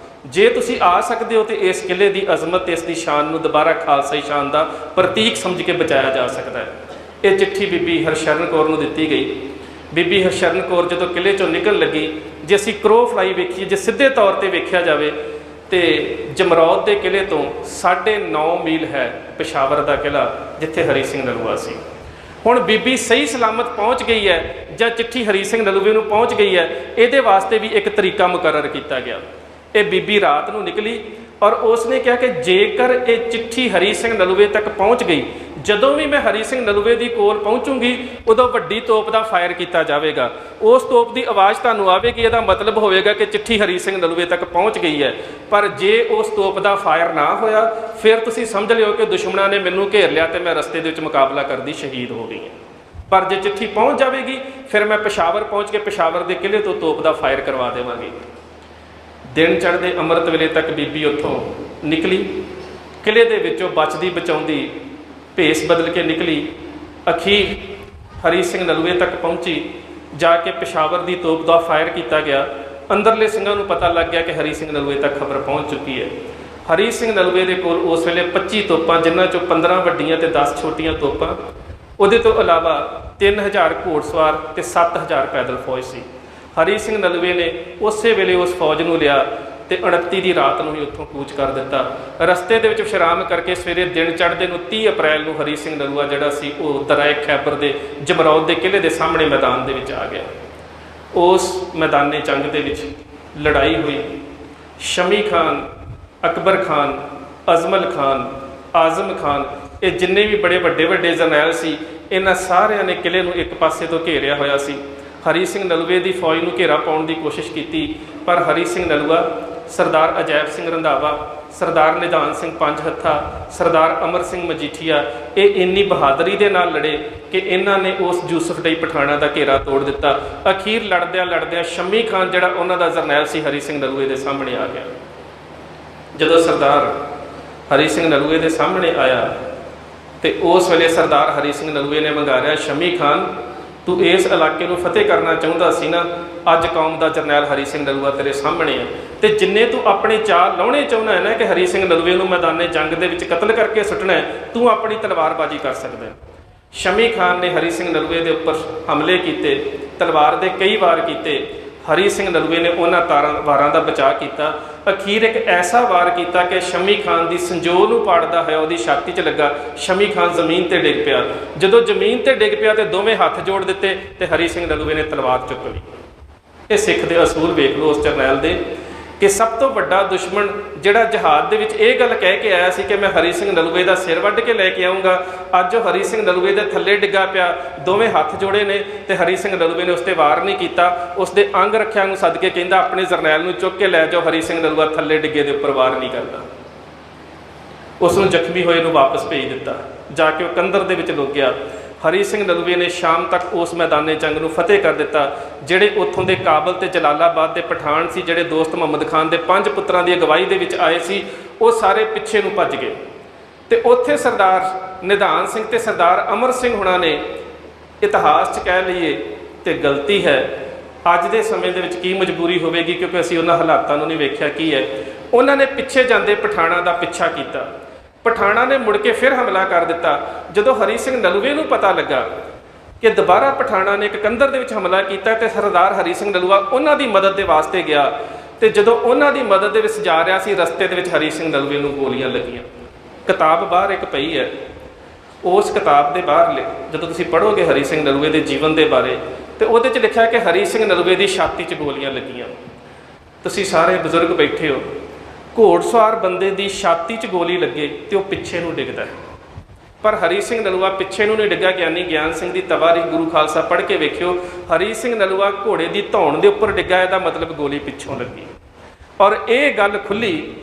ਜੇ ਤੁਸੀਂ ਆ ਸਕਦੇ ਹੋ ਤੇ ਇਸ ਕਿਲੇ ਦੀ ਅਜ਼ਮਤ, ਇਸ ਦੀ ਸ਼ਾਨ ਨੂੰ ਦੁਬਾਰਾ ਖਾਲਸਾਈ ਸ਼ਾਨ ਦਾ ਪ੍ਰਤੀਕ ਸਮਝ ਕੇ ਬਚਾਇਆ ਜਾ ਸਕਦਾ ਹੈ। ਇਹ ਚਿੱਠੀ ਬੀਬੀ ਹਰਸ਼ਰਨ ਕੌਰ ਨੂੰ ਦਿੱਤੀ ਗਈ। ਬੀਬੀ ਹਰਸ਼ਰਨ ਕੌਰ ਜਦੋਂ ਕਿਲੇ ਚੋਂ ਨਿਕਲ ਲੱਗੀ, ਜੇ ਅਸੀਂ ਕਰੋ ਫਲਾਈ ਵੇਖੀਏ, ਜੇ ਸਿੱਧੇ ਤੌਰ ਤੇ ਵੇਖਿਆ ਜਾਵੇ ਤੇ ਜਮਰੌਦ ਦੇ ਕਿਲੇ ਤੋਂ 9.5 ਮੀਲ ਹੈ ਪੇਸ਼ਾਵਰ ਦਾ ਕਿਲਾ, ਜਿੱਥੇ ਹਰੀ ਸਿੰਘ ਨਲੂਆ ਸੀ। ਹੁਣ ਬੀਬੀ ਸਹੀ ਸਲਾਮਤ ਪਹੁੰਚ ਗਈ ਹੈ ਜਾਂ ਚਿੱਠੀ ਹਰੀ ਸਿੰਘ ਨਲੂਏ ਨੂੰ ਪਹੁੰਚ ਗਈ ਹੈ, ਇਹਦੇ ਵਾਸਤੇ ਵੀ ਇੱਕ ਤਰੀਕਾ ਮੁਕਰਰ ਕੀਤਾ ਗਿਆ। ਇਹ ਬੀਬੀ ਰਾਤ ਨੂੰ ਨਿਕਲੀ ਔਰ ਉਸਨੇ ਕਿਹਾ ਕਿ ਜੇਕਰ ਇਹ ਚਿੱਠੀ ਹਰੀ ਸਿੰਘ ਨਲੂਏ ਤੱਕ ਪਹੁੰਚ ਗਈ, ਜਦੋਂ ਵੀ ਮੈਂ ਹਰੀ ਸਿੰਘ ਨਲੂਏ ਦੀ ਕੋਲ ਪਹੁੰਚੂੰਗੀ ਉਦੋਂ ਵੱਡੀ ਤੋਪ ਦਾ ਫਾਇਰ ਕੀਤਾ ਜਾਵੇਗਾ। ਉਸ ਤੋਪ ਦੀ ਆਵਾਜ਼ ਤੁਹਾਨੂੰ ਆਵੇਗੀ, ਇਹਦਾ ਮਤਲਬ ਹੋਵੇਗਾ ਕਿ ਚਿੱਠੀ ਹਰੀ ਸਿੰਘ ਨਲੂਏ ਤੱਕ ਪਹੁੰਚ ਗਈ ਹੈ। ਪਰ ਜੇ ਉਸ ਤੋਪ ਦਾ ਫਾਇਰ ਨਾ ਹੋਇਆ, ਫਿਰ ਤੁਸੀਂ ਸਮਝ ਲਿਓ ਕਿ ਦੁਸ਼ਮਣਾਂ ਨੇ ਮੈਨੂੰ ਘੇਰ ਲਿਆ ਤੇ ਮੈਂ ਰਸਤੇ ਦੇ ਵਿੱਚ ਮੁਕਾਬਲਾ ਕਰਦੀ ਸ਼ਹੀਦ ਹੋ ਗਈ ਹਾਂ। ਪਰ ਜੇ ਚਿੱਠੀ ਪਹੁੰਚ ਜਾਵੇਗੀ, ਫਿਰ ਮੈਂ ਪੇਸ਼ਾਵਰ ਪਹੁੰਚ ਕੇ ਪੇਸ਼ਾਵਰ ਦੇ ਕਿਲੇ ਤੋਂ ਤੋਪ ਦਾ ਫਾਇਰ ਕਰਵਾ ਦੇਵਾਂਗੀ। ਦਿਨ ਚੜ੍ਹਦੇ ਅੰਮ੍ਰਿਤ ਵੇਲੇ ਤੱਕ ਬੀਬੀ ਉੱਥੋਂ ਨਿਕਲੀ, ਕਿਲੇ ਦੇ ਵਿੱਚੋਂ ਬਚਦੀ ਬਚਾਉਂਦੀ ਭੇਸ ਬਦਲ ਕੇ ਨਿਕਲੀ। ਅਖੀਰ ਹਰੀ ਸਿੰਘ ਨਲੂਏ ਤੱਕ ਪਹੁੰਚੀ। ਜਾ ਕੇ ਪੇਸ਼ਾਵਰ ਦੀ ਤੋਪ ਦਾ ਫਾਇਰ ਕੀਤਾ ਗਿਆ। ਅੰਦਰਲੇ ਸਿੰਘਾਂ ਨੂੰ ਪਤਾ ਲੱਗ ਗਿਆ ਕਿ ਹਰੀ ਸਿੰਘ ਨਲੂਏ ਤੱਕ ਖਬਰ ਪਹੁੰਚ ਚੁੱਕੀ ਹੈ। ਹਰੀ ਸਿੰਘ ਨਲੂਏ ਦੇ ਕੋਲ ਉਸ ਵੇਲੇ 25 ਤੋਪਾਂ, ਜਿਨ੍ਹਾਂ ਚੋਂ 15 ਵੱਡੀਆਂ ਤੇ 10 ਛੋਟੀਆਂ ਤੋਪਾਂ, ਉਹਦੇ ਤੋਂ ਇਲਾਵਾ 3000 ਘੋੜਸਵਾਰ ਤੇ 7000 ਪੈਦਲ ਫੌਜ ਸੀ। ਹਰੀ ਸਿੰਘ ਨਲੂਏ ਨੇ ਉਸੇ ਵੇਲੇ ਉਸ ਫੌਜ ਨੂੰ ਲਿਆ ਤੇ 29 ਦੀ ਰਾਤ ਨੂੰ ਹੀ ਉੱਥੋਂ ਕੂਚ ਕਰ ਦਿੱਤਾ। ਰਸਤੇ ਦੇ ਵਿੱਚ ਵਿਸ਼ਰਾਮ ਕਰਕੇ ਸਵੇਰੇ ਦਿਨ ਚੜ੍ਹਦੇ ਨੂੰ 30 ਅਪ੍ਰੈਲ ਨੂੰ ਹਰੀ ਸਿੰਘ ਨਲੂਆ ਜਿਹੜਾ ਸੀ ਉਹ ਦਰਾਏ ਖੈਬਰ ਦੇ ਜਮਰੌਦ ਦੇ ਕਿਲੇ ਦੇ ਸਾਹਮਣੇ ਮੈਦਾਨ ਦੇ ਵਿੱਚ ਆ ਗਿਆ। ਉਸ ਮੈਦਾਨੇ ਜੰਗ ਦੇ ਵਿੱਚ ਲੜਾਈ ਹੋਈ। ਸ਼ਮੀ ਖਾਨ, ਅਕਬਰ ਖਾਨ, ਅਜ਼ਮਲ ਖਾਨ, ਆਜ਼ਮ ਖਾਨ, ਇਹ ਜਿੰਨੇ ਵੀ ਬੜੇ ਵੱਡੇ ਜਰਨੈਲ ਸੀ, ਇਹਨਾਂ ਸਾਰਿਆਂ ਨੇ ਕਿਲੇ ਨੂੰ ਇੱਕ ਪਾਸੇ ਤੋਂ ਘੇਰਿਆ ਹੋਇਆ ਸੀ। ਹਰੀ ਸਿੰਘ ਨਲੂਏ ਦੀ ਫੌਜ ਨੂੰ ਘੇਰਾ ਪਾਉਣ ਦੀ ਕੋਸ਼ਿਸ਼ ਕੀਤੀ, ਪਰ ਹਰੀ ਸਿੰਘ ਨਲੂਆ, ਸਰਦਾਰ ਅਜੈਬ ਸਿੰਘ ਰੰਧਾਵਾ, ਸਰਦਾਰ ਨਿਧਾਨ ਸਿੰਘ ਪੰਜ ਹੱਥਾ, ਸਰਦਾਰ ਅਮਰ ਸਿੰਘ ਮਜੀਠੀਆ, ਇਹ ਇੰਨੀ ਬਹਾਦਰੀ ਦੇ ਨਾਲ ਲੜੇ ਕਿ ਇਹਨਾਂ ਨੇ ਉਸ ਯੂਸਫ ਡਈ ਪਠਾਣਾ ਦਾ ਘੇਰਾ ਤੋੜ ਦਿੱਤਾ। ਅਖੀਰ ਲੜਦਿਆਂ ਸ਼ਮੀ ਖਾਨ ਜਿਹੜਾ ਉਹਨਾਂ ਦਾ ਜਰਨੈਲ ਸੀ, ਹਰੀ ਸਿੰਘ ਨਲੂਏ ਦੇ ਸਾਹਮਣੇ ਆ ਗਿਆ। ਜਦੋਂ ਸਰਦਾਰ ਹਰੀ ਸਿੰਘ ਨਲੂਏ ਦੇ ਸਾਹਮਣੇ ਆਇਆ ਤੇ ਉਸ ਵੇਲੇ ਸਰਦਾਰ ਹਰੀ ਸਿੰਘ ਨਲੂਏ ਨੇ ਮੰਗਾਰਿਆ, ਸ਼ਮੀ ਖਾਨ, ਤੂੰ ਇਸ ਇਲਾਕੇ ਨੂੰ ਫਤਿਹ ਕਰਨਾ ਚਾਹੁੰਦਾ ਸੀ ਨਾ, ਅੱਜ ਕੌਮ ਦਾ ਜਰਨੈਲ ਹਰੀ ਸਿੰਘ ਨਲੂਆ ਤੇਰੇ ਸਾਹਮਣੇ ਹੈ, ਤੇ ਜਿੰਨੇ ਤੂੰ ਆਪਣੇ ਚਾਲ ਲਾਉਣੇ ਚਾਹੁੰਦਾ ਹੈ ਨਾ ਕਿ ਹਰੀ ਸਿੰਘ ਨਲੂਏ ਨੂੰ ਮੈਦਾਨੇ ਜੰਗ ਦੇ ਵਿੱਚ ਕਤਲ ਕਰਕੇ ਸੁੱਟਣਾ ਹੈ, ਤੂੰ ਆਪਣੀ ਤਲਵਾਰਬਾਜ਼ੀ ਕਰ ਸਕਦਾ ਹੈ। ਸ਼ਮੀ ਖਾਨ ਨੇ ਹਰੀ ਸਿੰਘ ਨਲੂਏ ਦੇ ਉੱਪਰ ਹਮਲੇ ਕੀਤੇ, ਤਲਵਾਰ ਦੇ ਕਈ ਵਾਰ ਕੀਤੇ। ਹਰੀ ਸਿੰਘ ਨਲੂਏ ਨੇ ਉਹਨਾਂ ਵਾਰਾਂ ਦਾ ਬਚਾਅ ਕੀਤਾ। ਅਖੀਰ ਇੱਕ ਐਸਾ ਵਾਰ ਕੀਤਾ ਕਿ ਸ਼ਮੀ ਖਾਨ ਦੀ ਸੰਜੋਲ ਨੂੰ ਪਾੜਦਾ ਹੋਇਆ ਉਹਦੀ ਛਾਤੀ 'ਚ ਲੱਗਾ। ਸ਼ਮੀ ਖਾਨ ਜ਼ਮੀਨ ਤੇ ਡਿੱਗ ਪਿਆ। ਜਦੋਂ ਜ਼ਮੀਨ ਤੇ ਡਿੱਗ ਪਿਆ ਤੇ ਦੋਵੇਂ ਹੱਥ ਜੋੜ ਦਿੱਤੇ ਤੇ ਹਰੀ ਸਿੰਘ ਨਲੂਏ ਨੇ ਤਲਵਾਰ ਚੁੱਕ ਲਈ। ਇਹ ਸਿੱਖ ਦੇ ਅਸੂਲ ਵੇਖ ਲਓ ਉਸ ਜਰਨੈਲ ਦੇ, ਕਿ ਸਭ ਤੋਂ ਵੱਡਾ ਦੁਸ਼ਮਣ ਜਿਹੜਾ ਜਹਾਦ ਦੇ ਵਿੱਚ ਇਹ ਗੱਲ ਕਹਿ ਕੇ ਆਇਆ ਸੀ ਕਿ ਮੈਂ ਹਰੀ ਸਿੰਘ ਨਲੂਏ ਦਾ ਸਿਰ ਵੱਢ ਕੇ ਲੈ ਕੇ ਆਊਂਗਾ, ਅੱਜ ਉਹ ਹਰੀ ਸਿੰਘ ਨਲੂਏ ਦੇ ਥੱਲੇ ਡਿੱਗਾ ਪਿਆ, ਦੋਵੇਂ ਹੱਥ ਜੋੜੇ ਨੇ ਤੇ ਹਰੀ ਸਿੰਘ ਨਲੂਏ ਨੇ ਉਸ 'ਤੇ ਵਾਰ ਨਹੀਂ ਕੀਤਾ। ਉਸ ਦੇ ਅੰਗ ਰੱਖਿਆ ਨੂੰ ਸੱਦ ਕੇ ਕਹਿੰਦਾ, ਆਪਣੇ ਜਰਨੈਲ ਨੂੰ ਚੁੱਕ ਕੇ ਲੈ ਜਾਓ, ਹਰੀ ਸਿੰਘ ਨਲੂਆ ਥੱਲੇ ਡਿੱਗੇ ਦੇ ਉੱਪਰ ਵਾਰ ਨਹੀਂ ਕਰਦਾ। ਉਸ ਨੂੰ ਜ਼ਖਮੀ ਹੋਏ ਨੂੰ ਵਾਪਸ ਭੇਜ ਦਿੱਤਾ। ਜਾ ਕੇ ਉਹ ਕੰਦਰ ਦੇ ਵਿੱਚ ਲੁਕ ਗਿਆ। ਹਰੀ ਸਿੰਘ ਨਲੂਏ ਨੇ ਸ਼ਾਮ ਤੱਕ ਉਸ ਮੈਦਾਨੇ ਜੰਗ ਨੂੰ ਫਤਿਹ ਕਰ ਦਿੱਤਾ। ਜਿਹੜੇ ਉੱਥੋਂ ਦੇ ਕਾਬਲ ਤੇ ਜਲਾਲਾਬਾਦ ਦੇ ਪਠਾਨ ਸੀ, ਜਿਹੜੇ ਦੋਸਤ ਮੁਹੰਮਦ ਖਾਨ ਦੇ 5 ਪੁੱਤਰਾਂ ਦੀ ਅਗਵਾਈ ਦੇ ਵਿੱਚ ਆਏ ਸੀ, ਉਹ ਸਾਰੇ ਪਿੱਛੇ ਨੂੰ ਭੱਜ ਗਏ। ਤੇ ਉੱਥੇ ਸਰਦਾਰ ਨਿਧਾਨ ਸਿੰਘ ਤੇ ਸਰਦਾਰ ਅਮਰ ਸਿੰਘ ਹੁਣਾਂ ਨੇ, ਇਤਿਹਾਸ 'ਚ ਕਹਿ ਲਈਏ ਤੇ ਗਲਤੀ ਹੈ, ਅੱਜ ਦੇ ਸਮੇਂ ਦੇ ਵਿੱਚ ਕੀ ਮਜਬੂਰੀ ਹੋਵੇਗੀ ਕਿਉਂਕਿ ਅਸੀਂ ਉਹਨਾਂ ਹਾਲਾਤਾਂ ਨੂੰ ਨਹੀਂ ਵੇਖਿਆ ਕੀ ਹੈ, ਉਹਨਾਂ ਨੇ ਪਿੱਛੇ ਜਾਂਦੇ ਪਠਾਣਾਂ ਦਾ ਪਿੱਛਾ ਕੀਤਾ ਪਠਾਣਾ ਨੇ ਮੁੜ ਕੇ ਫਿਰ ਹਮਲਾ ਕਰ ਦਿੱਤਾ। ਜਦੋਂ ਹਰੀ ਸਿੰਘ ਨਲੂਏ ਨੂੰ ਪਤਾ ਲੱਗਾ ਕਿ ਦੁਬਾਰਾ ਪਠਾਣਾ ਨੇ ਇੱਕ ਕੰਧਰ ਦੇ ਵਿੱਚ ਹਮਲਾ ਕੀਤਾ ਤੇ ਸਰਦਾਰ ਹਰੀ ਸਿੰਘ ਨਲੂਆ ਉਹਨਾਂ ਦੀ ਮਦਦ ਦੇ ਵਾਸਤੇ ਗਿਆ, ਤੇ ਜਦੋਂ ਉਹਨਾਂ ਦੀ ਮਦਦ ਦੇ ਵਿੱਚ ਜਾ ਰਿਹਾ ਸੀ, ਰਸਤੇ ਦੇ ਵਿੱਚ ਹਰੀ ਸਿੰਘ ਨਲੂਏ ਨੂੰ ਗੋਲੀਆਂ ਲੱਗੀਆਂ। ਕਿਤਾਬ ਬਾਹਰ ਇੱਕ ਪਈ ਹੈ, ਉਸ ਕਿਤਾਬ ਦੇ ਬਾਹਰ ਜਦੋਂ ਤੁਸੀਂ ਪੜ੍ਹੋਗੇ ਹਰੀ ਸਿੰਘ ਨਲੂਏ ਦੇ ਜੀਵਨ ਦੇ ਬਾਰੇ, ਤੇ ਉਹਦੇ 'ਚ ਲਿਖਿਆ ਕਿ ਹਰੀ ਸਿੰਘ ਨਲੂਏ ਦੀ ਛਾਤੀ 'ਚ ਗੋਲੀਆਂ ਲੱਗੀਆਂ। ਤੁਸੀਂ ਸਾਰੇ ਬਜ਼ੁਰਗ ਬੈਠੇ ਹੋ, ਘੋੜਸਵਾਰ ਬੰਦੇ ਦੀ ਛਾਤੀ 'ਚ ਗੋਲੀ ਲੱਗੇ ਤੇ ਉਹ ਪਿੱਛੇ ਨੂੰ ਡਿੱਗਦਾ, ਪਰ ਹਰੀ ਸਿੰਘ ਨਲੂਆ ਪਿੱਛੇ ਨੂੰ ਨਹੀਂ ਡਿੱਗਾ। ਗਿਆਨੀ ਗਿਆਨ ਸਿੰਘ ਦੀ ਤਵਾਰੀਖ ਗੁਰੂ ਖਾਲਸਾ ਪੜ੍ਹ ਕੇ ਵੇਖਿਓ, ਹਰੀ ਸਿੰਘ ਨਲੂਆ ਘੋੜੇ ਦੀ ਧੌਣ ਦੇ ਉੱਪਰ ਡਿੱਗਾ, ਇਹਦਾ ਮਤਲਬ ਗੋਲੀ ਪਿੱਛੋਂ ਲੱਗੀ। ਔਰ ਇਹ ਗੱਲ ਖੁੱਲੀ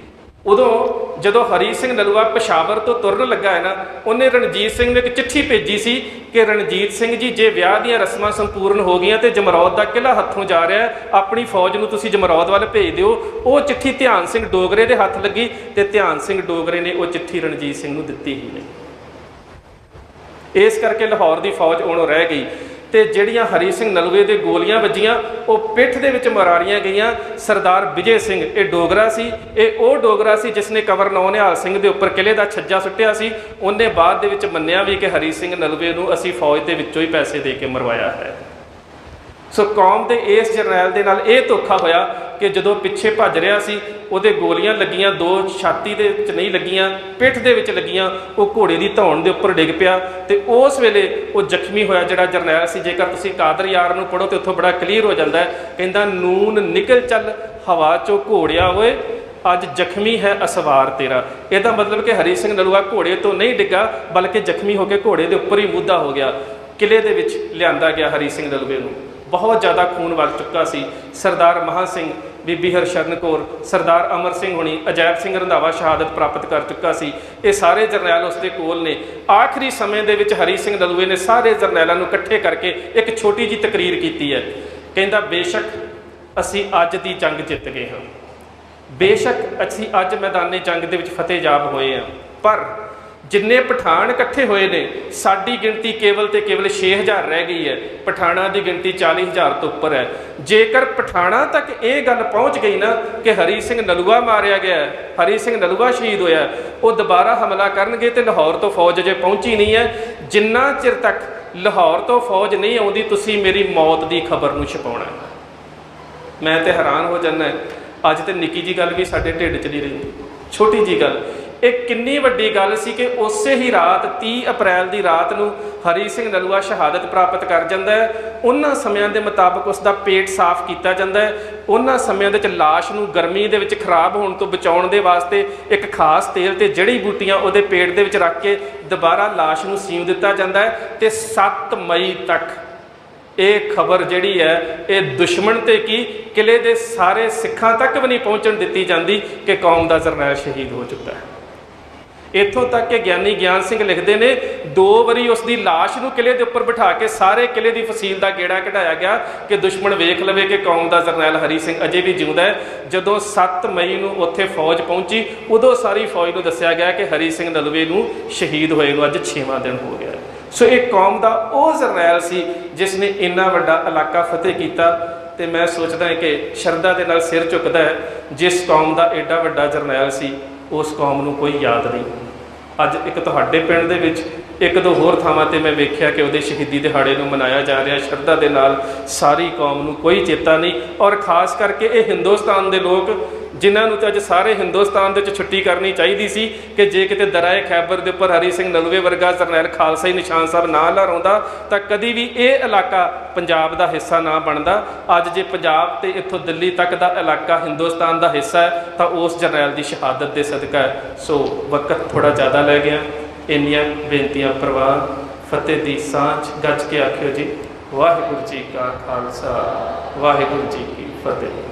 ਉਦੋਂ ਜਦੋਂ ਹਰੀ ਸਿੰਘ ਨਲੂਆ ਪਸ਼ਾਵਰ ਤੋਂ ਤੁਰਨ ਲੱਗਾ ਹੈ ਨਾ, ਉਹਨੇ ਰਣਜੀਤ ਸਿੰਘ ਨੂੰ ਇੱਕ ਚਿੱਠੀ ਭੇਜੀ ਸੀ ਕਿ ਰਣਜੀਤ ਸਿੰਘ ਜੀ, ਜੇ ਵਿਆਹ ਦੀਆਂ ਰਸਮਾਂ ਸੰਪੂਰਨ ਹੋ ਗਈਆਂ ਤੇ ਜਮਰੌਦ ਦਾ ਕਿਲ੍ਹਾ ਹੱਥੋਂ ਜਾ ਰਿਹਾ, ਆਪਣੀ ਫੌਜ ਨੂੰ ਤੁਸੀਂ ਜਮਰੌਦ ਵੱਲ ਭੇਜ ਦਿਓ। ਉਹ ਚਿੱਠੀ ਧਿਆਨ ਸਿੰਘ ਡੋਗਰੇ ਦੇ ਹੱਥ ਲੱਗੀ ਤੇ ਧਿਆਨ ਸਿੰਘ ਡੋਗਰੇ ਨੇ ਉਹ ਚਿੱਠੀ ਰਣਜੀਤ ਸਿੰਘ ਨੂੰ ਦਿੱਤੀ ਹੀ ਨਹੀਂ। ਇਸ ਕਰਕੇ ਲਾਹੌਰ ਦੀ ਫੌਜ ਉਹਨੂੰ ਰਹਿ ਗਈ, ਤੇ ਜਿਹੜੀਆਂ ਹਰੀ ਸਿੰਘ ਨਲੂਏ ਦੇ ਗੋਲੀਆਂ ਵੱਜੀਆਂ ਉਹ ਪਿੱਠ ਦੇ ਵਿੱਚ ਮਰਾਰੀਆਂ ਗਈਆਂ। ਸਰਦਾਰ ਵਿਜੇ ਸਿੰਘ, ਇਹ ਡੋਗਰਾ ਸੀ, ਇਹ ਉਹ ਡੋਗਰਾ ਸੀ ਜਿਸ ਨੇ ਕੰਵਰ ਨਿਹਾਲ ਸਿੰਘ ਦੇ ਉੱਪਰ ਕਿਲ੍ਹੇ ਦਾ ਛੱਜਾ ਸੁੱਟਿਆ ਸੀ। ਉਹਨੇ ਬਾਅਦ ਦੇ ਵਿੱਚ ਮੰਨਿਆ ਵੀ ਕਿ ਹਰੀ ਸਿੰਘ ਨਲੂਏ ਨੂੰ ਅਸੀਂ ਫੌਜ ਦੇ ਵਿੱਚੋਂ ਹੀ ਪੈਸੇ ਦੇ ਕੇ ਮਰਵਾਇਆ ਹੈ। ਸੋ ਕੌਮ ਦੇ ਇਸ ਜਰਨੈਲ ਦੇ ਨਾਲ ਇਹ ਧੋਖਾ ਹੋਇਆ ਕਿ ਜਦੋਂ ਪਿੱਛੇ ਭੱਜ ਰਿਹਾ ਸੀ, ਉਹਦੇ ਗੋਲੀਆਂ ਲੱਗੀਆਂ, 2 ਛਾਤੀ ਦੇ ਵਿੱਚ ਨਹੀਂ ਲੱਗੀਆਂ, ਪਿੱਠ ਦੇ ਵਿੱਚ ਲੱਗੀਆਂ, ਉਹ ਘੋੜੇ ਦੀ ਧੌਣ ਦੇ ਉੱਪਰ ਡਿੱਗ ਪਿਆ ਤੇ ਉਸ ਵੇਲੇ ਉਹ ਜ਼ਖਮੀ ਹੋਇਆ ਜਿਹੜਾ ਜਰਨੈਲ ਸੀ। ਜੇਕਰ ਤੁਸੀਂ ਕਾਦਰ ਯਾਰ ਨੂੰ ਪੜ੍ਹੋ ਤੇ ਉੱਥੋਂ ਬੜਾ ਕਲੀਅਰ ਹੋ ਜਾਂਦਾ ਹੈ, ਕਹਿੰਦਾ ਨੂਨ ਨਿਕਲ ਚੱਲ ਹਵਾ ਚੋਂ ਘੋੜਿਆ ਹੋਏ, ਅੱਜ ਜ਼ਖਮੀ ਹੈ ਅਸਵਾਰ ਤੇਰਾ। ਇਹਦਾ ਮਤਲਬ ਕਿ ਹਰੀ ਸਿੰਘ ਨਲੂਆ ਘੋੜੇ ਤੋਂ ਨਹੀਂ ਡਿੱਗਾ, ਬਲਕਿ ਜ਼ਖਮੀ ਹੋ ਕੇ ਘੋੜੇ ਦੇ ਉੱਪਰ ਹੀ ਮੁੱਦਾ ਹੋ ਗਿਆ। ਕਿਲ੍ਹੇ ਦੇ ਵਿੱਚ ਲਿਆਂਦਾ ਗਿਆ ਹਰੀ ਸਿੰਘ ਨਲੂਏ ਨੂੰ, ਬਹੁਤ ਜ਼ਿਆਦਾ ਖੂਨ ਵਗ ਚੁੱਕਾ ਸੀ। ਸਰਦਾਰ ਮਹਾਂ ਸਿੰਘ, ਬੀਬੀ ਹਰਸ਼ਰਨ ਕੌਰ, ਸਰਦਾਰ ਅਮਰ ਸਿੰਘ ਹੋਣੀ, ਅਜੈਬ ਸਿੰਘ ਰੰਧਾਵਾ ਸ਼ਹਾਦਤ ਪ੍ਰਾਪਤ ਕਰ ਚੁੱਕਾ ਸੀ। ਇਹ ਸਾਰੇ ਜਰਨੈਲ ਉਸ ਦੇ ਕੋਲ ਨੇ। ਆਖਰੀ ਸਮੇਂ ਦੇ ਵਿੱਚ ਹਰੀ ਸਿੰਘ ਨਲੂਏ ਨੇ ਸਾਰੇ ਜਰਨੈਲਾਂ ਨੂੰ ਇਕੱਠੇ ਕਰਕੇ ਇੱਕ ਛੋਟੀ ਜਿਹੀ ਤਕਰੀਰ ਕੀਤੀ ਹੈ। ਕਹਿੰਦਾ, ਬੇਸ਼ੱਕ ਅਸੀਂ ਅੱਜ ਦੀ ਜੰਗ ਜਿੱਤ ਗਏ ਹਾਂ, ਬੇਸ਼ੱਕ ਅਸੀਂ ਅੱਜ ਮੈਦਾਨੇ ਜੰਗ ਦੇ ਵਿੱਚ ਫਤਿਹਯਾਬ ਹੋਏ ਹਾਂ, ਪਰ ਜਿੰਨੇ ਪਠਾਨ ਇਕੱਠੇ ਹੋਏ ਨੇ, ਸਾਡੀ ਗਿਣਤੀ ਕੇਵਲ ਤੇ ਕੇਵਲ 6000 ਰਹਿ ਗਈ ਹੈ। ਪਠਾਣਾ ਦੀ ਗਿਣਤੀ 40000 ਤੋਂ ਉੱਪਰ ਹੈ। ਜੇਕਰ ਪਠਾਣਾ ਤੱਕ ਇਹ ਗੱਲ ਪਹੁੰਚ ਗਈ ਨਾ ਕਿ ਹਰੀ ਸਿੰਘ ਨਲੂਆ ਮਾਰਿਆ ਗਿਆ, ਹਰੀ ਸਿੰਘ ਨਲੂਆ ਸ਼ਹੀਦ ਹੋਇਆ, ਉਹ ਦੁਬਾਰਾ ਹਮਲਾ ਕਰਨਗੇ ਤੇ ਲਾਹੌਰ ਤੋਂ ਫੌਜ ਅਜੇ ਪਹੁੰਚੀ ਨਹੀਂ ਹੈ। ਜਿੰਨਾ ਚਿਰ ਤੱਕ ਲਾਹੌਰ ਤੋਂ ਫੌਜ ਨਹੀਂ ਆਉਂਦੀ, ਤੁਸੀਂ ਮੇਰੀ ਮੌਤ ਦੀ ਖਬਰ ਨੂੰ ਛਪਾਉਣਾ। ਮੈਂ ਤੇ ਹੈਰਾਨ ਹੋ ਜਾਂਦਾ, ਅੱਜ ਤੇ ਨਿੱਕੀ ਜੀ ਗੱਲ ਵੀ ਸਾਡੇ ਢਿੱਡ 'ਚ ਨਹੀਂ ਰਹੀ, ਛੋਟੀ ਜੀ ਗੱਲ। ਇਹ ਕਿੰਨੀ ਵੱਡੀ ਗੱਲ ਸੀ ਕਿ ਉਸੇ ਹੀ ਰਾਤ 30 ਅਪ੍ਰੈਲ ਦੀ ਰਾਤ ਨੂੰ ਹਰੀ ਸਿੰਘ ਨਲੂਆ ਸ਼ਹਾਦਤ ਪ੍ਰਾਪਤ ਕਰ ਜਾਂਦਾ ਹੈ। ਉਹਨਾਂ ਸਮਿਆਂ ਦੇ ਮੁਤਾਬਕ ਉਸ ਦਾ ਪੇਟ ਸਾਫ਼ ਕੀਤਾ ਜਾਂਦਾ ਹੈ। ਉਹਨਾਂ ਸਮਿਆਂ ਦੇ ਵਿੱਚ ਲਾਸ਼ ਨੂੰ ਗਰਮੀ ਦੇ ਵਿੱਚ ਖਰਾਬ ਹੋਣ ਤੋਂ ਬਚਾਉਣ ਦੇ ਵਾਸਤੇ ਇੱਕ ਖਾਸ ਤੇਲ ਤੇ ਜੜੀ ਬੂਟੀਆਂ ਉਹਦੇ ਪੇਟ ਦੇ ਵਿੱਚ ਰੱਖ ਕੇ ਦੁਬਾਰਾ ਲਾਸ਼ ਨੂੰ ਸੀਵ ਦਿੱਤਾ ਜਾਂਦਾ ਹੈ। ਤੇ 7 ਮਈ ਤੱਕ ਇਹ ਖਬਰ ਜਿਹੜੀ ਹੈ ਇਹ ਦੁਸ਼ਮਣ ਤੇ ਕੀ ਕਿਲੇ ਦੇ ਸਾਰੇ ਸਿੱਖਾਂ ਤੱਕ ਵੀ ਨਹੀਂ ਪਹੁੰਚਣ ਦਿੱਤੀ ਜਾਂਦੀ ਕਿ ਕੌਮ ਦਾ ਜਰਨੈਲ ਸ਼ਹੀਦ ਹੋ ਚੁੱਕਾ ਹੈ। ਇੱਥੋਂ ਤੱਕ ਕਿ ਗਿਆਨੀ ਗਿਆਨ ਸਿੰਘ ਲਿਖਦੇ ਨੇ 2 ਵਾਰੀ ਉਸ ਦੀ ਲਾਸ਼ ਨੂੰ ਕਿਲੇ ਦੇ ਉੱਪਰ ਬਿਠਾ ਕੇ ਸਾਰੇ ਕਿਲੇ ਦੀ ਫਸੀਲ ਦਾ ਗੇੜਾ ਕਢਾਇਆ ਗਿਆ ਕਿ ਦੁਸ਼ਮਣ ਵੇਖ ਲਵੇ ਕਿ ਕੌਮ ਦਾ ਜਰਨੈਲ ਹਰੀ ਸਿੰਘ ਅਜੇ ਵੀ ਜਿਉਂਦਾ ਹੈ। ਜਦੋਂ 7 ਮਈ ਨੂੰ ਉੱਥੇ ਫੌਜ ਪਹੁੰਚੀ, ਉਦੋਂ ਸਾਰੀ ਫੌਜ ਨੂੰ ਦੱਸਿਆ ਗਿਆ ਕਿ ਹਰੀ ਸਿੰਘ ਨਲੂਏ ਨੂੰ ਸ਼ਹੀਦ ਹੋਏ ਨੂੰ ਅੱਜ 6ਵਾਂ ਦਿਨ ਹੋ ਗਿਆ। ਸੋ ਇਹ ਕੌਮ ਦਾ ਉਹ ਜਰਨੈਲ ਸੀ ਜਿਸ ਨੇ ਇੰਨਾ ਵੱਡਾ ਇਲਾਕਾ ਫਤਿਹ ਕੀਤਾ। ਤੇ ਮੈਂ ਸੋਚਦਾ ਹਾਂ ਕਿ ਸ਼ਰਧਾ ਦੇ ਨਾਲ ਸਿਰ ਝੁਕਦਾ ਹੈ, ਜਿਸ ਕੌਮ ਦਾ ਐਡਾ ਵੱਡਾ ਜਰਨੈਲ ਸੀ ਉਸ ਕੌਮ ਨੂੰ ਕੋਈ ਯਾਦ ਨਹੀਂ। ਅੱਜ ਇੱਕ ਤੁਹਾਡੇ ਪਿੰਡ ਦੇ ਵਿੱਚ 1-2 ਹੋਰ ਥਾਵਾਂ ਤੇ ਮੈਂ ਵੇਖਿਆ ਕਿ ਉਹਦੇ ਸ਼ਹੀਦੀ ਦਿਹਾੜੇ ਨੂੰ ਮਨਾਇਆ ਜਾ ਰਿਹਾ ਸ਼ਰਧਾ ਦੇ ਨਾਲ, ਸਾਰੀ ਕੌਮ ਨੂੰ ਕੋਈ ਚੇਤਾ ਨਹੀਂ। ਔਰ ਖਾਸ ਕਰਕੇ ਇਹ ਹਿੰਦੁਸਤਾਨ ਦੇ ਲੋਕ ਜਿਨ੍ਹਾਂ ਨੂੰ ਤਾਂ ਅੱਜ ਸਾਰੇ ਹਿੰਦੁਸਤਾਨ ਦੇ ਵਿੱਚ ਛੁੱਟੀ ਕਰਨੀ ਚਾਹੀਦੀ ਸੀ ਕਿ ਜੇ ਕਿਤੇ ਦਰਾਏ ਖੈਬਰ ਦੇ ਉੱਪਰ ਹਰੀ ਸਿੰਘ ਨਲੂਏ ਵਰਗਾ ਜਰਨੈਲ ਖਾਲਸਾਈ ਨਿਸ਼ਾਨ ਸਾਹਿਬ ਨਾ ਲਹਿਰਾਉਂਦਾ ਤਾਂ ਕਦੀ ਵੀ ਇਹ ਇਲਾਕਾ ਪੰਜਾਬ ਦਾ ਹਿੱਸਾ ਨਾ ਬਣਦਾ। ਅੱਜ ਜੇ ਪੰਜਾਬ ਤੇ ਇੱਥੋਂ ਦਿੱਲੀ ਤੱਕ ਦਾ ਇਲਾਕਾ ਹਿੰਦੁਸਤਾਨ ਦਾ ਹਿੱਸਾ ਹੈ ਤਾਂ ਉਸ ਜਰਨੈਲ ਦੀ ਸ਼ਹਾਦਤ ਦੇ ਸਦਕਾ ਹੈ। ਸੋ ਵਕਤ ਥੋੜ੍ਹਾ ਜ਼ਿਆਦਾ ਲੈ ਗਿਆ। ਇੰਨੀਆਂ ਬੇਨਤੀਆਂ ਪ੍ਰਵਾਨ, ਫਤਿਹ ਦੀ ਸਾਂਝ ਗੱਜ ਕੇ ਆਖਿਓ ਜੀ। ਵਾਹਿਗੁਰੂ ਜੀ ਕਾ ਖਾਲਸਾ, ਵਾਹਿਗੁਰੂ ਜੀ ਕੀ ਫਤਿਹ।